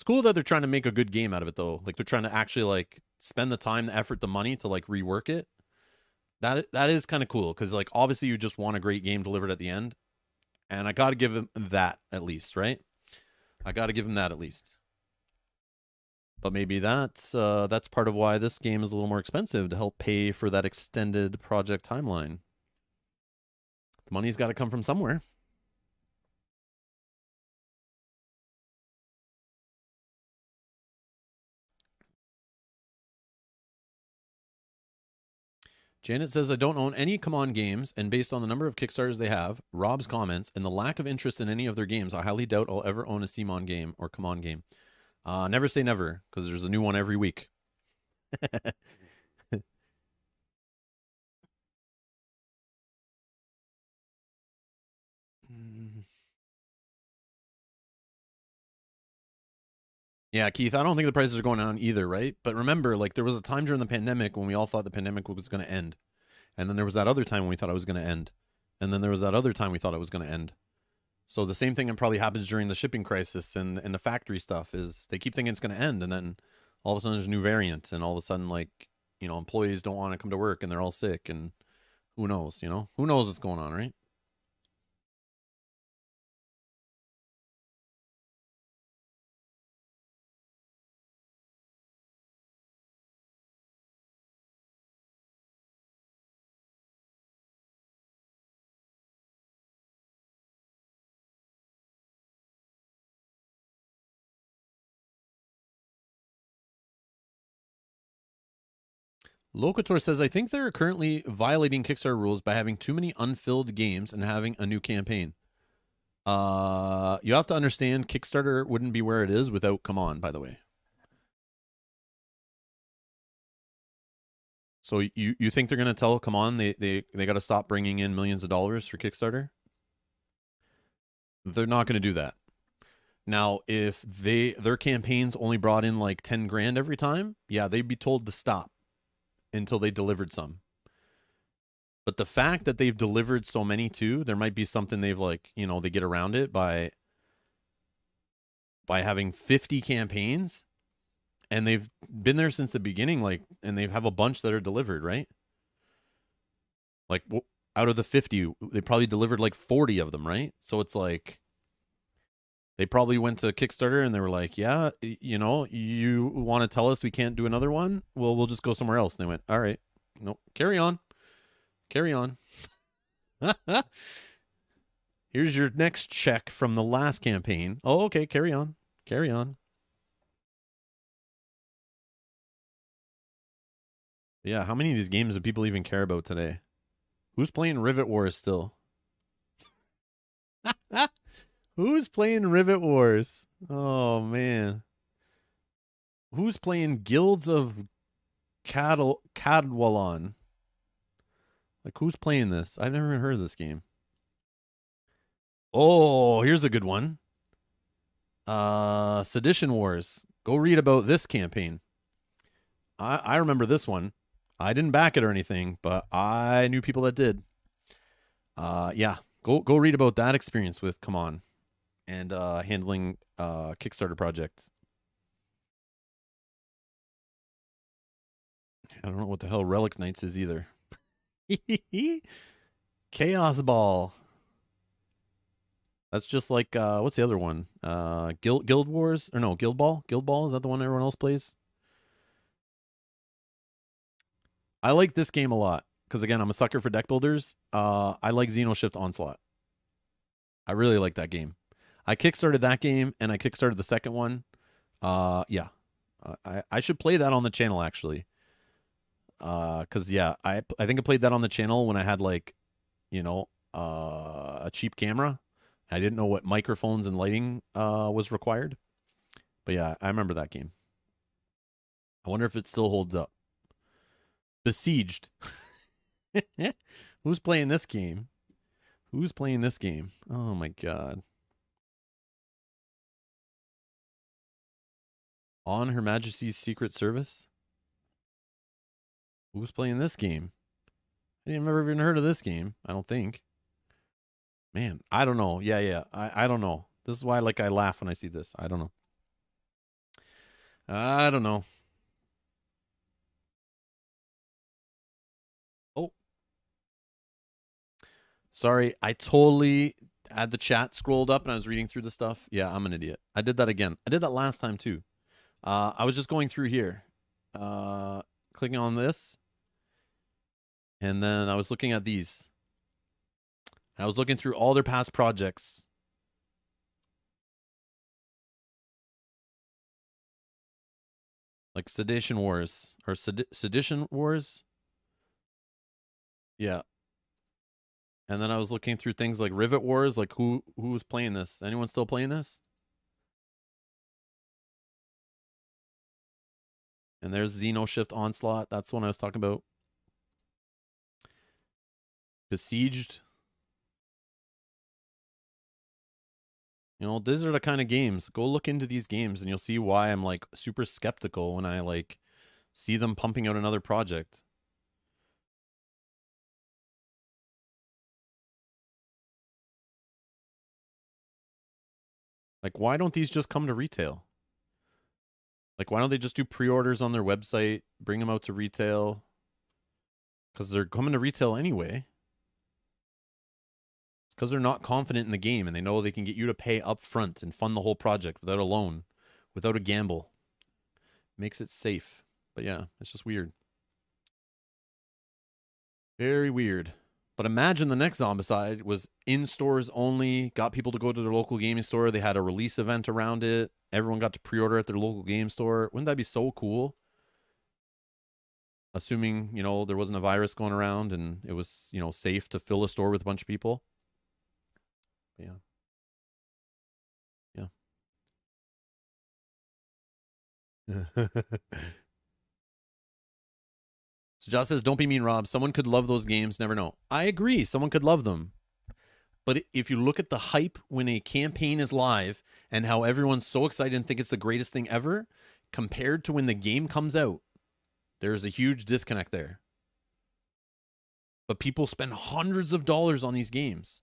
cool that they're trying to make a good game out of it though. Like they're trying to actually like spend the time, the effort, the money to like rework it. That is kind of cool because like obviously you just want a great game delivered at the end. And I got to give him that at least, right? I got to give him that at least. But maybe that's part of why this game is a little more expensive to help pay for that extended project timeline. The money's got to come from somewhere. Janet says, I don't own any Come On games, and based on the number of Kickstarters they have, Rob's comments, and the lack of interest in any of their games, I highly doubt I'll ever own a CMON game or Come On game. Never say never, because there's a new one every week. Yeah, Keith, I don't think the prices are going down either, right? But remember, like, there was a time during the pandemic when we all thought the pandemic was going to end. And then there was that other time when we thought it was going to end. And then there was that other time we thought it was going to end. So the same thing probably happens during the shipping crisis and the factory stuff is they keep thinking it's going to end. And then all of a sudden there's a new variant. And all of a sudden, like, you know, employees don't want to come to work and they're all sick. And who knows, you know? Who knows what's going on, right? Locator says, I think they're currently violating Kickstarter rules by having too many unfilled games and having a new campaign. You have to understand Kickstarter wouldn't be where it is without Come On, by the way. So you think they're going to tell Come On they got to stop bringing in millions of dollars for Kickstarter? They're not going to do that. Now, if their campaigns only brought in like 10 grand every time, yeah, they'd be told to stop until they delivered some. But the fact that they've delivered so many too, there might be something they've like, you know, they get around it by having 50 campaigns and they've been there since the beginning, like, and they have a bunch that are delivered, right? Like out of the 50, they probably delivered like 40 of them, right? So it's like they probably went to Kickstarter and they were like, yeah, you know, you want to tell us we can't do another one? Well, we'll just go somewhere else. And they went, all right, no, carry on. Carry on. Here's your next check from the last campaign. Oh, okay, carry on. Carry on. Yeah, how many of these games do people even care about today? Who's playing Rivet Wars still? Who's playing Rivet Wars? Oh, man. Who's playing Guilds of Cadwallon? Like, who's playing this? I've never even heard of this game. Oh, here's a good one. Sedition Wars. Go read about this campaign. I remember this one. I didn't back it or anything, but I knew people that did. Yeah, go read about that experience with Come On and handling Kickstarter projects. I don't know what the hell Relic Knights is either. Chaos Ball. That's just like what's the other one? Guild Wars or no, Guild Ball? Guild Ball, is that the one everyone else plays? I like this game a lot because again, I'm a sucker for deck builders. I like Xenoshift Onslaught. I really like that game. I kickstarted that game and I kickstarted the second one. Yeah. I should play that on the channel actually. Cause yeah, I think I played that on the channel when I had like, you know, a cheap camera. I didn't know what microphones and lighting was required. But yeah, I remember that game. I wonder if it still holds up. Besieged. Who's playing this game? Who's playing this game? Oh my god. On Her Majesty's Secret Service? Who's playing this game? I've never even heard of this game, I don't think. Man, I don't know. Yeah. I don't know. This is why like I laugh when I see this. I don't know. I don't know. Oh. Sorry, I totally had the chat scrolled up and I was reading through the stuff. Yeah, I'm an idiot. I did that again. I did that last time too. I was just going through here. Clicking on this. And then I was looking at these. I was looking through all their past projects. Like Sedition Wars. Or Sedition Wars? Yeah. And then I was looking through things like Rivet Wars, like who's playing this? Anyone still playing this? And there's Xenoshift Onslaught. That's the one I was talking about. Besieged. You know, these are the kind of games. Go look into these games and you'll see why I'm like super skeptical when I like see them pumping out another project. Like, why don't these just come to retail? Like, why don't they just do pre-orders on their website, bring them out to retail? Because they're coming to retail anyway. It's because they're not confident in the game and they know they can get you to pay up front and fund the whole project without a loan, without a gamble. Makes it safe. But yeah, it's just weird. Very weird. But imagine the next Zombicide was in stores only, got people to go to their local gaming store. They had a release event around it. Everyone got to pre-order at their local game store. Wouldn't that be so cool? Assuming, you know, there wasn't a virus going around and it was, you know, safe to fill a store with a bunch of people. Yeah. Yeah. So Josh says, don't be mean, Rob. Someone could love those games. Never know. I agree. Someone could love them. But if you look at the hype when a campaign is live and how everyone's so excited and think it's the greatest thing ever, compared to when the game comes out, there's a huge disconnect there. But people spend hundreds of dollars on these games.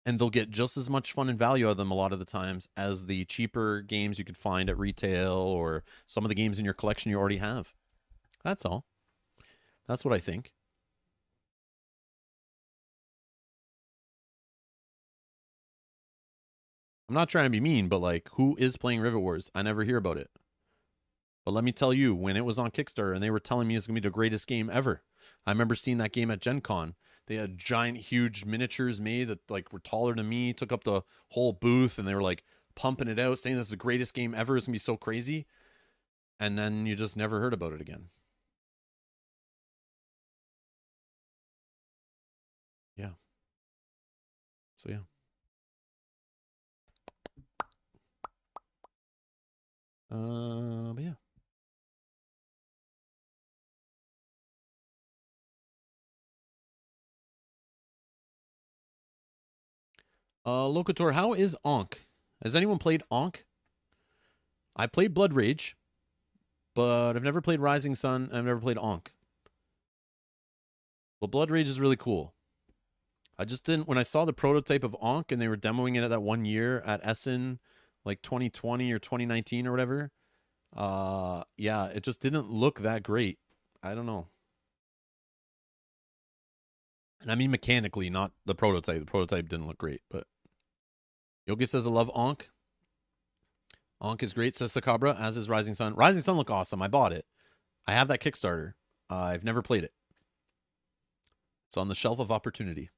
And they'll get just as much fun and value out of them a lot of the times as the cheaper games you could find at retail or some of the games in your collection you already have. That's all. That's what I think. I'm not trying to be mean, but like, who is playing Rivet Wars? I never hear about it. But let me tell you, when it was on Kickstarter and they were telling me it's going to be the greatest game ever, I remember seeing that game at Gen Con. They had giant, huge miniatures made that like were taller than me, took up the whole booth, and they were like pumping it out, saying this is the greatest game ever. It's going to be so crazy. And then you just never heard about it again. Yeah. So, yeah. But yeah. Locator, how is Ankh? Has anyone played Ankh? I played Blood Rage, but I've never played Rising Sun, and I've never played Ankh. Well, Blood Rage is really cool. I just didn't, when I saw the prototype of Ankh and they were demoing it at that 1 year at Essen, like 2020 or 2019 or whatever, yeah, it just didn't look that great. I don't know. And I mean mechanically, not the prototype. The prototype didn't look great, but Yogi says I love Ankh. Ankh is great, says Sakabra, as is Rising Sun. Rising Sun look awesome. I bought it. I have that Kickstarter. I've never played it. It's on the shelf of opportunity.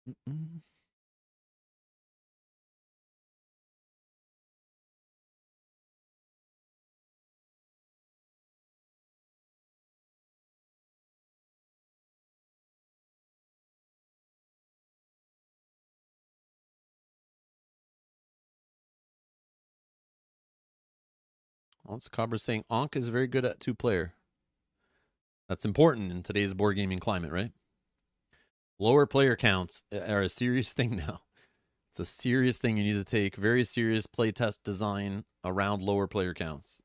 Mm-mm. Cabra saying Ankh is very good at 2-player. That's important in today's board gaming climate, right? Lower player counts are a serious thing now. It's a serious thing you need to take. Very serious playtest design around lower player counts.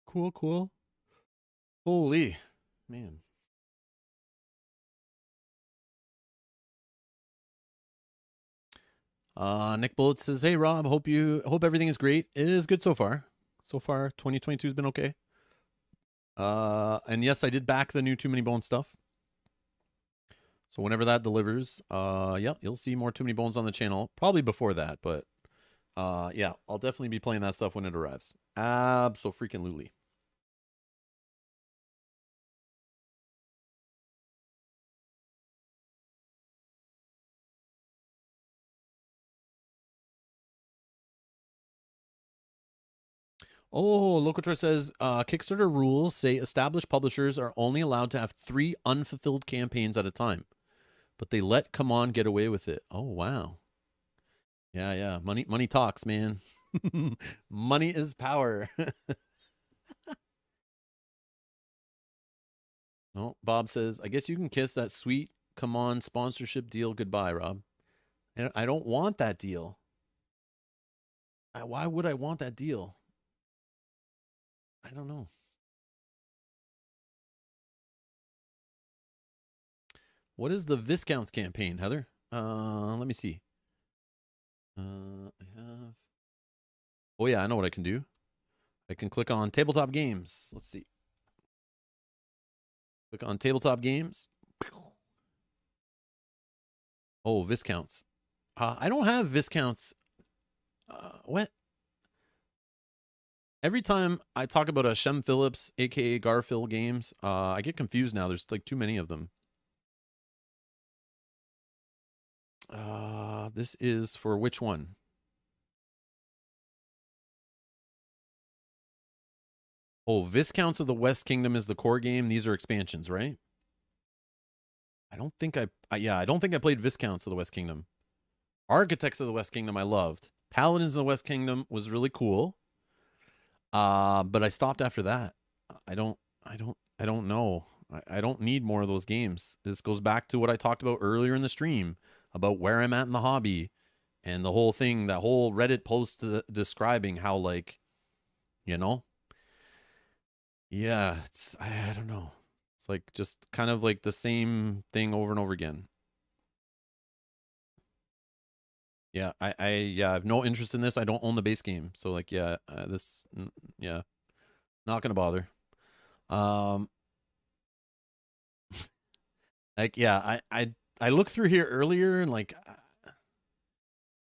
Cool, cool. Holy, man. Nick Bullet says, "Hey Rob, hope everything is great. It is good so far. So far, 2022 has been okay. And yes, I did back the new Too Many Bones stuff. So whenever that delivers, yeah, you'll see more Too Many Bones on the channel. Probably before that, but Yeah, I'll definitely be playing that stuff when it arrives. Abso-freaking-lutely. Oh, Locator says Kickstarter rules say established publishers are only allowed to have 3 unfulfilled campaigns at a time, but they let Come On get away with it. Oh, wow. Yeah, yeah. Money talks, man. Money is power. No, Bob says, I guess you can kiss that sweet Come On sponsorship deal goodbye, Rob. I don't want that deal. Why would I want that deal? I don't know. What is the Viscounts campaign, Heather? Let me see. I have. Oh yeah, I know what I can do. I can click on Tabletop Games. Let's see. Click on Tabletop Games. Oh, Viscounts. I don't have Viscounts. What? Every time I talk about a Shem Phillips, aka Garfield games, I get confused now. There's like too many of them. This is for which one? Oh, Viscounts of the West Kingdom is the core game. These are expansions, right? I don't think I don't think I played Viscounts of the West Kingdom. Architects of the West Kingdom I loved. Paladins of the West Kingdom was really cool. But I stopped after that. I don't know. I don't need more of those games. This goes back to what I talked about earlier in the stream about where I'm at in the hobby and the whole thing, that whole Reddit post describing how, like, you know, yeah, I don't know. It's like just kind of like the same thing over and over again. Yeah, I have no interest in this. I don't own the base game. So like, yeah, yeah, not going to bother. Like, yeah, I looked through here earlier and like,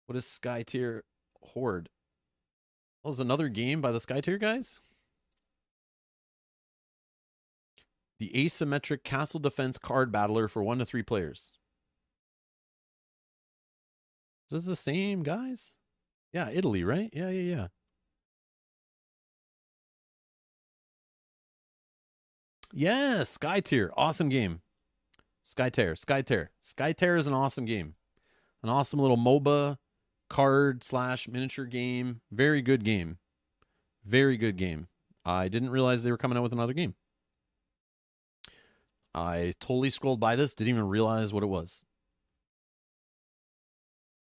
what is Skytear Horde? Oh, it's another game by the Skytear guys? The asymmetric castle defense card battler for 1 to 3 players. Is this the same guys? Yeah, Italy, right? Yeah. Yes, Skytear. Awesome game. Skytear is an awesome game. An awesome little MOBA card / miniature game. Very good game. Very good game. I didn't realize they were coming out with another game. I totally scrolled by this, didn't even realize what it was.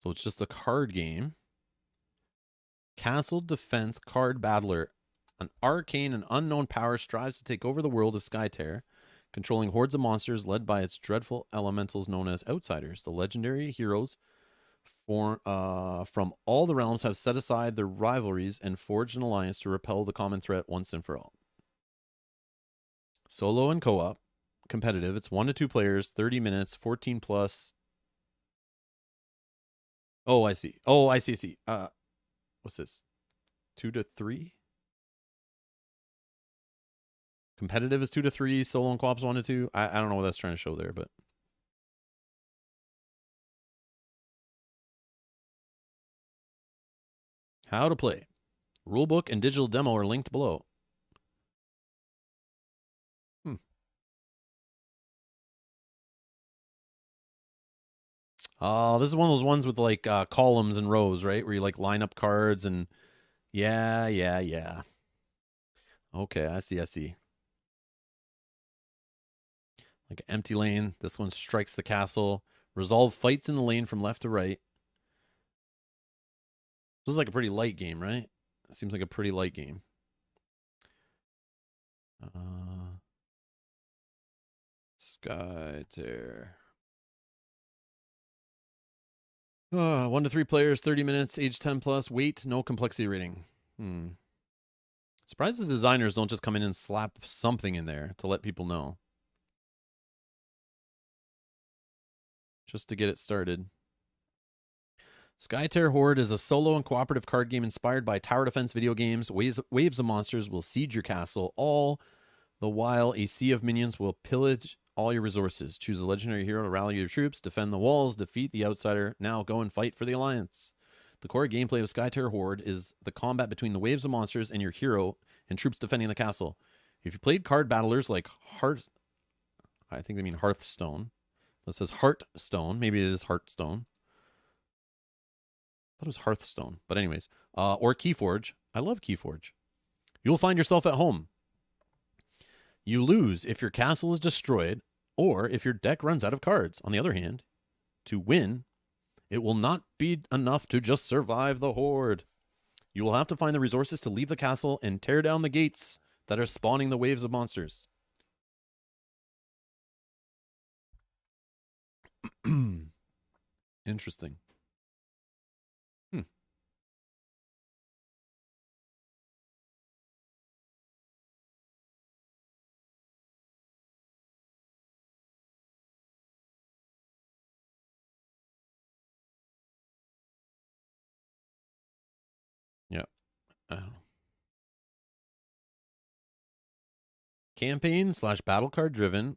So it's just a card game. Castle Defense Card Battler. An arcane and unknown power strives to take over the world of Skytear, controlling hordes of monsters led by its dreadful elementals known as Outsiders. The legendary heroes from all the realms have set aside their rivalries and forged an alliance to repel the common threat once and for all. Solo and co-op. Competitive. It's 1 to 2 players, 30 minutes, 14 plus. Oh, I see. I see. What's this? 2 to 3? Competitive is 2 to 3. Solo and co-op's 1 to 2. I don't know what that's trying to show there, but. How to play. Rulebook and digital demo are linked below. Oh, this is one of those ones with like columns and rows, right? Where you like line up cards and yeah. Okay, I see. Like an empty lane. This one strikes the castle. Resolve fights in the lane from left to right. This is like a pretty light game, right? It seems like a pretty light game. Skytear. 1 to 3 players, 30 minutes, age 10 plus, weight, no complexity rating. Surprised the designers don't just come in and slap something in there to let people know. Just to get it started. Skytear Horde is a solo and cooperative card game inspired by tower defense video games. Waves of monsters will siege your castle, all the while a sea of minions will pillage all your resources. Choose a legendary hero to rally your troops, defend the walls, defeat the outsider. Now go and fight for the alliance. The core gameplay of Skytear Horde is the combat between the waves of monsters and your hero and troops defending the castle. If you played card battlers like I think they mean Hearthstone. It says Heartstone. Maybe it is Hearthstone. I thought it was Hearthstone. But anyways, or Keyforge. I love Keyforge. You'll find yourself at home. You lose if your castle is destroyed or if your deck runs out of cards. On the other hand, to win, it will not be enough to just survive the horde. You will have to find the resources to leave the castle and tear down the gates that are spawning the waves of monsters. Interesting. Yeah. I don't know. Campaign / battle card driven,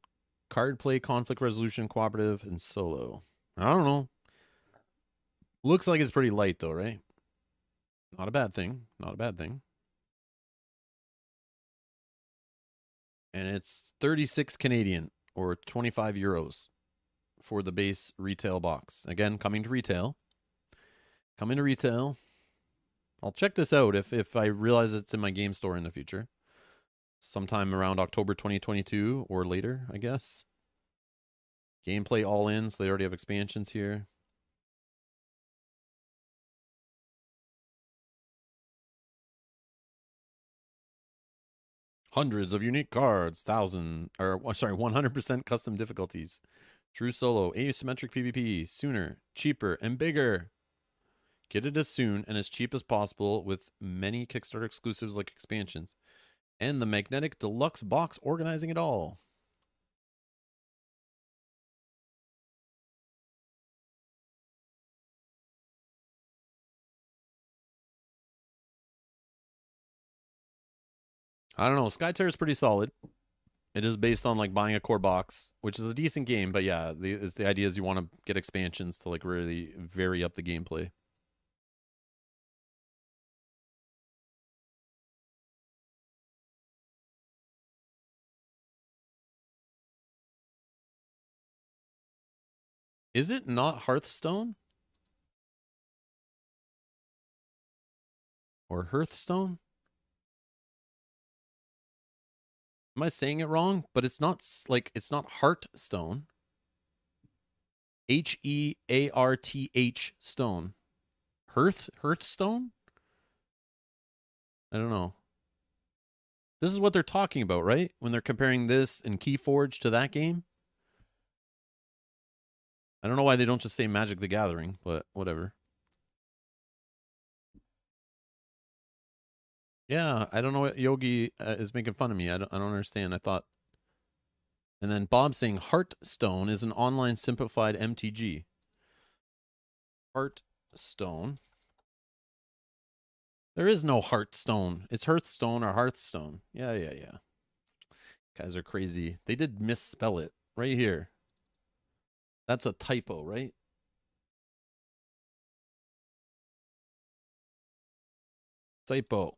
card play, conflict resolution, cooperative, and solo. I don't know. Looks like it's pretty light though, right? Not a bad thing. Not a bad thing. And it's 36 Canadian or 25 euros for the base retail box. Again, coming to retail. Coming to retail. I'll check this out if I realize it's in my game store in the future. Sometime around October 2022 or later, I guess. Gameplay all in, so they already have expansions here. Hundreds of unique cards, 100% custom difficulties. True solo, asymmetric PvP, sooner, cheaper, and bigger. Get it as soon and as cheap as possible with many Kickstarter exclusives like expansions. And the magnetic deluxe box organizing it all. I don't know. Skytear is pretty solid. It is based on like buying a core box, which is a decent game. But yeah, the idea is you want to get expansions to like really vary up the gameplay. Is it not Hearthstone? Or Hearthstone? Am I saying it wrong? But it's not like, it's not Hearthstone. Hearth stone. Hearthstone? I don't know. This is what they're talking about, right? When they're comparing this and Keyforge to that game. I don't know why they don't just say Magic the Gathering, but whatever. Yeah, I don't know what Yogi is making fun of me. I don't understand. I thought. And then Bob saying Hearthstone is an online simplified MTG. Hearthstone. There is no Hearthstone. It's Hearthstone or Hearthstone. Yeah. Guys are crazy. They did misspell it right here. That's a typo, right? Typo.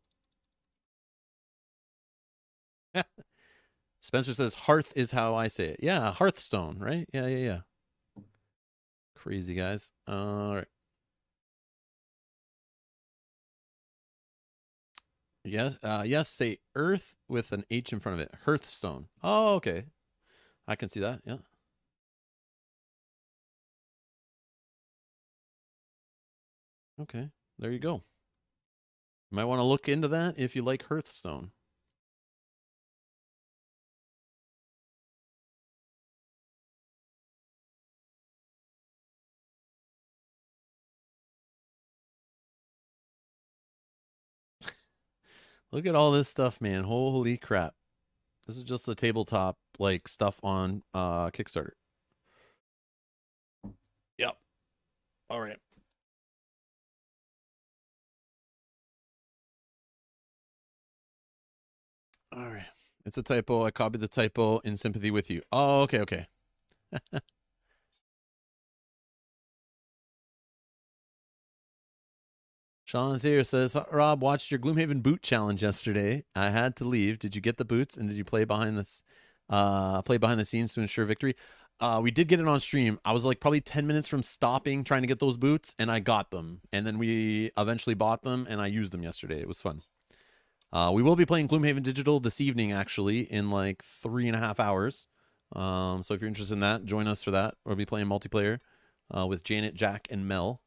Spencer says hearth is how I say it. Yeah, Hearthstone, right? Yeah. Crazy guys. All right. Yes, say earth with an H in front of it. Hearthstone. Oh, okay. I can see that. Yeah. Okay. There you go. You might want to look into that if you like Hearthstone. Look at all this stuff, man. Holy crap. This is just the tabletop like stuff on Kickstarter. Yep. All right. All right. It's a typo. I copied the typo in sympathy with you. Oh, okay, okay. Sean Zaire says, Rob, watched your Gloomhaven boot challenge yesterday. I had to leave. Did you get the boots and did you play behind this play behind the scenes to ensure victory? We did get it on stream. I was like probably 10 minutes from stopping trying to get those boots and I got them. And then we eventually bought them and I used them yesterday. It was fun. We will be playing Gloomhaven Digital this evening, actually, in like 3.5 hours. So if you're interested in that, join us for that. We'll be playing multiplayer with Janet, Jack, and Mel.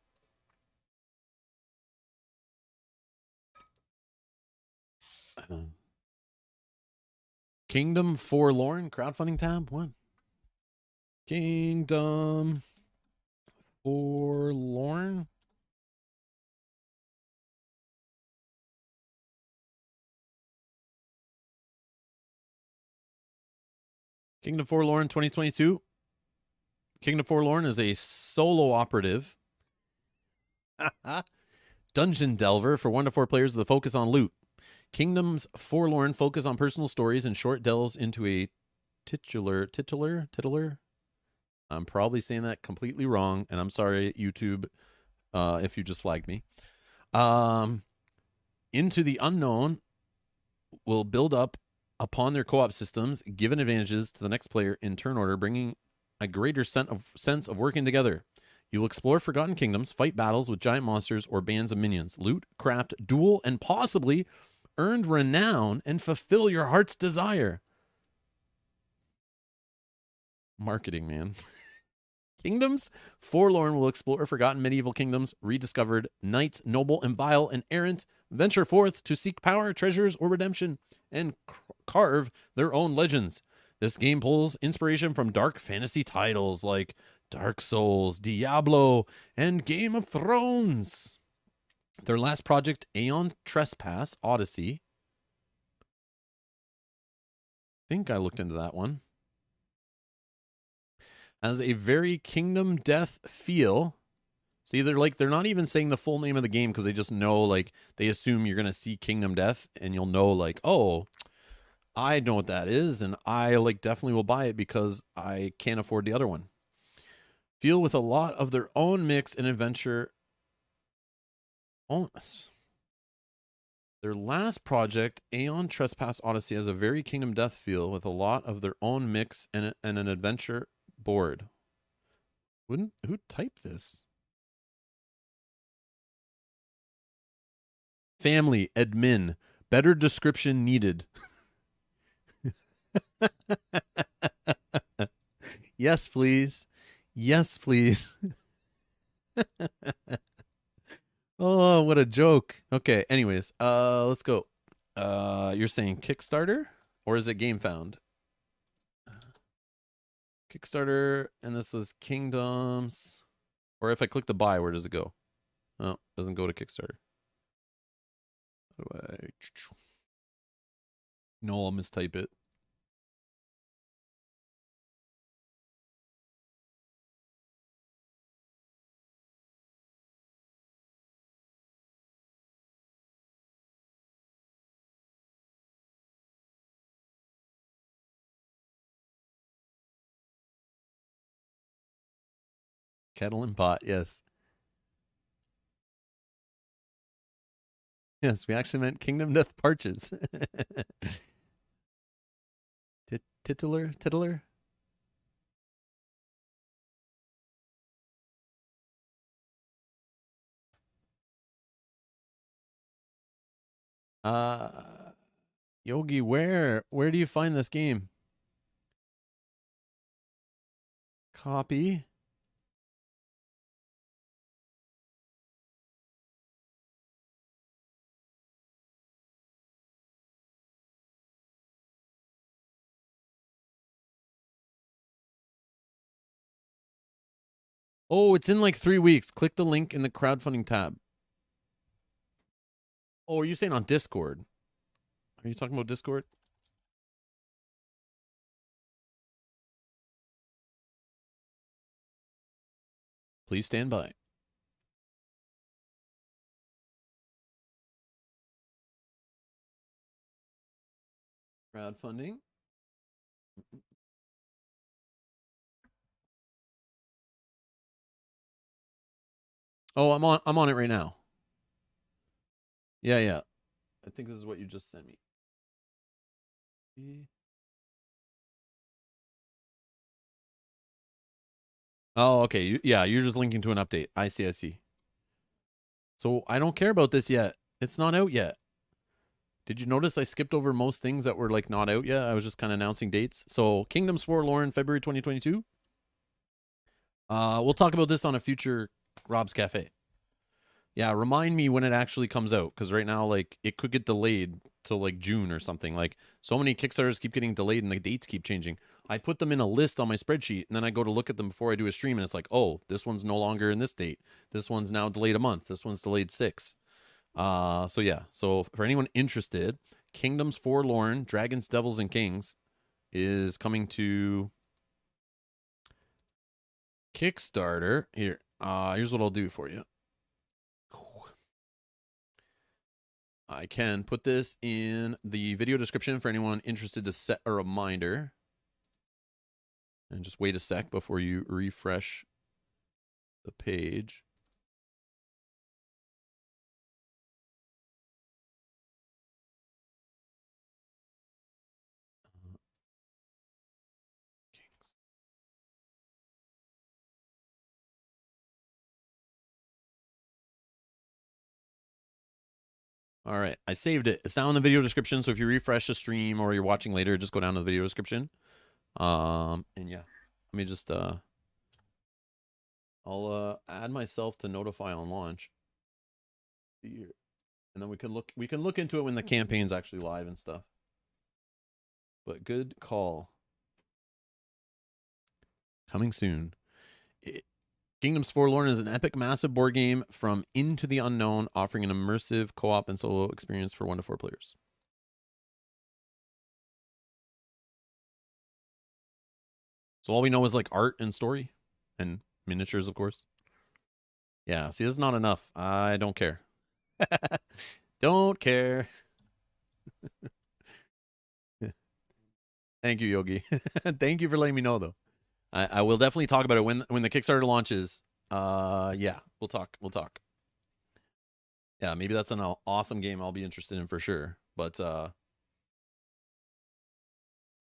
Kingdom Forlorn crowdfunding tab. What? Kingdom Forlorn. Kingdom Forlorn 2022. Kingdom Forlorn is a solo operative dungeon delver for 1 to 4 players with a focus on loot. Kingdoms Forlorn focus on personal stories and short delves into a titular. I'm probably saying that completely wrong, and I'm sorry, YouTube, if you just flagged me. Into the unknown will build up upon their co-op systems, given advantages to the next player in turn order, bringing a greater sense of working together. You will explore forgotten kingdoms, fight battles with giant monsters or bands of minions, loot, craft, duel, and possibly earn renown and fulfill your heart's desire. Marketing, man. Kingdoms Forlorn will explore forgotten medieval kingdoms, rediscovered knights, noble and vile and errant, venture forth to seek power, treasures, or redemption, and carve their own legends. This game pulls inspiration from dark fantasy titles like Dark Souls, Diablo, and Game of Thrones. Their last project, Aeon Trespass Odyssey. I think I looked into that one. Has a very Kingdom Death feel. See, they're not even saying the full name of the game because they just know, like, they assume you're gonna see Kingdom Death and you'll know, like, oh, I know what that is, and I like definitely will buy it because I can't afford the other one. Feel with a lot of their own mix and adventure. Oh, their last project, Aeon Trespass Odyssey, has a very Kingdom Death feel with a lot of their own mix and an adventure board. Who typed this? Family, admin, better description needed. Yes, please. Yes, please. Oh, what a joke. Okay, anyways, let's go. You're saying Kickstarter or is it GameFound? Kickstarter, and this is Kingdoms. Or if I click the buy, where does it go? Oh, it doesn't go to Kickstarter. How do I? No, I'll mistype it. Kettle and pot, yes. Yes, we actually meant Kingdom Death Parches. Titular? Yogi, where do you find this game? Copy. Oh, it's in like 3 weeks. Click the link in the crowdfunding tab. Oh, are you saying on Discord? Are you talking about Discord? Please stand by. Crowdfunding. Oh, I'm on it right now. Yeah, yeah. I think this is what you just sent me. Oh, okay. Yeah, you're just linking to an update. I see, I see. So I don't care about this yet. It's not out yet. Did you notice I skipped over most things that were like not out yet? I was just kind of announcing dates. So Kingdoms Forlorn, February 2022. We'll talk about this on a future Rob's Cafe. Yeah, remind me when it actually comes out, because right now, like, it could get delayed till like June or something. Like, so many Kickstarters keep getting delayed and the dates keep changing. I put them in a list on my spreadsheet, and then I go to look at them before I do a stream, and it's like, oh, this one's no longer in this date. This one's now delayed a month. This one's delayed 6. So yeah. So for anyone interested, Kingdoms Forlorn, Dragons, Devils, and Kings is coming to Kickstarter. Here, here's what I'll do for you. I can put this in the video description for anyone interested to set a reminder. And just wait a sec before you refresh the page. All right, I saved it. It's down in the video description, so if you refresh the stream or you're watching later, just go down to the video description. And yeah, let me just I'll add myself to notify on launch. Here. And then we can look into it when the campaign's actually live and stuff. But good call. Coming soon. Kingdoms Forlorn is an epic, massive board game from into the unknown, offering an immersive co-op and solo experience for 1 to 4 players. So all we know is like art and story and miniatures, of course. Yeah, see, this is not enough. I don't care. Don't care. Thank you, Yogi. Thank you for letting me know, though. I will definitely talk about it when the Kickstarter launches. Yeah, we'll talk. Yeah, maybe that's an awesome game I'll be interested in for sure. But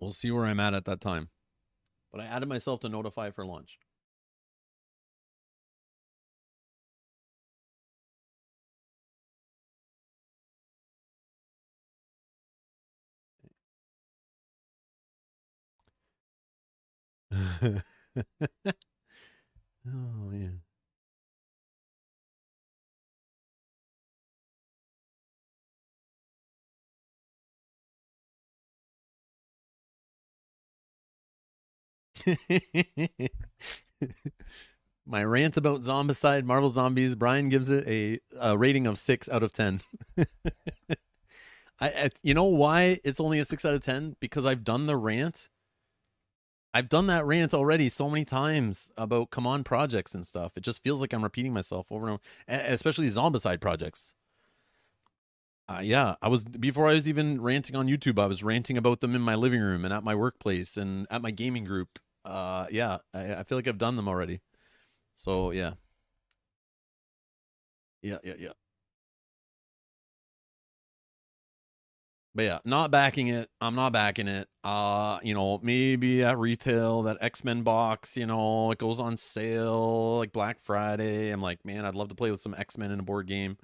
we'll see where I'm at that time. But I added myself to notify for launch. Oh man. My rant about Zombicide, Marvel Zombies. Brian gives it a rating of 6 out of 10. You know why it's only a 6 out of 10? Because I've done the rant. I've done that rant already so many times about come on projects and stuff. It just feels like I'm repeating myself over and over, especially Zombicide projects. Yeah, before I was even ranting on YouTube, I was ranting about them in my living room and at my workplace and at my gaming group. Yeah, I feel like I've done them already. So yeah. Yeah. But yeah, not backing it. I'm not backing it. Maybe at retail, that X-Men box, it goes on sale like Black Friday. I'm like, man, I'd love to play with some X-Men in a board game.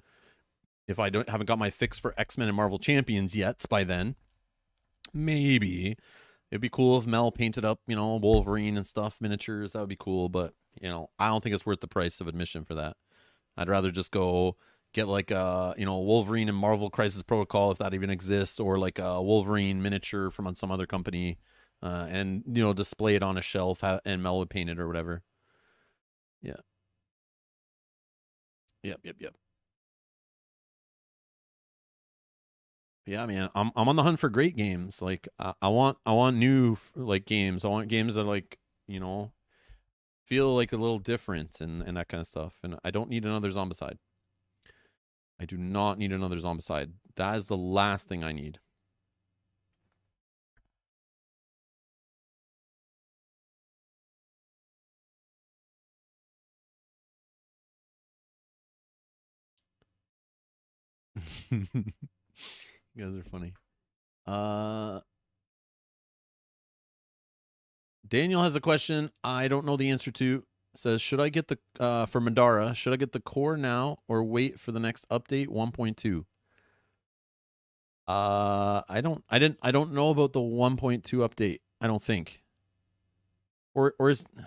If I haven't got my fix for X-Men and Marvel Champions yet by then, maybe it'd be cool if Mel painted up, Wolverine and stuff, miniatures. That would be cool. But, I don't think it's worth the price of admission for that. I'd rather just go get like Wolverine and Marvel Crisis Protocol, if that even exists, or like a Wolverine miniature from some other company, and display it on a shelf and Mel would paint it or whatever. Yeah. Yep. Yeah, man, I'm on the hunt for great games. Like I want new like games. I want games that like feel like a little different and that kind of stuff. And I don't need another Zombicide. I do not need another Zombicide. That is the last thing I need. You guys are funny. Daniel has a question I don't know the answer to. Says, should I get the for Madara, should I get the core now or wait for the next update 1.2? I don't know about the 1.2 update. I don't think. Or isn't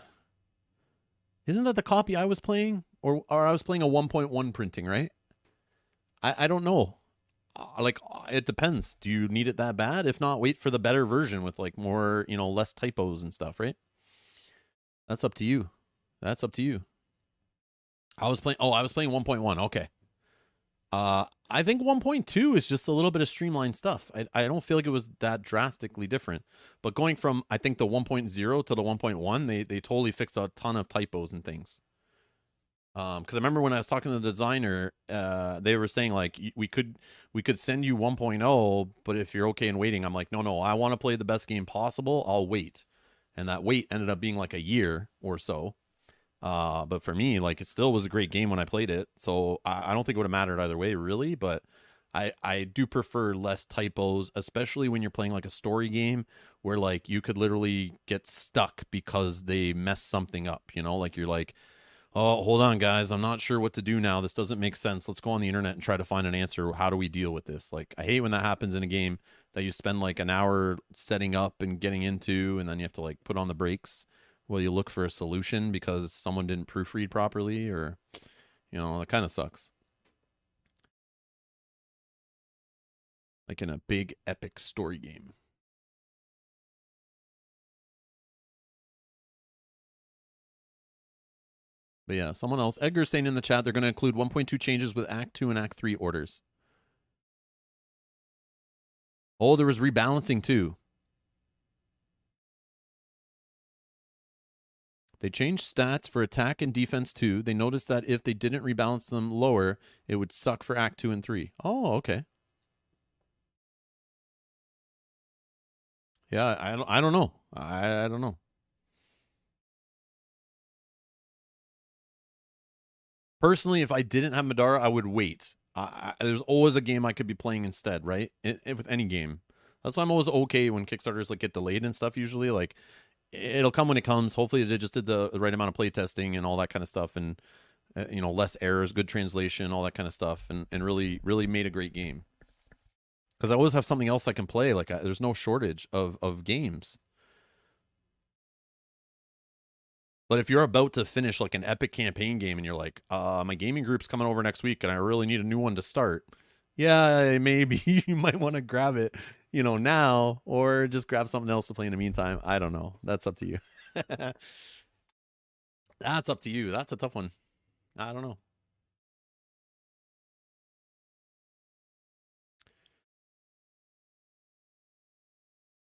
that the copy I was playing? Or I was playing a 1.1 printing, right? I don't know. Like, it depends. Do you need it that bad? If not, wait for the better version with like more, less typos and stuff, right? That's up to you. That's up to you. I was playing 1.1. Okay. I think 1.2 is just a little bit of streamlined stuff. I don't feel like it was that drastically different. But going from, I think, the 1.0 to the 1.1, they totally fixed a ton of typos and things. Because I remember when I was talking to the designer, they were saying like we could send you 1.0, but if you're okay in waiting, I'm like, no, I want to play the best game possible. I'll wait, and that wait ended up being like a year or so. But for me, like, it still was a great game when I played it, so I don't think it would have mattered either way, really. But I do prefer less typos, especially when you're playing like a story game where like you could literally get stuck because they mess something up. Like you're like, oh, hold on, guys. I'm not sure what to do now. This doesn't make sense. Let's go on the internet and try to find an answer. How do we deal with this? Like, I hate when that happens in a game that you spend like an hour setting up and getting into, and then you have to like put on the brakes while you look for a solution because someone didn't proofread properly, or, it kind of sucks. Like in a big epic story game. But yeah, someone else. Edgar's saying in the chat they're going to include 1.2 changes with Act 2 and Act 3 orders. Oh, there was rebalancing too. They changed stats for attack and defense too. They noticed that if they didn't rebalance them lower, it would suck for Act 2 and 3. Oh, okay. Yeah, I don't know. I don't know. Personally, if I didn't have Madara, I would wait. There's always a game I could be playing instead, right? With any game. That's why I'm always okay when Kickstarters like get delayed and stuff. Usually, like, it'll come when it comes. Hopefully, they just did the right amount of play testing and all that kind of stuff, and less errors, good translation, all that kind of stuff, and really made a great game. Because I always have something else I can play. Like, there's no shortage of games. But if you're about to finish like an epic campaign game and you're like, my gaming group's coming over next week and I really need a new one to start, yeah, maybe you might want to grab it, now, or just grab something else to play in the meantime. I don't know. That's up to you. That's up to you. That's a tough one. I don't know.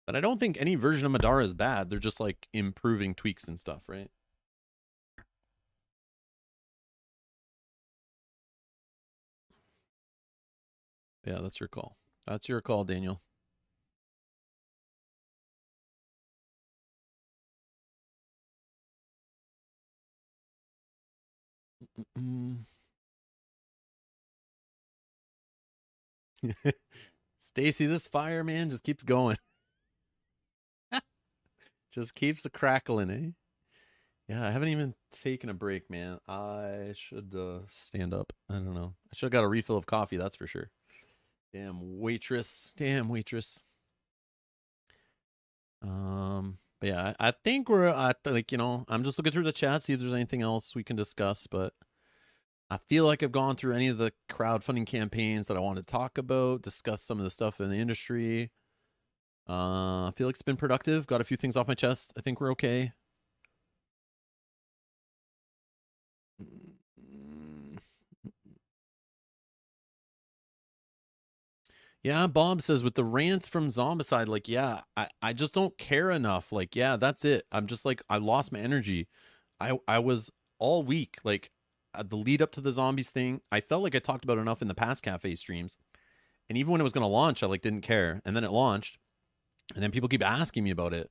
But I don't think any version of Madara is bad. They're just like improving tweaks and stuff, right? Yeah, that's your call. That's your call, Daniel. Stacy, this fire, man, just keeps going. Just keeps crackling, eh? Yeah, I haven't even taken a break, man. I should stand up. I don't know. I should have got a refill of coffee, that's for sure. Damn waitress. Damn waitress. But yeah, I think we're at, like, I'm just looking through the chat, see if there's anything else we can discuss, but I feel like I've gone through any of the crowdfunding campaigns that I want to talk about, discuss some of the stuff in the industry. I feel like it's been productive. Got a few things off my chest. I think we're okay. Yeah, Bob says with the rant from Zombicide, like, yeah, I just don't care enough. Like, yeah, that's it. I'm just like, I lost my energy. I was all week, like, the lead up to the zombies thing. I felt like I talked about enough in the past cafe streams. And even when it was going to launch, I like didn't care. And then it launched. And then people keep asking me about it.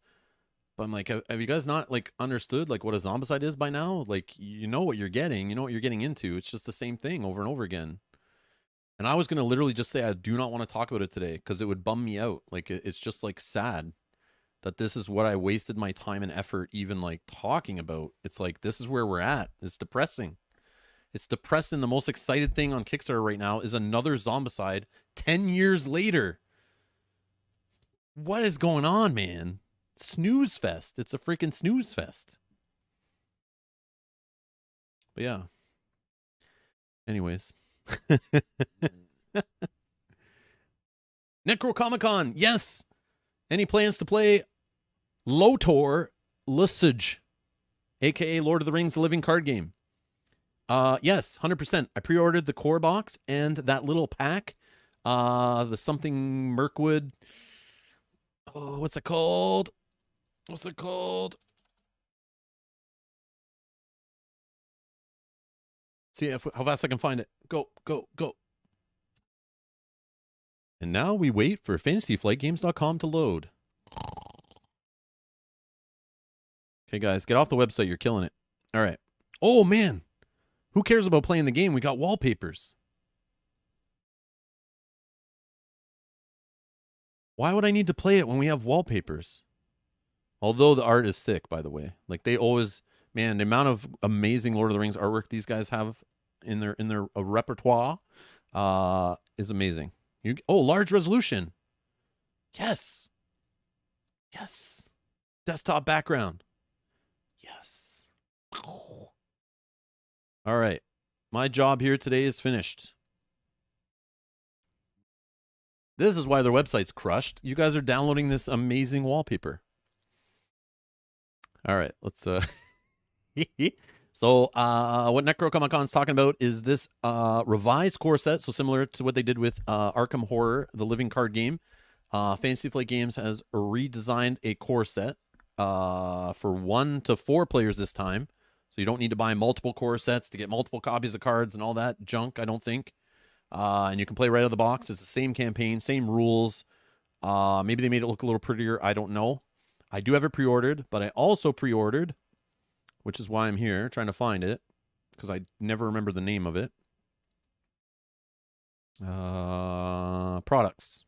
But I'm like, have you guys not like understood like what a zombicide is by now? Like, you know what you're getting. You know what you're getting into. It's just the same thing over and over again. And I was going to literally just say I do not want to talk about it today because it would bum me out. Like, it's just like sad that this is what I wasted my time and effort even like talking about. It's like, this is where we're at. It's depressing. It's depressing. The most excited thing on Kickstarter right now is another Zombicide 10 years later. What is going on, man? Snooze fest. It's a freaking snooze fest. But yeah. Anyways. Necrocomic-Con. Yes. Any plans to play LOTR LCG, aka Lord of the Rings, the living card game? Yes, 100%. I pre-ordered the core box and that little pack. The something Mirkwood. Oh, what's it called? What's it called? See how fast I can find it. Go, go, go. And now we wait for fantasyflightgames.com to load. Okay, guys, get off the website. You're killing it. All right. Oh, man. Who cares about playing the game? We got wallpapers. Why would I need to play it when we have wallpapers? Although the art is sick, by the way. Like, they always, man, the amount of amazing Lord of the Rings artwork these guys have in their repertoire is amazing. Oh, large resolution. Yes. Yes. Desktop background. Yes. All right. My job here today is finished. This is why their website's crushed. You guys are downloading this amazing wallpaper. All right, let's so what Necrocomic-Con's talking about is this revised core set, so similar to what they did with Arkham Horror, the living card game. Fantasy Flight Games has redesigned a core set for 1 to 4 players this time. So you don't need to buy multiple core sets to get multiple copies of cards and all that junk, I don't think. And you can play right out of the box. It's the same campaign, same rules. Maybe they made it look a little prettier. I don't know. I do have it pre-ordered, but I also pre-ordered, which is why I'm here trying to find it, because I never remember the name of it. Products.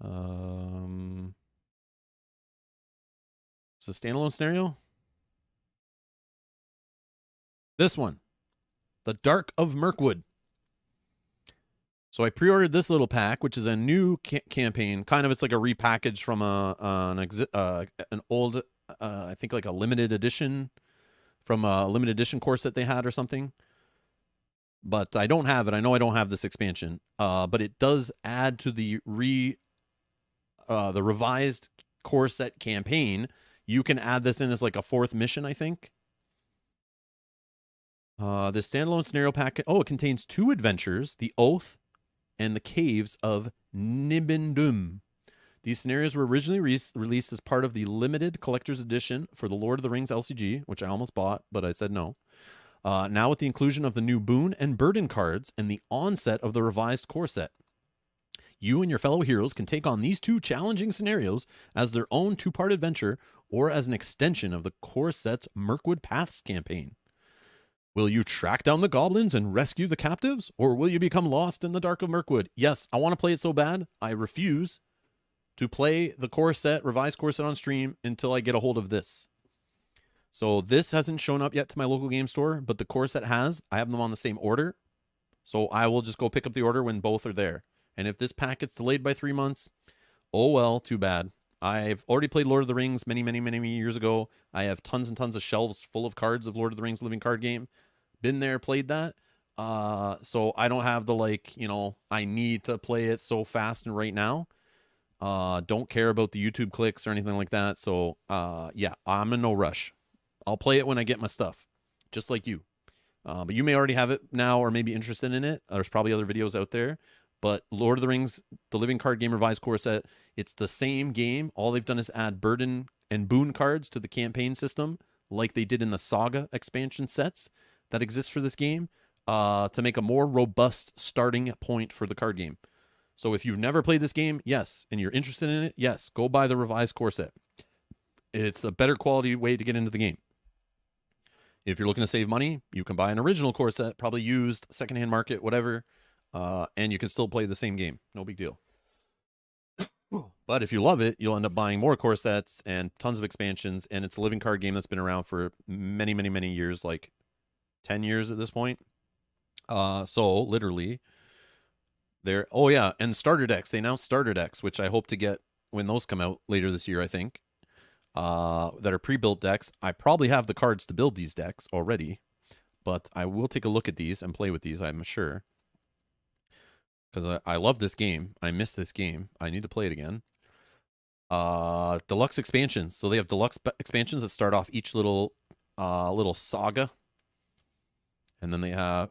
It's a standalone scenario. This one, The Dark of Mirkwood. So I pre-ordered this little pack, which is a new campaign. Kind of, it's like a repackage from an old, I think like a limited edition, from a limited edition core set they had or something. But I don't have it. I know I don't have this expansion. But it does add to the revised core set campaign. You can add this in as like a 4th mission, I think. The standalone scenario pack. Oh, it contains 2 adventures: The Oath and The Caves of Nibendum. These scenarios were originally released as part of the limited collector's edition for the Lord of the Rings LCG, which I almost bought, but I said no. Now with the inclusion of the new Boon and Burden cards and the onset of the revised core set, you and your fellow heroes can take on these 2 challenging scenarios as their own 2-part adventure or as an extension of the core set's Mirkwood Paths campaign. Will you track down the goblins and rescue the captives, or will you become lost in the dark of Mirkwood? Yes, I want to play it so bad. I refuse to play the core set, revised core set on stream until I get a hold of this. So this hasn't shown up yet to my local game store, but the core set has. I have them on the same order. So I will just go pick up the order when both are there. And if this pack gets delayed by 3 months, oh well, too bad. I've already played Lord of the Rings many, many, many years ago. I have tons and tons of shelves full of cards of Lord of the Rings living card game. Been there, played that. So I don't have the, like, you know, I need to play it so fast and right now. Don't care about the YouTube clicks or anything like that. So yeah, I'm in no rush. I'll play it when I get my stuff, just like you. But you may already have it now or maybe interested in it. There's probably other videos out there. But Lord of the Rings, the living card game revised core set, it's the same game. All they've done is add Burden and Boon cards to the campaign system, like they did in the Saga expansion sets that exist for this game, to make a more robust starting point for the card game. So if you've never played this game, yes, and you're interested in it, yes, go buy the revised core set. It's a better quality way to get into the game. If you're looking to save money, you can buy an original core set, probably used, secondhand market, whatever. and you can still play the same game. No big deal. But if you love it, you'll end up buying more core sets and tons of expansions. And it's a living card game that's been around for many, many, many years, like 10 years at this point. So literally, there. Oh yeah, and starter decks. They announced starter decks, which I hope to get when those come out later this year. I think that are pre-built decks. I probably have the cards to build these decks already, but I will take a look at these and play with these. I'm sure, because I love this game. I miss this game. I need to play it again. Deluxe expansions. So they have deluxe expansions that start off each little saga. And then they have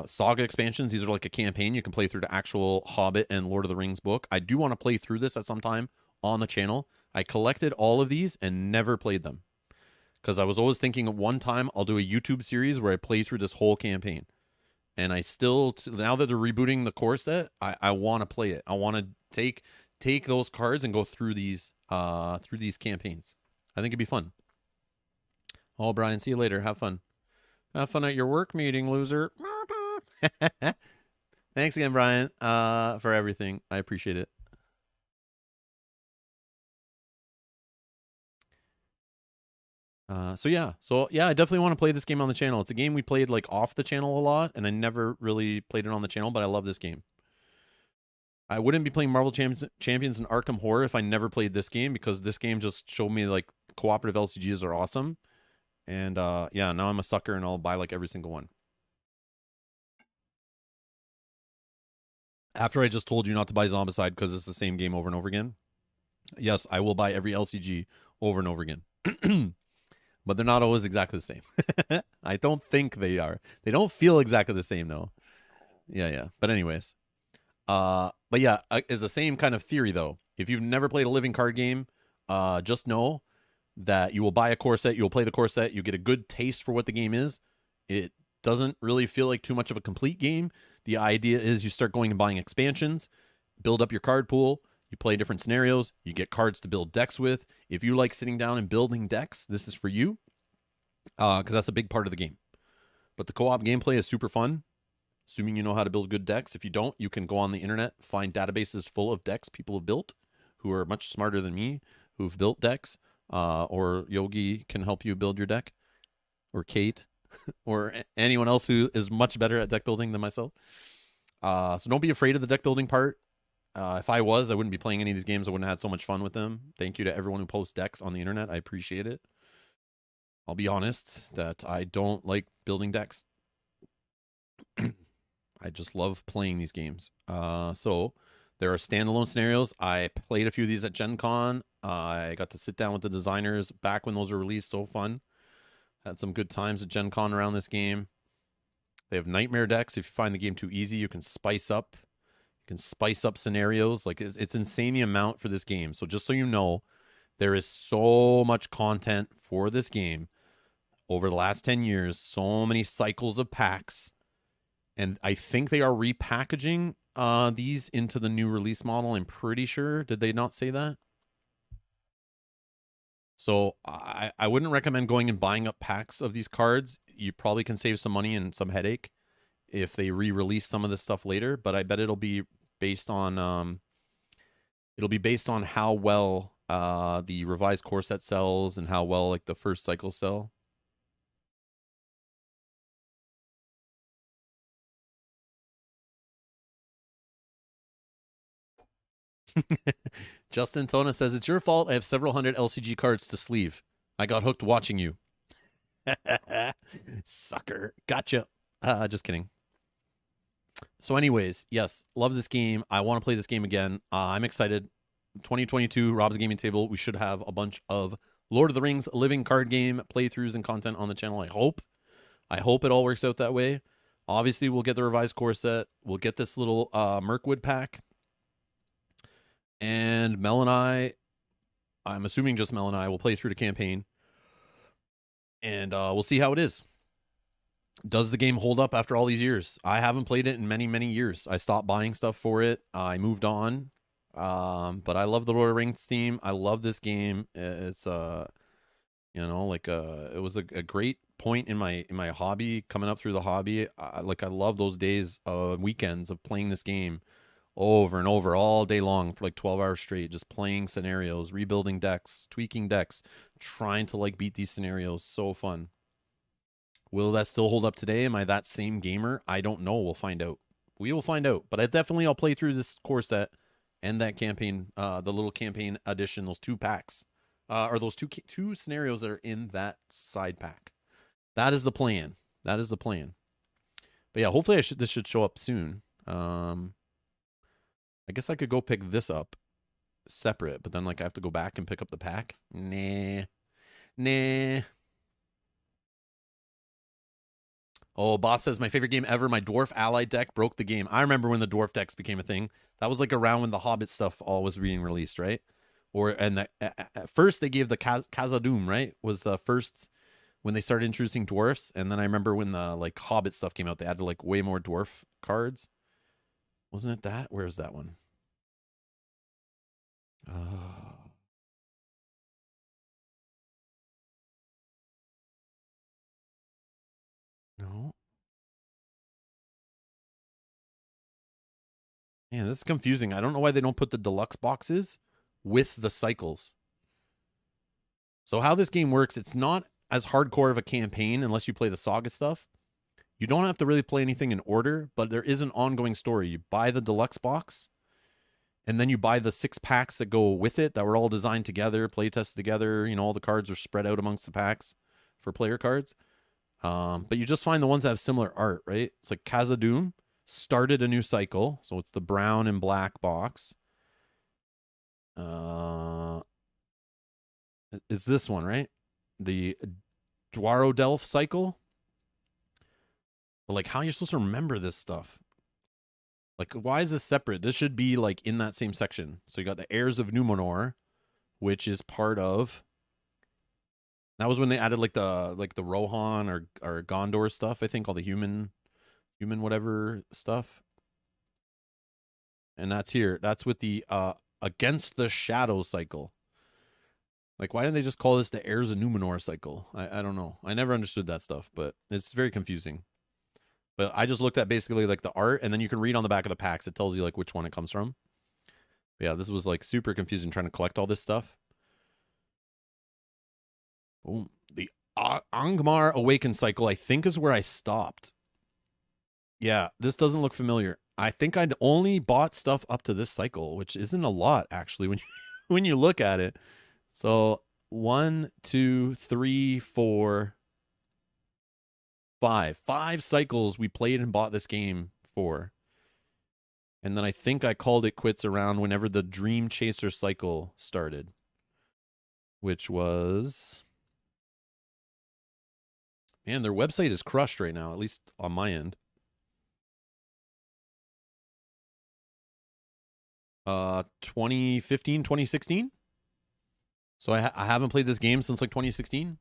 saga expansions. These are like a campaign you can play through the actual Hobbit and Lord of the Rings book. I do want to play through this at some time on the channel. I collected all of these and never played them, because I was always thinking at one time I'll do a YouTube series where I play through this whole campaign. And I still, now that they're rebooting the core set, I want to play it. I want to take those cards and go through these campaigns. I think it'd be fun. Oh, Brian, see you later. Have fun. Have fun at your work meeting, loser. Thanks again, Brian, for everything. I appreciate it. So yeah, I definitely want to play this game on the channel. It's a game we played like off the channel a lot, and I never really played it on the channel, but I love this game. I wouldn't be playing Marvel Champions and Arkham Horror if I never played this game, because this game just showed me like cooperative LCGs are awesome. And yeah, now I'm a sucker and I'll buy like every single one. After I just told you not to buy Zombicide because it's the same game over and over again, yes, I will buy every LCG over and over again. But they're not always exactly the same. I don't think they are. They don't feel exactly the same, though. Yeah. But anyways. But yeah, it's the same kind of theory, though. If you've never played a living card game, just know that you will buy a core set, you'll play the core set, you get a good taste for what the game is. It doesn't really feel like too much of a complete game. The idea is you start going and buying expansions, build up your card pool, you play different scenarios, you get cards to build decks with. If you like sitting down and building decks, this is for you, because that's a big part of the game. But the co-op gameplay is super fun, assuming you know how to build good decks. If you don't, you can go on the internet, find databases full of decks people have built who are much smarter than me, who've built decks. Or Yogi can help you build your deck, or Kate, or anyone else who is much better at deck building than myself. So don't be afraid of the deck building part. If I was, I wouldn't be playing any of these games. I wouldn't have had so much fun with them. Thank you to everyone who posts decks on the internet. I appreciate it. I'll be honest that I don't like building decks. I just love playing these games. So there are standalone scenarios. I played a few of these at Gen Con. I got to sit down with the designers back when those were released. So fun. Had some good times at Gen Con around this game. They have nightmare decks. If you find the game too easy, you can spice up. You can spice up scenarios. Like, it's insane the amount for this game. So just so you know, there is so much content for this game over the last 10 years. So many cycles of packs. And I think they are repackaging these into the new release model. I'm pretty sure. Did they not say that? So I wouldn't recommend going and buying up packs of these cards. You probably can save some money and some headache if they re-release some of this stuff later. But I bet it'll be based on how well the revised core set sells and how well like the first cycle sell. Justin Tona says, it's your fault. I have several hundred LCG cards to sleeve. I got hooked watching you. Sucker. Gotcha. Just kidding. So anyways, yes, love this game. I want to play this game again. I'm excited. 2022, Rob's Gaming Table. We should have a bunch of Lord of the Rings living card game playthroughs and content on the channel. I hope it all works out that way. Obviously, we'll get the revised core set. We'll get this little Mirkwood pack. And Mel and I'm assuming just Mel and I will play through the campaign. And we'll see how it is. Does the game hold up after all these years? I haven't played it in many, many years. I stopped buying stuff for it. I moved on. But I love the Lord of the Rings theme. I love this game. It's, it was a great point in my hobby, coming up through the hobby. Like I love those days, weekends of playing this game over and over all day long for like 12 hours straight, just playing scenarios, rebuilding decks, tweaking decks, trying to like beat these scenarios. So fun. Will that still hold up today? Am I that same gamer? I don't know. We'll find out. We will find out. But I'll play through this core set and that campaign, the little campaign edition, those 2 packs, or those two scenarios that are in that side pack. That is the plan. That is the plan. But yeah, hopefully this should show up soon. I guess I could go pick this up separate, but then like I have to go back and pick up the pack. Nah. Oh, Boss says, my favorite game ever, my Dwarf Ally deck broke the game. I remember when the Dwarf decks became a thing. That was like around when the Hobbit stuff all was being released, right? At first they gave the Khazad-dûm, right? Was the first when they started introducing dwarfs. And then I remember when the like Hobbit stuff came out, they added like way more dwarf cards. Wasn't it that? Where's that one? No. Man, this is confusing. I don't know why they don't put the deluxe boxes with the cycles. So how this game works, it's not as hardcore of a campaign unless you play the saga stuff. You don't have to really play anything in order, but there is an ongoing story. You buy the deluxe box, and then you buy the 6 packs that go with it that were all designed together, play tested together. You know, all the cards are spread out amongst the packs for player cards. But you just find the ones that have similar art, right? It's like Khazad-dûm started a new cycle, so it's the brown and black box. It's this one, right? The Dwarodelf cycle. But like, how are you supposed to remember this stuff? Like, why is this separate? This should be like in that same section. So you got the Heirs of Numenor, which is part of. That was when they added like the Rohan or Gondor stuff. I think all the human whatever stuff. And that's here. That's with the Against the Shadow cycle. Like, why didn't they just call this the Heirs of Numenor cycle? I don't know. I never understood that stuff, but it's very confusing. But I just looked at basically like the art, and then you can read on the back of the packs. It tells you like which one it comes from. But yeah, this was like super confusing trying to collect all this stuff. Boom. The Angmar Awaken cycle, I think, is where I stopped. Yeah, this doesn't look familiar. I think I'd only bought stuff up to this cycle, which isn't a lot actually when when you look at it. So 1, 2, 3, 4, 5. 5 cycles we played and bought this game for. And then I think I called it quits around whenever the Dream Chaser cycle started, which was... Man, their website is crushed right now, at least on my end. 2015, 2016. So I haven't played this game since like 2016.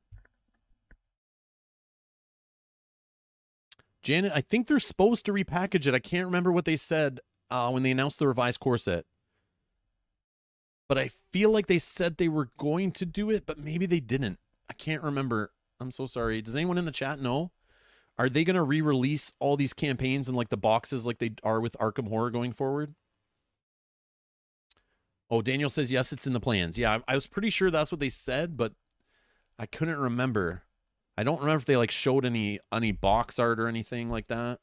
Janet, I think they're supposed to repackage it. I can't remember what they said when they announced the revised core set. But I feel like they said they were going to do it, but maybe they didn't. I can't remember. I'm so sorry. Does anyone in the chat know? Are they going to re-release all these campaigns in like the boxes like they are with Arkham Horror going forward? Oh, Daniel says, yes, it's in the plans. Yeah, I was pretty sure that's what they said, but I couldn't remember. I don't remember if they like showed any box art or anything like that.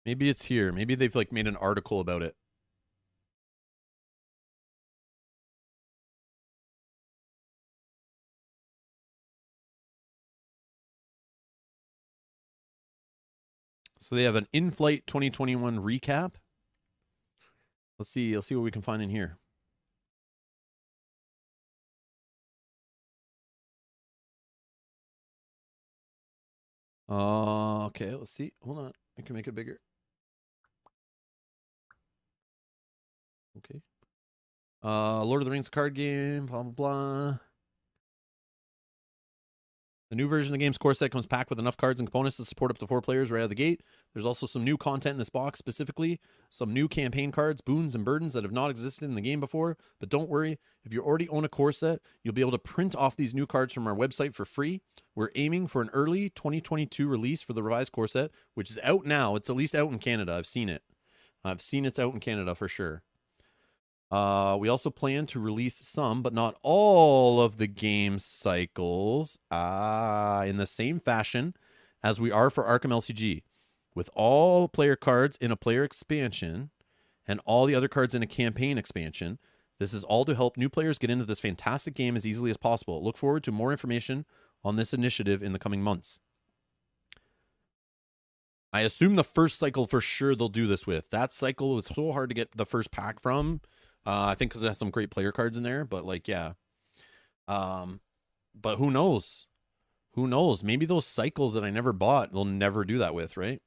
Maybe it's here. Maybe they've like made an article about it. So they have an in-flight 2021 recap. Let's see what we can find in here. Okay, let's see. Hold on. I can make it bigger. Okay. Lord of the Rings card game, blah, blah, blah. The new version of the game's core set comes packed with enough cards and components to support up to 4 players right out of the gate. There's also some new content in this box, specifically some new campaign cards, boons, and burdens that have not existed in the game before. But don't worry, if you already own a core set, you'll be able to print off these new cards from our website for free. We're aiming for an early 2022 release for the revised core set, which is out now. It's at least out in Canada. I've seen it. I've seen it's out in Canada for sure. We also plan to release some, but not all of the game cycles in the same fashion as we are for Arkham LCG, with all player cards in a player expansion and all the other cards in a campaign expansion. This is all to help new players get into this fantastic game as easily as possible. Look forward to more information on this initiative in the coming months. I assume the first cycle for sure they'll do this with. That cycle was so hard to get the first pack from. I think because it has some great player cards in there, but like, yeah. But who knows? Who knows? Maybe those cycles that I never bought, they'll never do that with, right?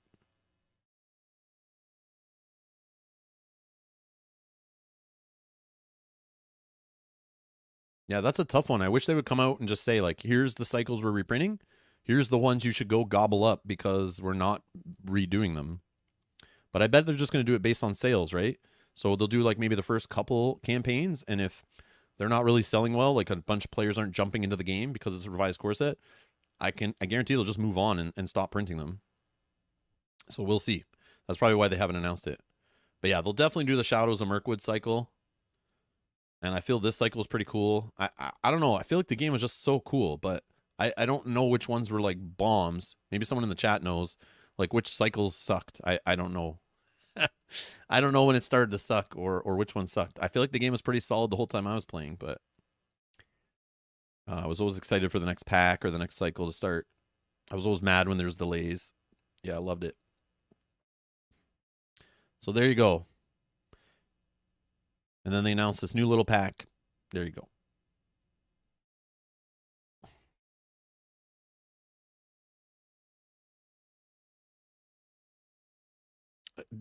Yeah, that's a tough one. I wish they would come out and just say, like, here's the cycles we're reprinting. Here's the ones you should go gobble up because we're not redoing them. But I bet they're just going to do it based on sales, right? So they'll do like maybe the first couple campaigns, and if they're not really selling well, like a bunch of players aren't jumping into the game because it's a revised core set, I guarantee they'll just move on and stop printing them. So we'll see. That's probably why they haven't announced it. But yeah, they'll definitely do the Shadows of Mirkwood cycle. And I feel this cycle is pretty cool. I don't know. I feel like the game was just so cool, but I don't know which ones were like bombs. Maybe someone in the chat knows like which cycles sucked. I don't know. I don't know when it started to suck or which one sucked. I feel like the game was pretty solid the whole time I was playing, but I was always excited for the next pack or the next cycle to start. I was always mad when there's delays. Yeah, I loved it. So there you go. And then they announced this new little pack. There you go.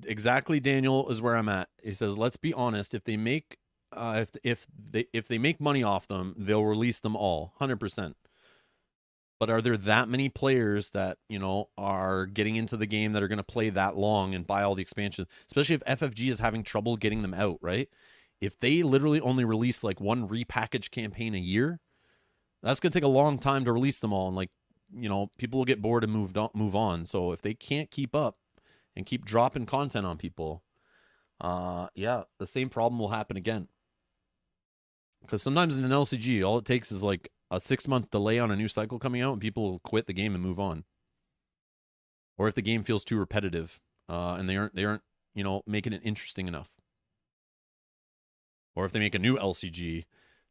Exactly, Daniel, is where I'm at. He says, let's be honest, if they make if they make money off them, they'll release them all 100%. But are there that many players that, you know, are getting into the game that are going to play that long and buy all the expansions, especially if FFG is having trouble getting them out, right? If they literally only release like one repackaged campaign a year, that's going to take a long time to release them all. And like, you know, people will get bored and move on. So if they can't keep up and keep dropping content on people, yeah, the same problem will happen again. Because sometimes in an LCG, all it takes is like a 6-month delay on a new cycle coming out, and people will quit the game and move on. Or if the game feels too repetitive, and they aren't, you know, making it interesting enough. Or if they make a new LCG,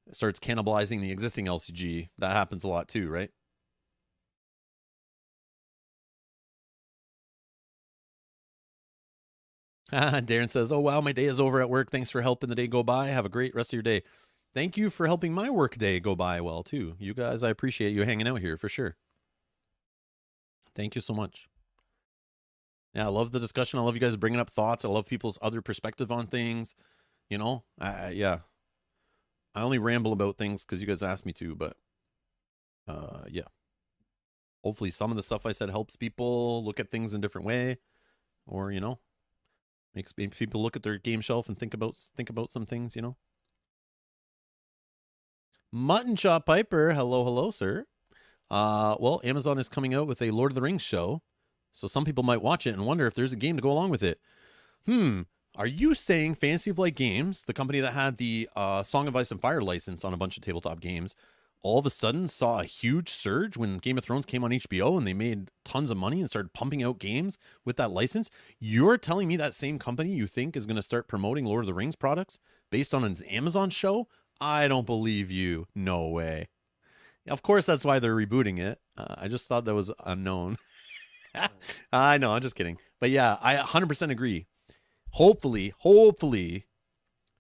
it starts cannibalizing the existing LCG. That happens a lot too, right? Darren says, oh, wow, my day is over at work. Thanks for helping the day go by. Have a great rest of your day. Thank you for helping my work day go by well, too. You guys, I appreciate you hanging out here for sure. Thank you so much. Yeah, I love the discussion. I love you guys bringing up thoughts. I love people's other perspective on things. You know, yeah. I only ramble about things because you guys asked me to, but yeah. Hopefully some of the stuff I said helps people look at things in a different way, or, you know, makes people look at their game shelf and think about some things, you know. Mutton Chop Piper, hello, sir. Well, Amazon is coming out with a Lord of the Rings show, so some people might watch it and wonder if there's a game to go along with it. Are you saying Fantasy of Light Games, the company that had the Song of Ice and Fire license on a bunch of tabletop games, all of a sudden saw a huge surge when Game of Thrones came on HBO and they made tons of money and started pumping out games with that license? You're telling me that same company you think is going to start promoting Lord of the Rings products based on an Amazon show? I don't believe you. No way. Of course, that's why they're rebooting it. I just thought that was unknown. I know, I'm just kidding. But yeah, I 100% agree. Hopefully,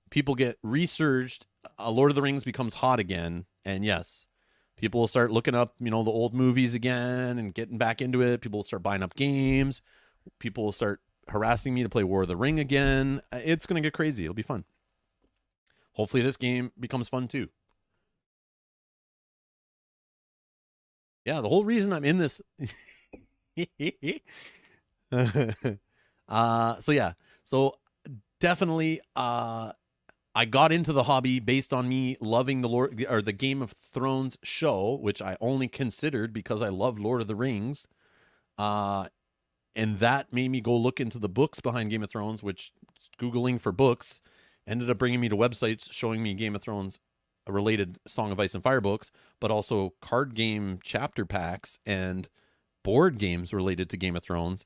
people get resurged. Lord of the Rings becomes hot again. And yes, people will start looking up, you know, the old movies again and getting back into it. People will start buying up games. People will start harassing me to play War of the Ring again. It's going to get crazy. It'll be fun. Hopefully this game becomes fun too. Yeah, the whole reason I'm in this... So yeah. So definitely I got into the hobby based on me loving the Lord or the Game of Thrones show, which I only considered because I love Lord of the Rings. Uh and that made me go look into the books behind Game of Thrones, which Googling for books ended up bringing me to websites showing me Game of Thrones related Song of Ice and Fire books, but also card game chapter packs and board games related to Game of Thrones.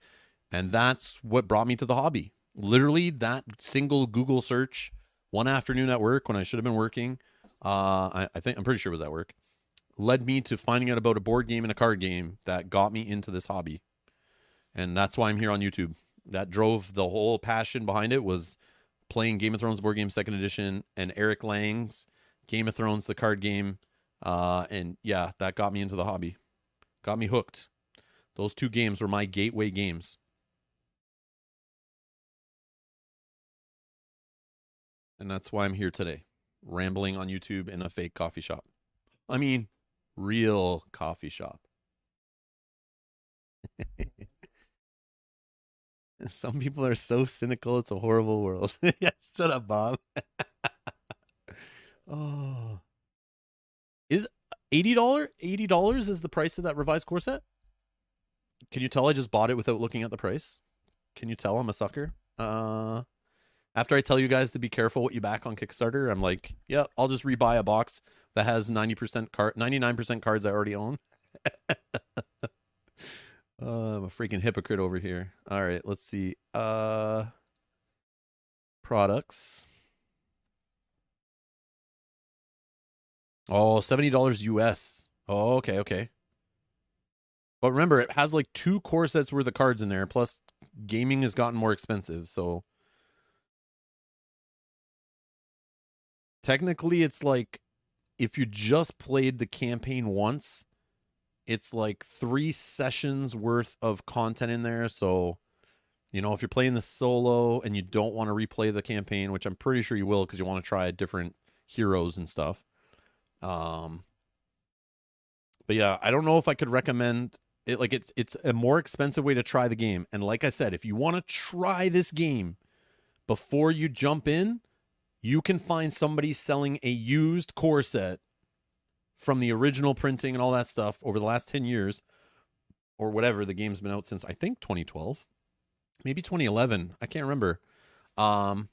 And that's what brought me to the hobby. Literally, that single Google search one afternoon at work when I should have been working, I think I'm pretty sure it was at work, led me to finding out about a board game and a card game that got me into this hobby. And that's why I'm here on YouTube. That drove the whole passion behind it was playing Game of Thrones board game second edition and Eric Lang's Game of Thrones the card game. And yeah, that got me into the hobby. Got me hooked. Those two games were my gateway games. And that's why I'm here today, rambling on YouTube in a fake coffee shop. I mean, real coffee shop. Some people are so cynical. It's a horrible world. Yeah, shut up, Bob. Oh, is $80 is the price of that revised core set? Can you tell I just bought it without looking at the price? Can you tell I'm a sucker? After I tell you guys to be careful what you back on Kickstarter, I'm like, yeah, I'll just rebuy a box that has 99% cards I already own. I'm a freaking hypocrite over here. All right, let's see. Products. Oh, $70 US. Oh, okay, okay. But remember, it has like 2 core sets worth of cards in there, plus gaming has gotten more expensive, so technically it's like if you just played the campaign once, it's like 3 sessions worth of content in there. So, you know, if you're playing the solo and you don't want to replay the campaign, which I'm pretty sure you will because you want to try different heroes and stuff. But yeah, I don't know if I could recommend it. Like it's a more expensive way to try the game. And like I said, if you want to try this game before you jump in, you can find somebody selling a used core set from the original printing and all that stuff over the last 10 years or whatever. The game's been out since I think 2012, maybe 2011. I can't remember.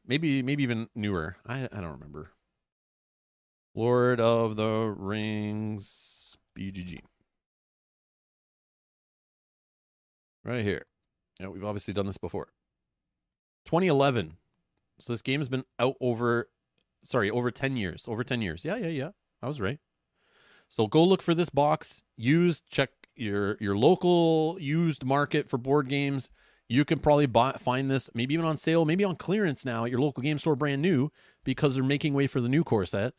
Maybe even newer. I don't remember. Lord of the Rings BGG. Right here. Yeah, we've obviously done this before. 2011. So this game has been out over 10 years. Over 10 years. Yeah. I was right. So go look for this box. Check your local used market for board games. You can probably find this maybe even on sale, maybe on clearance now at your local game store brand new because they're making way for the new core set.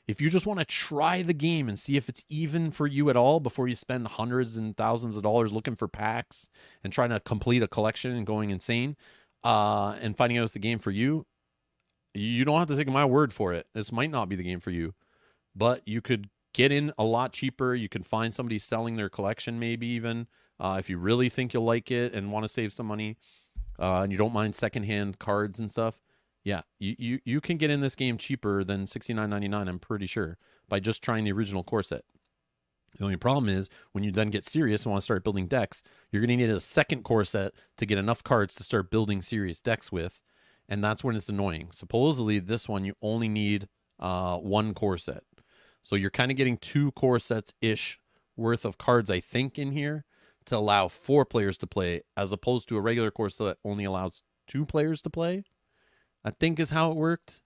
If you just want to try the game and see if it's even for you at all before you spend hundreds and thousands of dollars looking for packs and trying to complete a collection and going insane and finding out it's the game for you, you don't have to take my word for it. This might not be the game for you, but you could get in a lot cheaper. You can find somebody selling their collection maybe even if you really think you'll like it and want to save some money and you don't mind secondhand cards and stuff. Yeah, you can get in this game cheaper than $69.99, I'm pretty sure, by just trying the original core set. The only problem is when you then get serious and want to start building decks, you're going to need a second core set to get enough cards to start building serious decks with, and that's when it's annoying. Supposedly, this one you only need 1 core set. So you're kind of getting 2 core sets-ish worth of cards, I think, in here to allow 4 players to play, as opposed to a regular core set that only allows 2 players to play. I think is how it worked.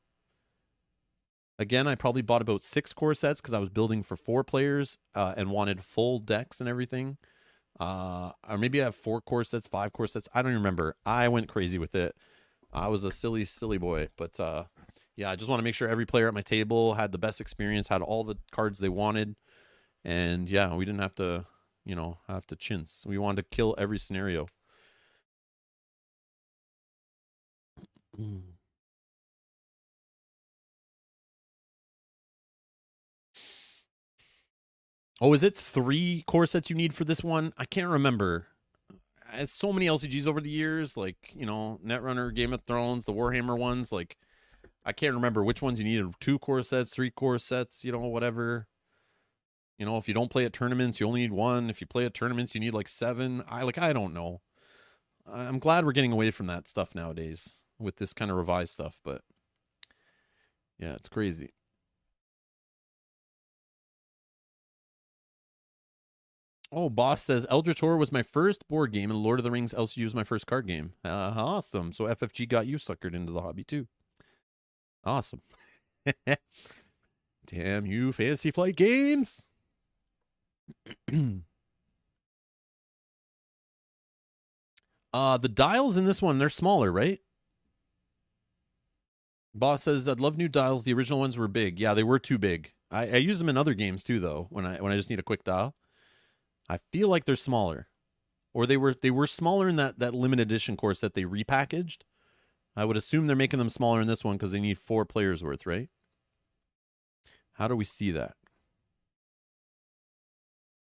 Again, I probably bought about 6 core sets because I was building for 4 players and wanted full decks and everything. Or maybe I have 4 core sets, 5 core sets. I don't remember. I went crazy with it. I was a silly, silly boy. But yeah, I just want to make sure every player at my table had the best experience, had all the cards they wanted. And yeah, we didn't have to, have to chintz. We wanted to kill every scenario. Oh, is it 3 core sets you need for this one? I can't remember. it's so many LCGs over the years, like, you know, Netrunner, Game of Thrones, the Warhammer ones. Like, I can't remember which ones you needed. 2 core sets, 3 core sets, you know, whatever. You know, if you don't play at tournaments, you only need 1. If you play at tournaments, you need like 7. I don't know. I'm glad we're getting away from that stuff nowadays with this kind of revised stuff, but yeah, it's crazy. Oh, Boss says Eldritch Horror was my first board game, and Lord of the Rings LCG was my first card game. Awesome. So FFG got you suckered into the hobby too. Awesome. Damn you, Fantasy Flight Games. The dials in this one, they're smaller, right? Boss says, I'd love new dials. The original ones were big. Yeah, they were too big. I use them in other games too, though, when I just need a quick dial. I feel like they're smaller. Or they were smaller in that limited edition course that they repackaged. I would assume they're making them smaller in this one because they need 4 players worth, right? How do we see that?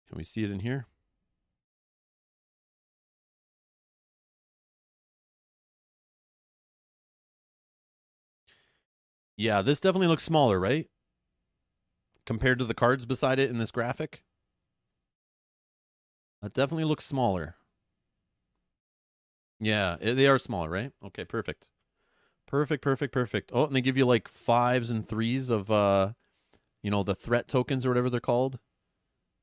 Can we see it in here? Yeah, this definitely looks smaller, right? Compared to the cards beside it in this graphic. That definitely looks smaller. Yeah, they are smaller, right? Okay, perfect. Perfect. Oh, and they give you like 5s and 3s of, you know, the threat tokens or whatever they're called.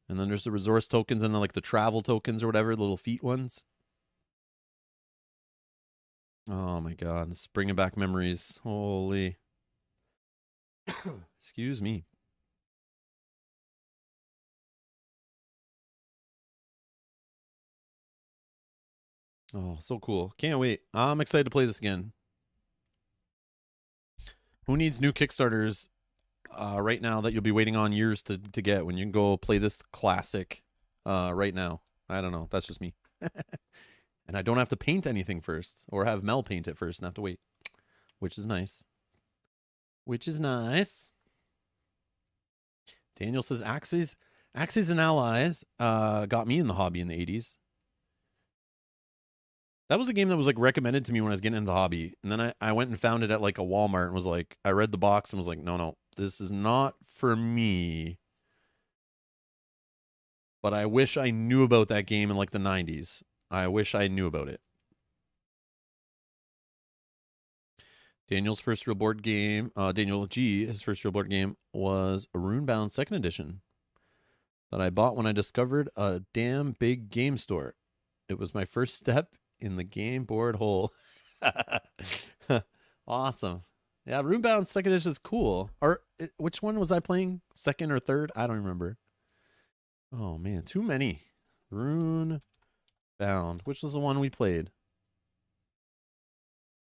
And then there's the resource tokens and then like the travel tokens or whatever, the little feet ones. Oh my God, it's bringing back memories. Holy. Excuse me. Oh, so cool. Can't wait. I'm excited to play this again. Who needs new Kickstarters right now that you'll be waiting on years to get when you can go play this classic right now? I don't know. That's just me. And I don't have to paint anything first or have Mel paint it first and have to wait, which is nice. Daniel says Axes and Allies got me in the hobby in the 80s. That was a game that was like recommended to me when I was getting into the hobby. And then I went and found it at like a Walmart and was like, I read the box and was like, no, this is not for me. But I wish I knew about that game in like the 90s. I wish I knew about it. Daniel's first real board game, Daniel G, his first real board game was a Runebound 2nd edition that I bought when I discovered a damn big game store. It was my first step in the game board hole. Awesome. Yeah, Runebound 2nd edition is cool. Or which one was I playing? 2nd or 3rd? I don't remember. Oh man, too many. Runebound. Which was the one we played?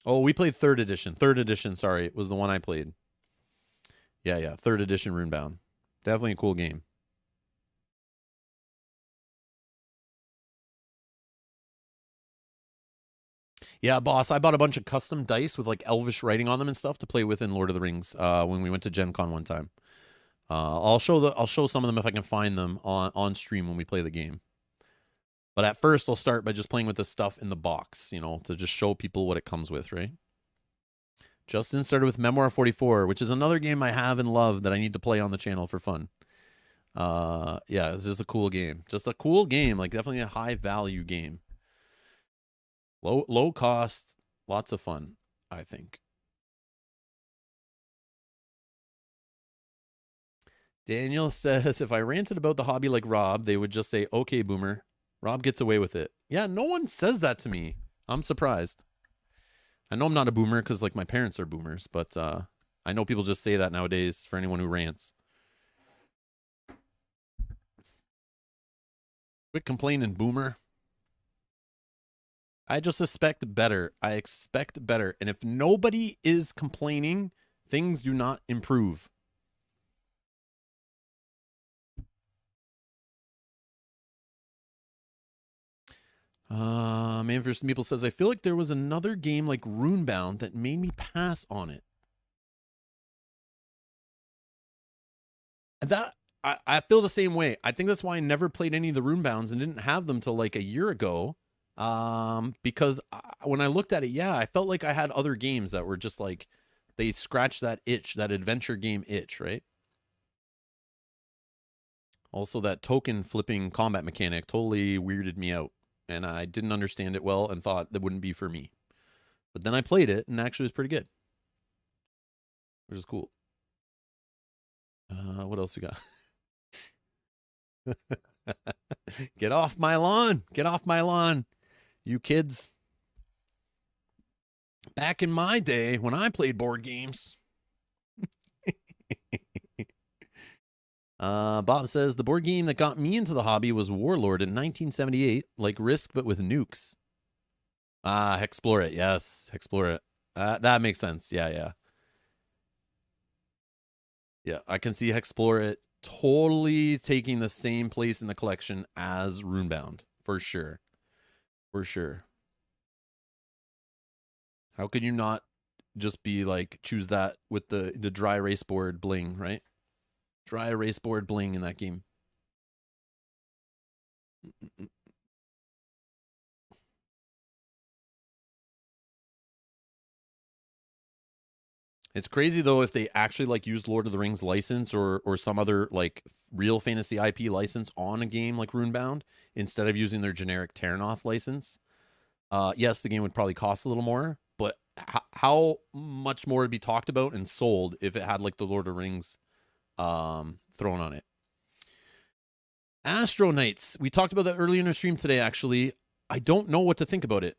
Oh, we played 3rd edition. 3rd edition, sorry, was the one I played. Yeah, 3rd edition Runebound. Definitely a cool game. Yeah, boss, I bought a bunch of custom dice with like elvish writing on them and stuff to play with in Lord of the Rings when we went to Gen Con one time. I'll show some of them if I can find them on stream when we play the game. But at first, I'll start by just playing with the stuff in the box, you know, to just show people what it comes with, right? Justin started with Memoir 44, which is another game I have and love that I need to play on the channel for fun. Yeah, it's just a cool game. Just a cool game, like definitely a high value game. Low cost, lots of fun, I think. Daniel says, if I ranted about the hobby like Rob, they would just say, okay, boomer. Rob gets away with it. Yeah, no one says that to me. I'm surprised. I know I'm not a boomer because like my parents are boomers, but I know people just say that nowadays for anyone who rants. Quit complaining, boomer. I just expect better. I expect better. And if nobody is complaining, things do not improve. Manfred Meeple says, I feel like there was another game like Runebound that made me pass on it. That I feel the same way. I think that's why I never played any of the Runebounds and didn't have them till like a year ago Because when I looked at it, yeah, I felt like I had other games that were just like, they scratched that itch, that adventure game itch, right? Also, that token flipping combat mechanic totally weirded me out, and I didn't understand it well and thought that wouldn't be for me. But then I played it, and actually it was pretty good, which is cool. What else we got? Get off my lawn! Get off my lawn, you kids. Back in my day when I played board games. Bob says the board game that got me into the hobby was Warlord in 1978, like Risk but with nukes. Explore it. Yes, explore it. That makes sense. Yeah. Yeah, I can see Explore it totally taking the same place in the collection as Runebound, for sure. For sure. How could you not just be like, choose that with the dry erase board bling, right? Dry erase board bling in that game. It's crazy though if they actually like used Lord of the Rings license or some other like real fantasy IP license on a game like Runebound instead of using their generic Terranoth license. Yes, the game would probably cost a little more, but how much more would be talked about and sold if it had like the Lord of the Rings thrown on it? Astro Knights. We talked about that earlier in the stream today. Actually, I don't know what to think about it.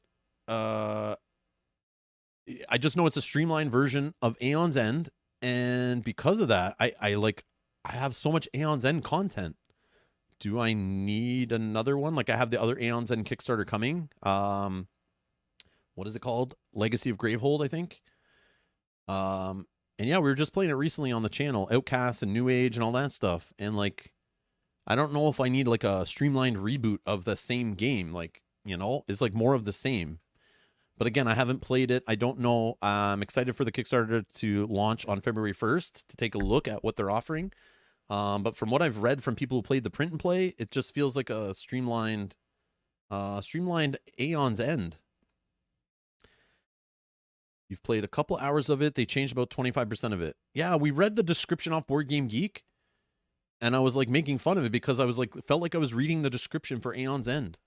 I just know it's a streamlined version of Aeon's End, and because of that, I have so much Aeon's End content. Do I need another one? Like I have the other Aeon's End Kickstarter coming. What is it called? Legacy of Gravehold, I think. And yeah, we were just playing it recently on the channel, Outcasts and New Age and all that stuff. And like, I don't know if I need like a streamlined reboot of the same game. Like, you know, it's like more of the same. But again, I haven't played it. I don't know. I'm excited for the Kickstarter to launch on February 1st to take a look at what they're offering. But from what I've read from people who played the print and play, it just feels like a streamlined Aeon's End. You've played a couple hours of it. They changed about 25% of it. Yeah, we read the description off Board Game Geek, and I was like making fun of it because I was like, felt like I was reading the description for Aeon's End.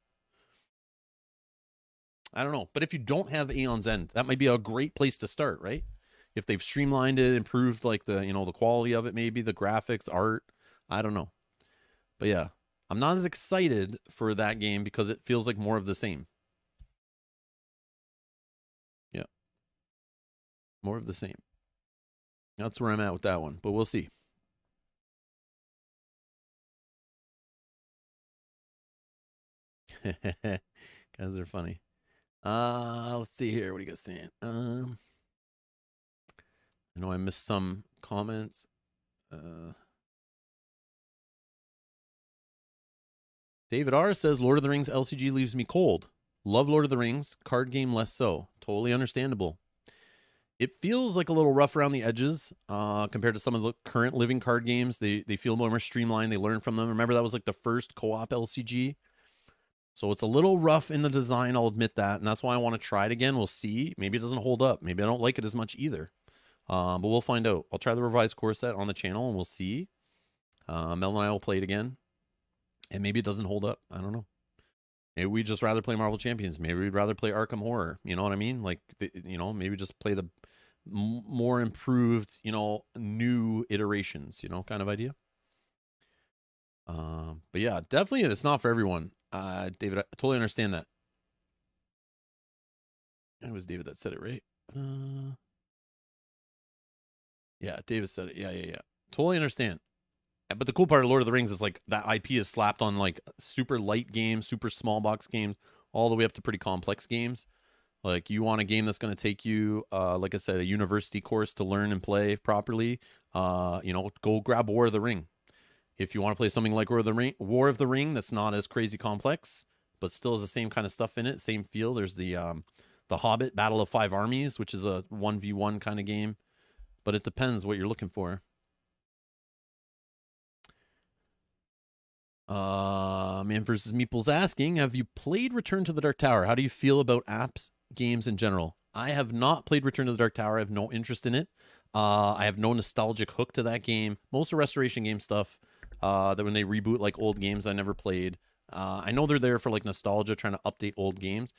I don't know. But if you don't have Aeon's End, that might be a great place to start, right? If they've streamlined it, improved like the, you know, the quality of it, maybe the graphics, art, I don't know. But yeah, I'm not as excited for that game because it feels like more of the same. Yeah. More of the same. That's where I'm at with that one, but we'll see. Guys are funny. Let's see here. What are you guys saying? I know I missed some comments. David R says Lord of the Rings LCG leaves me cold. Love Lord of the Rings, card game less so. Totally understandable. It feels like a little rough around the edges compared to some of the current living card games. They feel more streamlined. They learn from them. Remember, that was like the first co-op LCG. So it's a little rough in the design, I'll admit that. And that's why I want to try it again. We'll see. Maybe it doesn't hold up. Maybe I don't like it as much either. But we'll find out. I'll try the revised core set on the channel and we'll see. Mel and I will play it again. And maybe it doesn't hold up. I don't know. Maybe we'd just rather play Marvel Champions. Maybe we'd rather play Arkham Horror. You know what I mean? Like, you know, maybe just play the more improved, you know, new iterations, you know, kind of idea. But yeah, definitely it's not for everyone. David, I totally understand that. It was David that said it, right? Yeah, David said it. Yeah. Totally understand. But the cool part of Lord of the Rings is like that IP is slapped on like super light games, super small box games, all the way up to pretty complex games. Like you want a game that's going to take you, like I said, a university course to learn and play properly. You know, go grab War of the Ring. If you want to play something like War of the Ring, that's not as crazy complex, but still has the same kind of stuff in it, same feel. There's the Hobbit Battle of Five Armies, which is a 1v1 kind of game, but it depends what you're looking for. Man versus Meeple's asking, have you played Return to the Dark Tower? How do you feel about apps games in general? I have not played Return to the Dark Tower. I have no interest in it. I have no nostalgic hook to that game. Most of restoration game stuff, that when they reboot like old games I never played. I know they're there for like nostalgia, trying to update old games.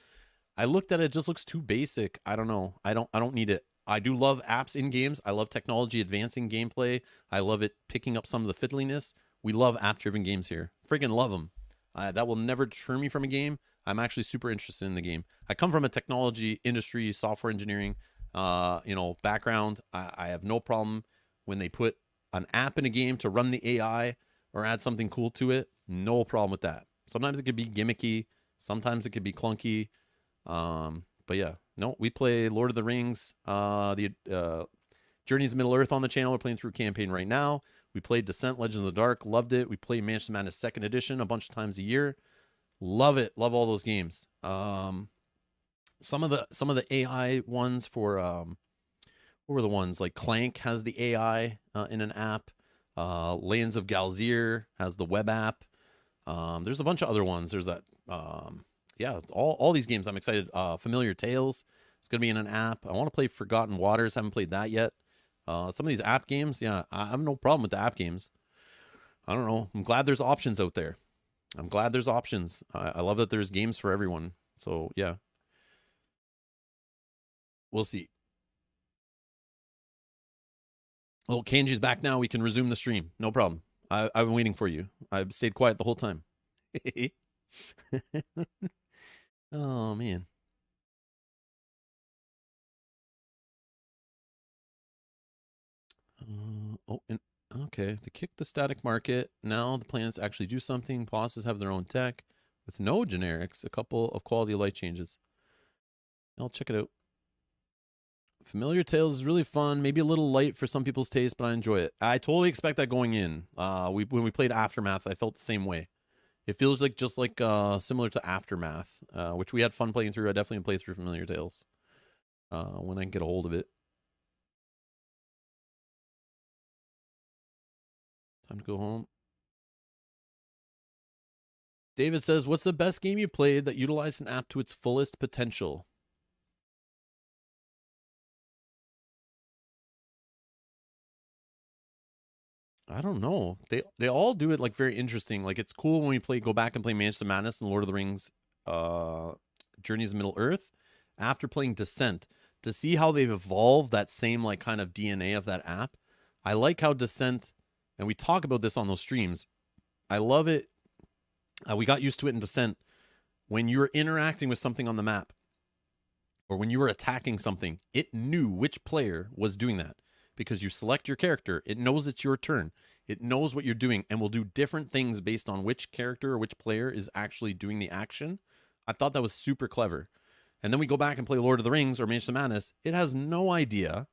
I looked at it, it just looks too basic. I don't know. I don't need it. I do love apps in games. I love technology advancing gameplay. I love it picking up some of the fiddliness. We love app-driven games here. Friggin' love them. That will never deter me from a game. I'm actually super interested in the game. I come from a technology industry, software engineering, background. I have no problem when they put an app in a game to run the AI or add something cool to it. No problem with that. Sometimes it could be gimmicky. Sometimes it could be clunky. But yeah, no, we play Lord of the Rings, the Journeys of Middle Earth on the channel. We're playing through campaign right now. We played Descent, Legends of the Dark, loved it. We play Mansion Madness 2nd Edition a bunch of times a year. Love it. Love all those games. Some of the AI ones for what were the ones like Clank has the AI in an app. Lands of Galzier has the web app. There's a bunch of other ones. There's that all these games I'm excited. Familiar Tales, it's gonna be in an app. I want to play Forgotten Waters, haven't played that yet. Some of these app games, yeah, I have no problem with the app games. I don't know. I'm glad there's options out there. I'm glad there's options. I love that there's games for everyone. So yeah, we'll see. Well, Kanji's back now. We can resume the stream. No problem. I've been waiting for you. I've stayed quiet the whole time. Oh man. Okay. They kicked the static market. Now the planets actually do something. Bosses have their own tech with no generics. A couple of quality of life changes. I'll check it out. Familiar Tales is really fun. Maybe a little light for some people's taste, but I enjoy it. I totally expect that going in. When we played Aftermath, I felt the same way. It feels like just like similar to Aftermath, which we had fun playing through. I definitely play through Familiar Tales when I can get a hold of it. Time to go home. David says, what's the best game you played that utilized an app to its fullest potential? I don't know. They all do it like very interesting. Like it's cool when we go back and play Mansion of Madness and Lord of the Rings, Journeys of Middle Earth, after playing Descent, to see how they've evolved that same like kind of DNA of that app. I like how Descent, and we talk about this on those streams. I love it. We got used to it in Descent. When you were interacting with something on the map, or when you were attacking something, it knew which player was doing that. Because you select your character, it knows it's your turn. It knows what you're doing and will do different things based on which character or which player is actually doing the action. I thought that was super clever. And then we go back and play Lord of the Rings or Mansion of Madness. It has no idea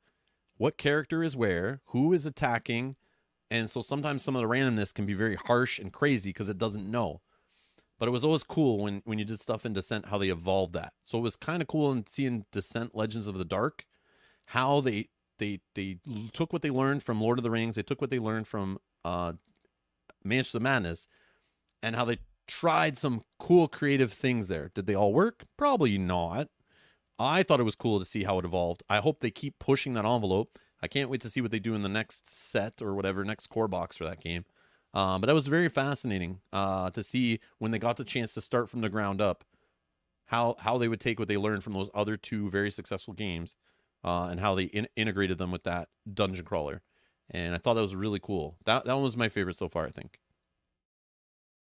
what character is where, who is attacking. And so sometimes some of the randomness can be very harsh and crazy because it doesn't know. But it was always cool when you did stuff in Descent, how they evolved that. So it was kind of cool in seeing Descent Legends of the Dark, how they took what they learned from Lord of the Rings, they took what they learned from Mansion of Madness, and how they tried some cool creative things there. Did they all work? Probably not. I thought it was cool to see how it evolved. I hope they keep pushing that envelope. I can't wait to see what they do in the next set or whatever, next core box for that game. But that was very fascinating to see when they got the chance to start from the ground up, how they would take what they learned from those other two very successful games and how they integrated them with that dungeon crawler. And I thought that was really cool. That one was my favorite so far, I think.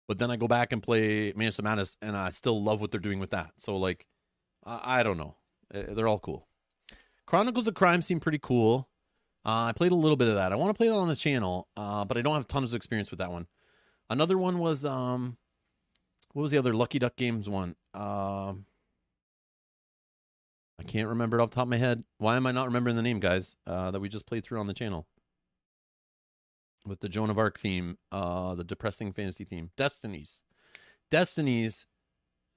But then I go back and play Mansion of Madness, and I still love what they're doing with that. So, like, I don't know. They're all cool. Chronicles of Crime seemed pretty cool. I played a little bit of that. I want to play that on the channel, but I don't have tons of experience with that one. Another one was, what was the other Lucky Duck Games one? I can't remember it off the top of my head. Why am I not remembering the name, guys, that we just played through on the channel? With the Joan of Arc theme, the depressing fantasy theme. Destinies. Destinies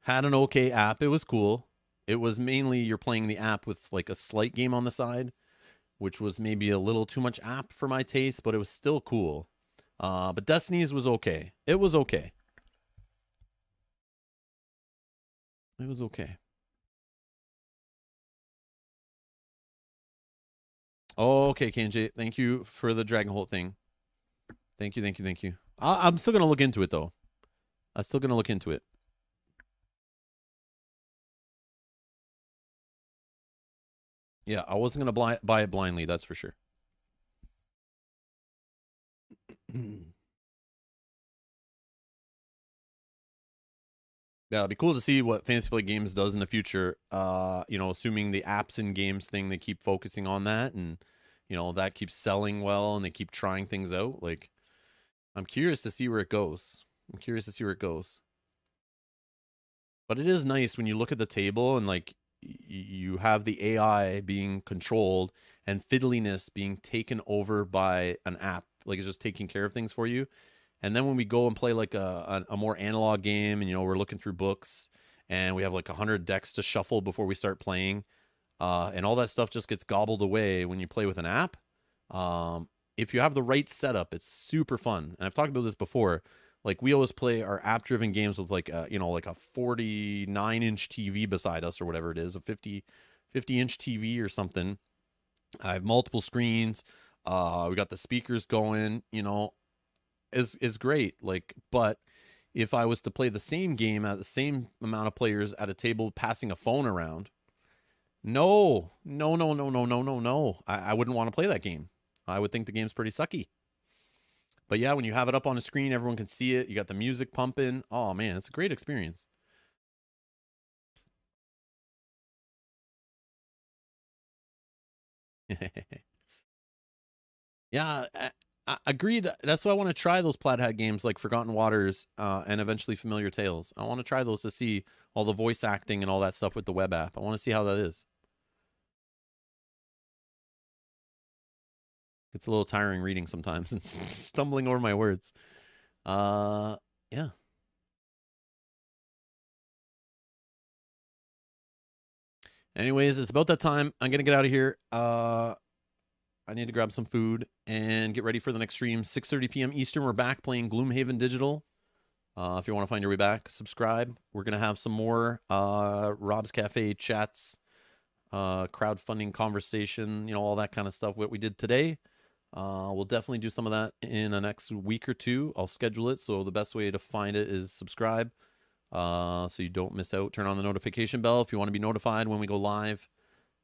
had an okay app. It was cool. It was mainly you're playing the app with like a slight game on the side, which was maybe a little too much app for my taste, but it was still cool. But Destiny's was okay. It was okay. It was okay. Oh, okay, KNJ. Thank you for the Dragonholt thing. Thank you, thank you, thank you. I'm still gonna look into it though. I'm still gonna look into it. Yeah, I wasn't gonna buy it blindly. That's for sure. Yeah, it'd be cool to see what Fantasy Flight Games does in the future. You know, assuming the apps and games thing, they keep focusing on that, and you know that keeps selling well, and they keep trying things out. Like, I'm curious to see where it goes. I'm curious to see where it goes. But it is nice when you look at the table and like you have the AI being controlled and fiddliness being taken over by an app, like it's just taking care of things for you. And then when we go and play like a more analog game, and you know we're looking through books, and we have like 100 decks to shuffle before we start playing, and all that stuff just gets gobbled away when you play with an app. If you have the right setup, it's super fun. And I've talked about this before. Like we always play our app-driven games with like you know, like a 49-inch TV beside us or whatever it is, a 50-inch TV or something. I have multiple screens. We got the speakers going. You know, is great. Like, but if I was to play the same game at the same amount of players at a table passing a phone around, no. I wouldn't want to play that game. I would think the game's pretty sucky. But yeah, when you have it up on a screen, everyone can see it. You got the music pumping. Oh man, it's a great experience. Yeah, agreed. That's why I want to try those Plaid Hat games like Forgotten Waters and eventually Familiar Tales. I want to try those to see all the voice acting and all that stuff with the web app. I want to see how that is. It's a little tiring reading sometimes and stumbling over my words. Yeah. Anyways, it's about that time. I'm gonna get out of here. I need to grab some food and get ready for the next stream. 6:30 p.m. Eastern. We're back playing Gloomhaven Digital. If you want to find your way back, subscribe. We're gonna have some more Rob's Cafe chats, crowdfunding conversation, you know, all that kind of stuff. What we did today. We'll definitely do some of that in the next week or two. I'll schedule it. So the best way to find it is subscribe. So you don't miss out. Turn on the notification bell if you want to be notified when we go live.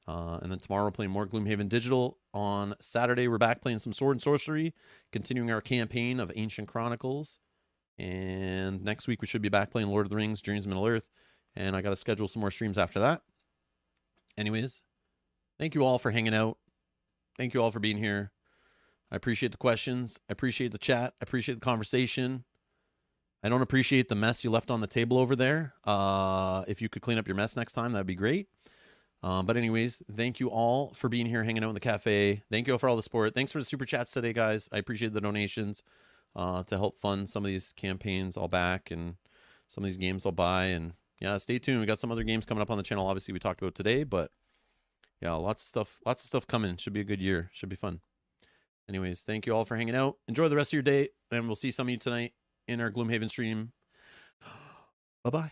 And then tomorrow we're playing more Gloomhaven Digital. On Saturday, we're back playing some Sword and Sorcery, continuing our campaign of Ancient Chronicles. And next week we should be back playing Lord of the Rings, Dreams of Middle-earth. And I got to schedule some more streams after that. Anyways, thank you all for hanging out. Thank you all for being here. I appreciate the questions. I appreciate the chat. I appreciate the conversation. I don't appreciate the mess you left on the table over there. If you could clean up your mess next time, that'd be great. But anyways, thank you all for being here, hanging out in the cafe. Thank you all for all the support. Thanks for the super chats today, guys. I appreciate the donations to help fund some of these campaigns I'll back and some of these games I'll buy. And yeah, stay tuned. We got some other games coming up on the channel. Obviously, we talked about today, but yeah, lots of stuff coming. Should be a good year. Should be fun. Anyways, thank you all for hanging out. Enjoy the rest of your day, and we'll see some of you tonight in our Gloomhaven stream. Bye-bye.